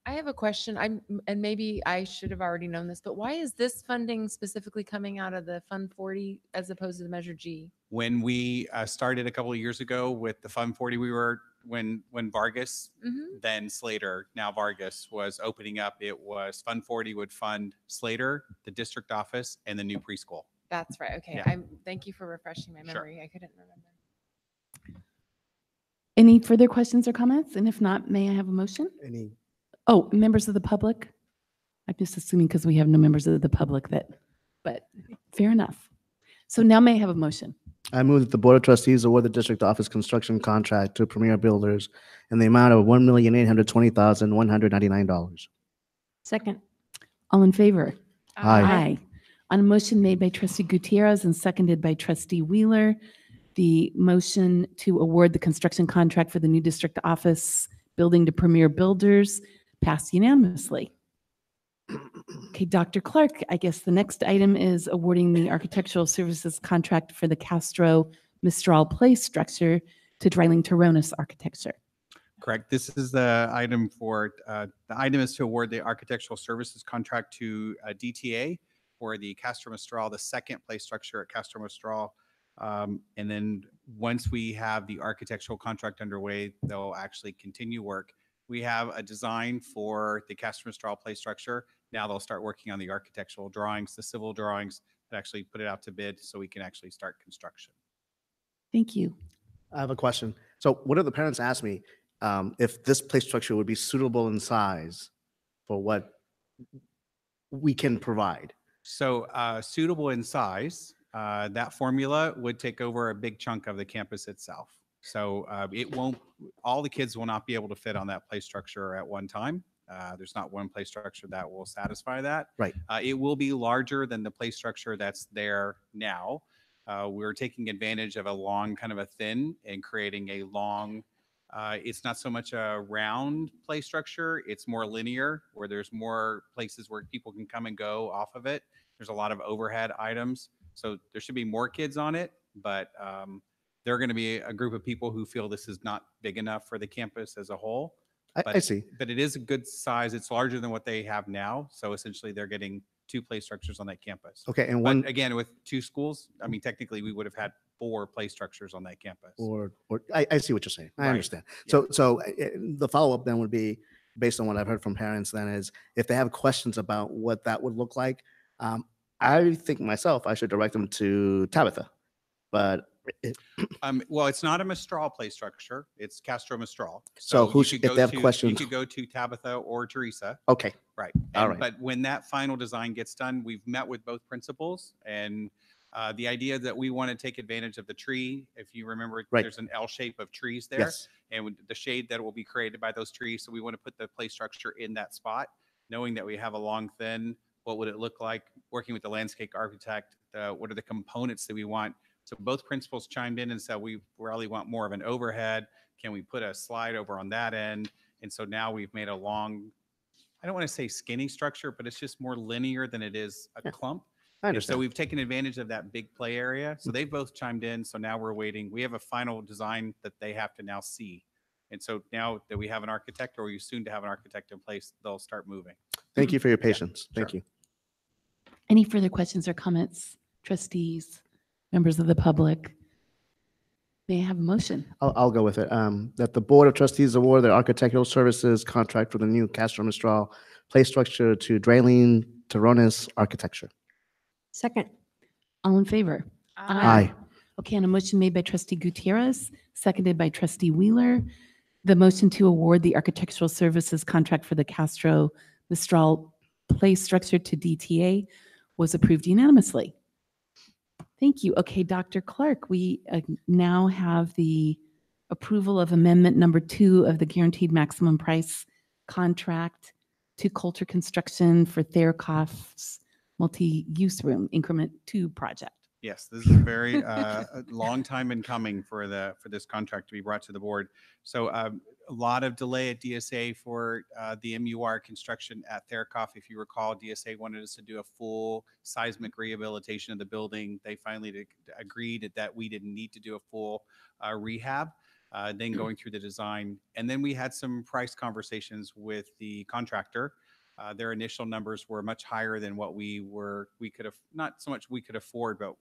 I have a question. And maybe I should have already known this, but why is this funding specifically coming out of the Fund 40 as opposed to the Measure G? When we started a couple of years ago with the Fund 40, we were when Vargas, then Slater, now Vargas was opening up. It was Fund 40 would fund Slater, the district office, and the new preschool. That's right. Okay. Yeah. Thank you for refreshing my memory. I couldn't remember. Any further questions or comments? And if not, may I have a motion? Any? Oh, members of the public? I'm just assuming because we have no members of the public but fair enough. So now may I have a motion? I move that the Board of Trustees award the district office construction contract to Premier Builders in the amount of $1,820,199. Second. All in favor? Aye. On a motion made by trustee Gutierrez and seconded by trustee Wheeler, the motion to award the construction contract for the new district office building to Premier Builders passed unanimously. Okay, Dr. Clark, I guess the next item is awarding the architectural services contract for the Castro Mistral Place structure to Dreiling Taronis Architecture. Correct. This is the item for, the item is to award the architectural services contract to DTA for the Castro Mistral, the second place structure at Castro Mistral. And then once we have the architectural contract underway, they'll actually continue work. We have a design for the Castro Mistral place structure. Now they'll start working on the architectural drawings, the civil drawings, that actually put it out to bid so we can actually start construction. Thank you. I have a question. So one of the parents asked me if this play structure would be suitable in size for what we can provide. So suitable in size, that formula would take over a big chunk of the campus itself. So it won't, all the kids will not be able to fit on that play structure at one time. There's not one play structure that will satisfy that. Right. It will be larger than the play structure that's there now. We're taking advantage of a long, kind of a thin, and creating a long, it's not so much a round play structure, it's more linear, where there's more places where people can come and go off of it. There's a lot of overhead items. So there should be more kids on it, but there are going to be a group of people who feel this is not big enough for the campus as a whole. I see. But it is a good size. It's larger than what they have now. So essentially they're getting 2 play structures on that campus. Okay, and but one again, with 2 schools, I mean, technically we would have had 4 play structures on that campus. Or I see what you're saying. I Right. understand. Yeah. So the follow-up then would be, based on what I've heard from parents then, is if they have questions about what that would look like, I think myself I should direct them to Tabitha. But Well, it's not a Mistral play structure. It's Castro Mistral. So who you should- could if go they have to- questions- you could go to Tabitha or Teresa. Okay. Right. All And- right. But when that final design gets done, we've met with both principals, and the idea that we want to take advantage of the tree. If you remember, Right. there's an L shape of trees there, Yes. and with the shade that will be created by those trees. So we want to put the play structure in that spot, knowing that we have a long, thin. What would it look like? Working with the landscape architect, what are the components that we want? So both principals chimed in and said, we really want more of an overhead. Can we put a slide over on that end? And so now we've made a long, I don't want to say skinny structure, but it's just more linear than it is a clump. I And understand. so we've taken advantage of that big play area. So they both chimed in. So now we're waiting. We have a final design that they have to now see. And so now that we have an architect, or we soon to have an architect in place, they'll start moving. Thank you for your patience. Thank you. Any further questions or comments, trustees, members of the public? May I have a motion? I'll go with it. That the Board of Trustees award the architectural services contract for the new Castro Mistral play structure to Dreiling Taronis Architecture. Second. All in favor? Aye. Okay, and a motion made by trustee Gutierrez, seconded by trustee Wheeler. The motion to award the architectural services contract for the Castro Mistral play structure to DTA was approved unanimously. Thank you. Okay, Dr. Clark, we now have the approval of amendment number 2 of the guaranteed maximum price contract to Coulter Construction for Therakoff's multi-use room increment 2 project. Yes, this is a very a long time in coming for this contract to be brought to the board. So a lot of delay at DSA for the MUR construction at Therakoff. If you recall, DSA wanted us to do a full seismic rehabilitation of the building. They finally agreed that we didn't need to do a full rehab. Then going through the design, and then we had some price conversations with the contractor. Their initial numbers were much higher than what we could have, not so much we could afford, but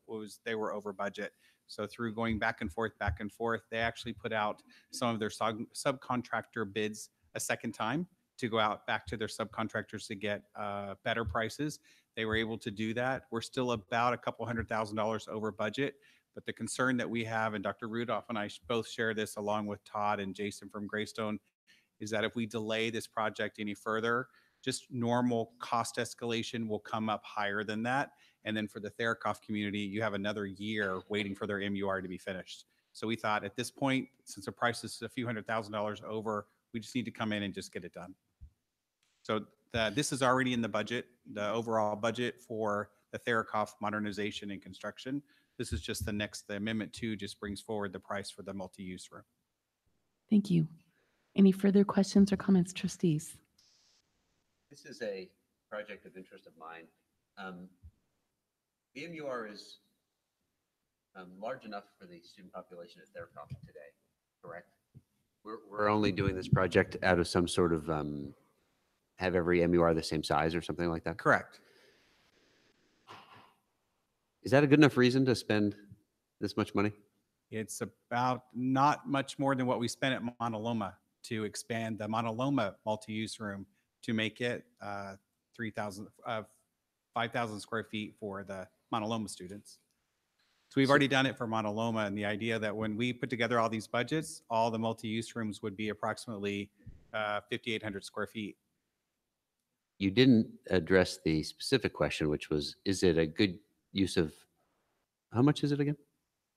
they were over budget. So through going back and forth, they actually put out some of their subcontractor bids a second time to go out back to their subcontractors to get better prices. They were able to do that. We're still about a couple $100,000 over budget. But the concern that we have, and Dr. Rudolph and I both share this along with Todd and Jason from Greystone, is that if we delay this project any further, just normal cost escalation will come up higher than that. And then for the Therakoff community, you have another year waiting for their MUR to be finished. So we thought at this point, since the price is a few $100,000 over, we just need to come in and just get it done. So this is already in the budget, the overall budget for the Therakoff modernization and construction. This is just the amendment 2 just brings forward the price for the multi-use room. Thank you. Any further questions or comments, trustees? This is a project of interest of mine. The MUR is large enough for the student population at Therakoff today, correct? We're only doing this project out of some sort of have every MUR the same size or something like that? Correct. Is that a good enough reason to spend this much money? It's about not much more than what we spent at Mauna Loma to expand the Mauna Loma multi-use room to make it 5,000 square feet for the Mauna Loma students. So we've already done it for Mauna Loma, and the idea that when we put together all these budgets, all the multi-use rooms would be approximately 5,800 square feet. You didn't address the specific question, which was, is it a good use of, how much is it again?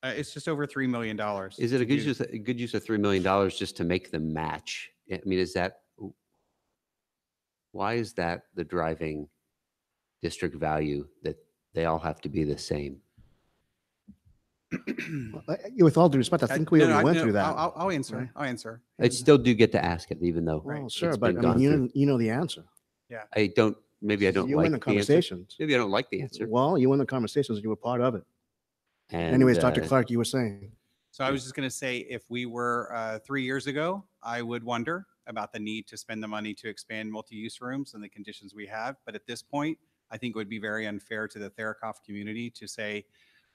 It's just over $3 million. Is it a good use of $3 million just to make them match? I mean, why is that the driving district value that they all have to be the same? With all due respect, I think we already went through that. I'll answer. Right? I'll answer. I still do get to ask it, even though. Well, sure, it's but been I mean, gone through. you know the answer. Yeah. Maybe I don't You like win the answer. conversations. Maybe I don't like the answer. Well, you win the conversations. You were part of it. And, Anyways, Dr. Clark, you were saying. So I was just going to say, if we were 3 years ago, I would wonder about the need to spend the money to expand multi-use rooms and the conditions we have. But at this point, I think it would be very unfair to the Therakoff community to say,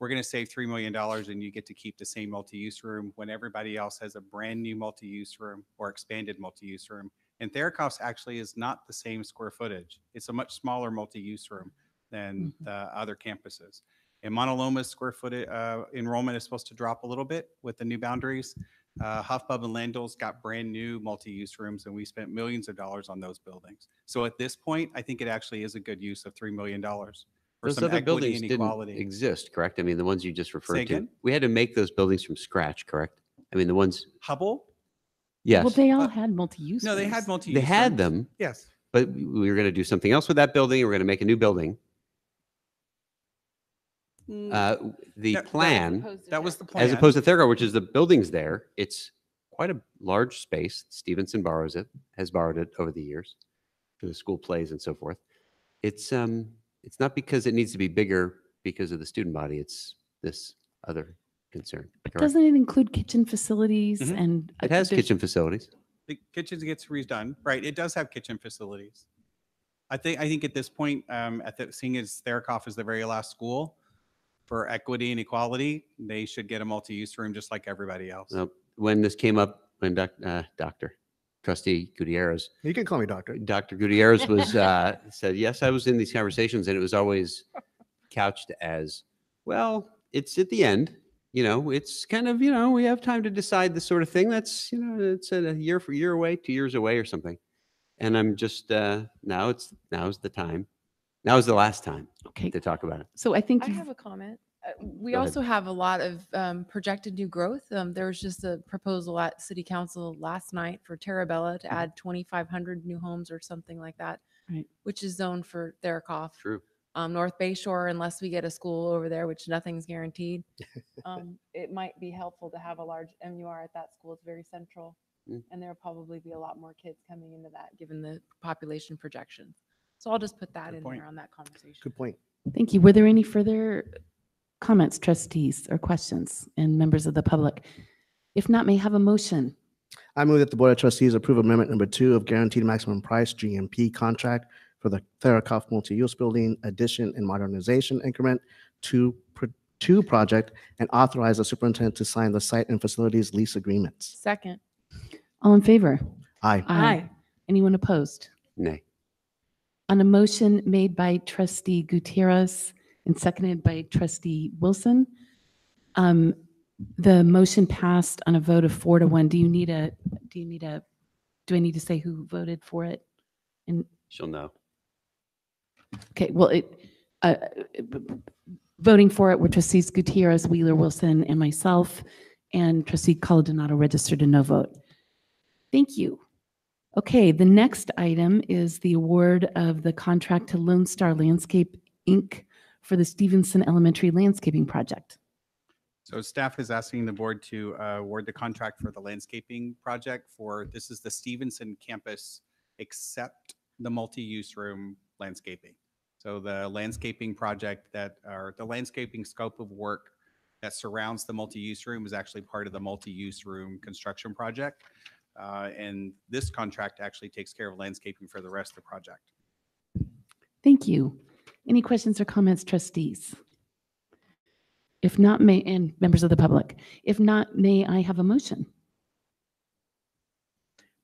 we're going to save $3 million and you get to keep the same multi-use room when everybody else has a brand new multi-use room or expanded multi-use room. And Therakoff's actually is not the same square footage. It's a much smaller multi-use room than the other campuses. And Mauna Loma's square footage enrollment is supposed to drop a little bit with the new boundaries. Huffpub and Landell's got brand new multi-use rooms, and we spent millions of dollars on those buildings. So at this point, I think it actually is a good use of $3 million for Those some other equity buildings and didn't equality. exist, correct? I mean, the ones you just Say referred to. again? We had to make those buildings from scratch, correct? I mean, the ones. Hubble? Yes. Well, they all had multi-use. No, they rooms. had multi-use They had rooms. them. Yes. But we were going to do something else with that building. We're going to make a new building. The plan, that was the plan. as opposed to Therakoff, which is the buildings there, it's quite a large space. Stevenson has borrowed it over the years for the school plays and so forth. It's not because it needs to be bigger because of the student body. It's this other concern. But correct? doesn't it include kitchen facilities Mhm. and It has there's- kitchen facilities. The kitchen gets redone, right? It does have kitchen facilities. I think at this point, seeing as Therakoff is the very last school for equity and equality, they should get a multi-use room just like everybody else. When this came up, when Dr. Trustee Gutierrez, You can call me doctor. Dr. Gutierrez was said, yes, I was in these conversations, and it was always couched as, well, it's at the end. It's kind of, we have time to decide this sort of thing. That's, it's a year away, 2 years away or something. And I'm just, now's the time. Now is the last time to talk about it. So I think I have a comment. We Go ahead. also have a lot of projected new growth. There was just a proposal at City Council last night for Terabella to add 2,500 new homes or something like that, Right. which is zoned for Therakoff. True. North Bay Shore, unless we get a school over there, which nothing's guaranteed, it might be helpful to have a large MUR at that school. It's very central, and there'll probably be a lot more kids coming into that given the population projections. So I'll just put that in there on that conversation. Good point. Thank you. Were there any further comments, trustees, or questions, and members of the public? If not, may I have a motion? I move that the Board of Trustees approve Amendment Number 2 of Guaranteed Maximum Price GMP contract for the Therakoff Multi-Use Building Addition and Modernization Increment 2 project and authorize the superintendent to sign the site and facilities lease agreements. Second. All in favor? Aye. Aye. Anyone opposed? Nay. On a motion made by Trustee Gutierrez and seconded by Trustee Wilson, the motion passed on a vote of 4-1. Do I need to say who voted for it? And She'll know. okay, well, voting for it were Trustees Gutierrez, Wheeler, Wilson, and myself, and Trustee Coladonado registered a no vote. Thank you. Okay, the next item is the award of the contract to Lone Star Landscape, Inc. for the Stevenson Elementary Landscaping Project. So staff is asking the board to award the contract for the landscaping project this is the Stevenson campus, except the multi-use room landscaping. So the landscaping project the landscaping scope of work that surrounds the multi-use room is actually part of the multi-use room construction project. And this contract actually takes care of landscaping for the rest of the project. Thank you. Any questions or comments, trustees? If not, and members of the public, if not, may I have a motion?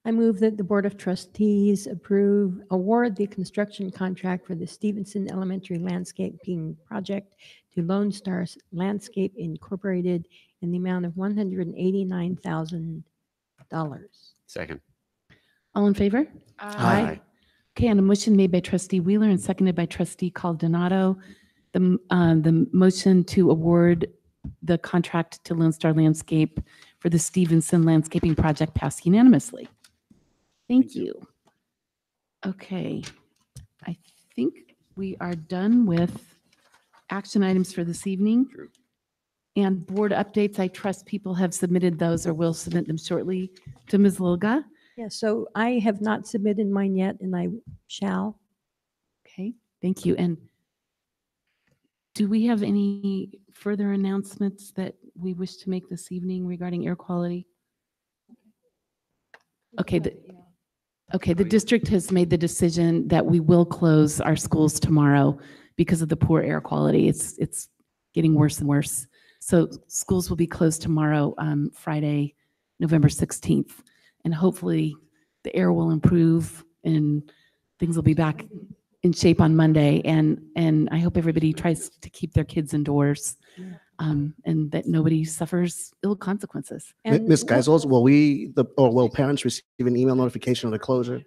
I move that the Board of Trustees award the construction contract for the Stevenson Elementary Landscaping Project to Lone Star Landscape Incorporated in the amount of $189,000. Second. All in favor? Aye. Okay, on a motion made by Trustee Wheeler and seconded by Trustee Coladonado, the motion to award the contract to Lone Star Landscape for the Stevenson Landscaping Project passed unanimously. Thank you. Okay, I think we are done with action items for this evening. True. And board updates, I trust people have submitted those or will submit them shortly to Ms. Lilga. Yeah, so I have not submitted mine yet, and I shall. Okay, thank you. And do we have any further announcements that we wish to make this evening regarding air quality? Okay, the district has made the decision that we will close our schools tomorrow because of the poor air quality. It's getting worse and worse. So schools will be closed tomorrow, Friday, November 16th. And hopefully the air will improve and things will be back in shape on Monday. And I hope everybody tries to keep their kids indoors, and that nobody suffers ill consequences. Ms. Geisels, will parents receive an email notification of the closure?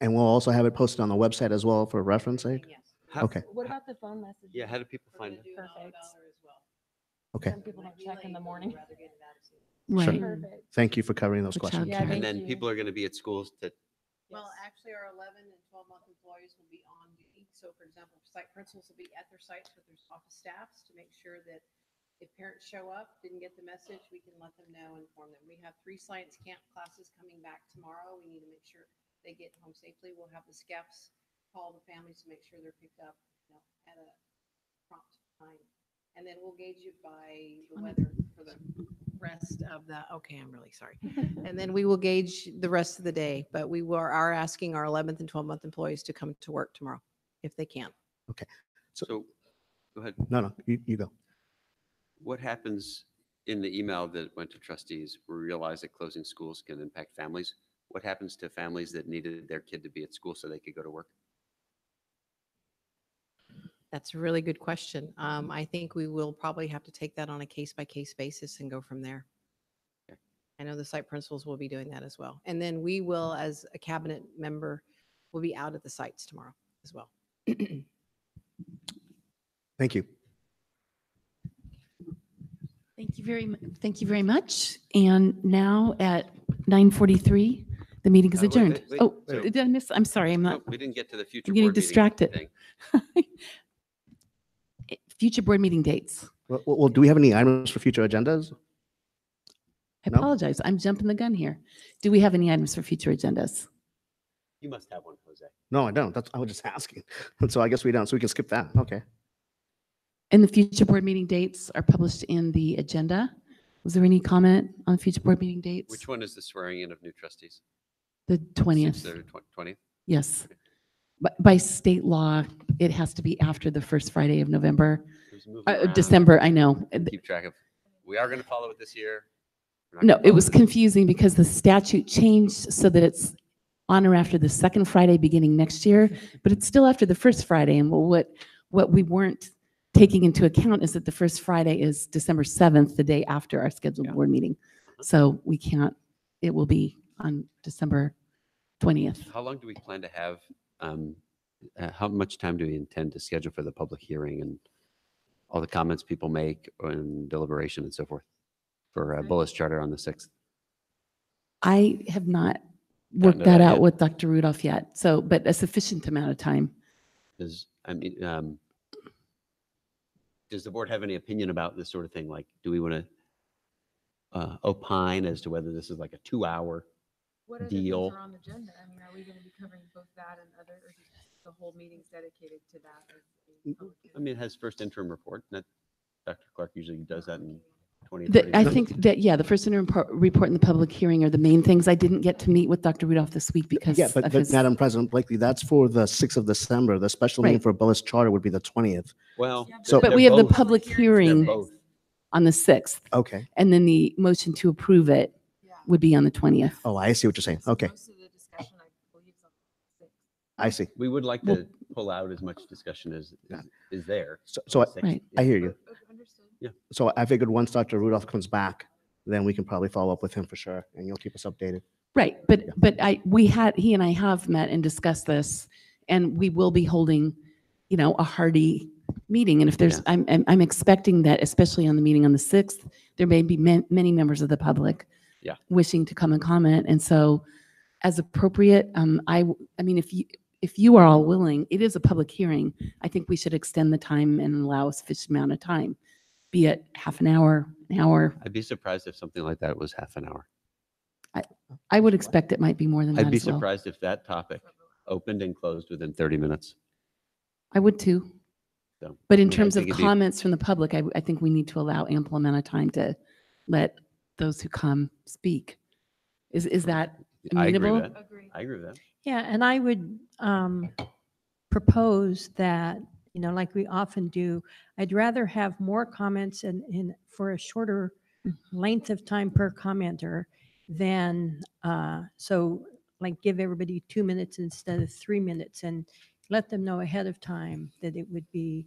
And we'll also have it posted on the website as well for reference sake? Okay. What about the phone message? Yeah, how do people find it? Perfect. Okay. Some people don't check in the morning. Right. Perfect. Thank you for covering those For questions. Yeah, And thank then you. people are going to be at schools that Well, actually, our 11 and 12-month employees will be on duty. So, for example, site principals will be at their sites with their office staffs to make sure that if parents show up, didn't get the message, we can let them know and inform them. We have 3 science camp classes coming back tomorrow. We need to make sure they get home safely. We'll have the SCEFs call the families to make sure they're picked up at a prompt time. And then we'll gauge you by the weather for the rest of the, okay, I'm really sorry. And then we will gauge the rest of the day, but we are asking our 11th and 12-month employees to come to work tomorrow if they can. Okay. So, go ahead. No, you go. What happens in the email that went to trustees? We realize that closing schools can impact families. What happens to families that needed their kid to be at school so they could go to work? That's a really good question. I think we will probably have to take that on a case-by-case basis and go from there. Okay. I know the site principals will be doing that as well. And then we will, as a cabinet member, will be out at the sites tomorrow as well. Thank you. Thank you very much. And now at 9:43, the meeting is Wait, adjourned. wait, wait. Oh, So- did I miss? I'm sorry, I'm No, not. we didn't get to the future I'm getting board meeting distracted. thing. Future board meeting dates. Well, do we have any items for future agendas? I No? apologize. I'm jumping the gun here. Do we have any items for future agendas? You must have one, Jose. No, I don't. I was just asking. So I guess we don't. So we can skip that. Okay. And the future board meeting dates are published in the agenda. Was there any comment on future board meeting dates? Which one is the swearing in of new trustees? The 20th. 20th? Yes. But by state law, it has to be after the first Friday of November. Who's moving around? December, I know. Keep track of. We are going to follow it this year. We're not No, gonna it follow was confusing because the statute changed so that it's on or after the second Friday beginning next year, but it's still after the first Friday. And what we weren't taking into account is that the first Friday is December 7th, the day after our scheduled board meeting. So we can't, it will be on December 20th. How long do we plan to have? How much time do we intend to schedule for the public hearing and all the comments people make and deliberation and so forth for Bullis Charter on the 6th? I have not Gotten worked to that that out yet? with Dr. Rudolph yet. So, but a sufficient amount of time. Does the board have any opinion about this sort of thing? Like, do we want to opine as to whether this is like a 2-hour What other deal? things are on the agenda? I mean, are we going to be covering both that and other, or just the whole meeting's dedicated to that? as a public I mean, it has first interim report. That Dr. Clark usually does that in 20. I think that, yeah, the first interim report and the public hearing are the main things. I didn't get to meet with Dr. Rudolph this week because Yeah, of but his. Madam President Blakely, that's for the 6th of December. The special meeting Right. for Bullis Charter would be the 20th. Well, So- But they're we have the both- public they're hearing both. on the 6th. Okay. And then the motion to approve it would be on the 20th. Oh, I see what you're saying. Okay. I see. We would like to pull out as much discussion as is there. So on the 6th. I hear you. Yeah. So I figured once Dr. Rudolph comes back, then we can probably follow up with him for sure, and you'll keep us updated. Right, but he and I have met and discussed this, and we will be holding, a hearty meeting. And if there's, I'm expecting that, especially on the meeting on the 6th, there may be many members of the public Yeah. wishing to come and comment. And so, as appropriate, I mean, if you are all willing, it is a public hearing. I think we should extend the time and allow a sufficient amount of time, be it half an hour, an hour. I'd be surprised if something like that was half an hour. I would expect it might be more than that I'd be as well. surprised if that topic opened and closed within 30 minutes. I would too. So, But I in mean, I terms of think it'd be- comments from the public, I think we need to allow ample amount of time to let those who come speak. Is that I agree amenable? with that. I agree with that. Yeah, and I would propose that, like we often do, I'd rather have more comments and for a shorter length of time per commenter than, so like give everybody 2 minutes instead of 3 minutes and let them know ahead of time that it would be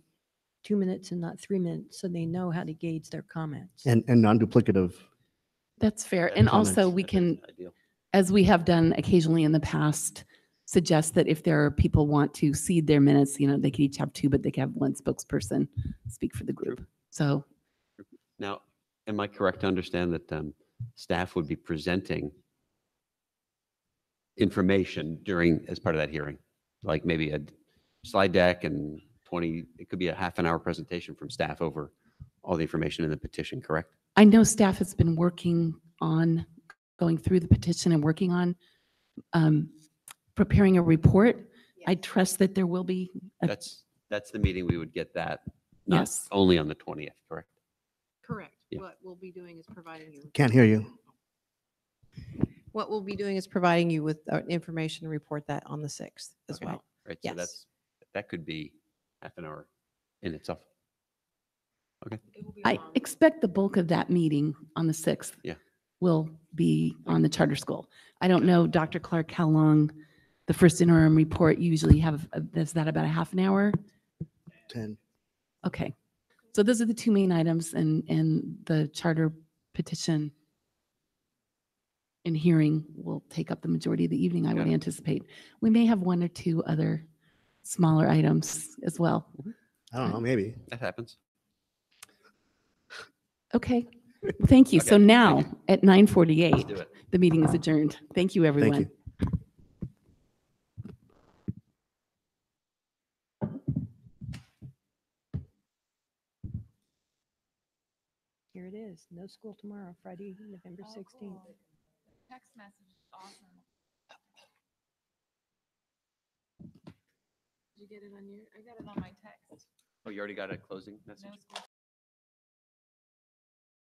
2 minutes and not 3 minutes, so they know how to gauge their comments. And non-duplicative. That's fair. And also comments. we can, as we have done occasionally in the past, suggest that if there are people want to cede their minutes, they could each have 2, but they could have 1 spokesperson speak for the group. So Now, am I correct to understand that staff would be presenting information as part of that hearing? Like maybe a slide deck and it could be a half an hour presentation from staff over all the information in the petition, correct? I know staff has been working on going through the petition and working on preparing a report. I trust that there will be. That's the meeting we would get that. Not Yes. only on the 20th, correct? Correct. Yeah. What we'll be doing is providing you. Can't hear you. What we'll be doing is providing you with information report that on the 6th as Okay. well. Right. Yes. So that could be half an hour in itself. Okay. I expect the bulk of that meeting on the 6th Yeah. will be on the charter school. I don't know, Dr. Clark, how long the first interim report usually is that about a half an hour? 10. Okay. So those are the 2 main items and the charter petition. and hearing will take up the majority of the evening, I would anticipate. We may have one or two other smaller items as well. I don't know, maybe. That happens. Okay, thank you. So Okay, now, thank you. at 9:48, Let's do it. the meeting is adjourned. Thank you, everyone. you. Here it is. No school tomorrow, Friday, November 16th. Text message is awesome. Did you get it on your? I got it on my text. Oh, you already got a closing message? No school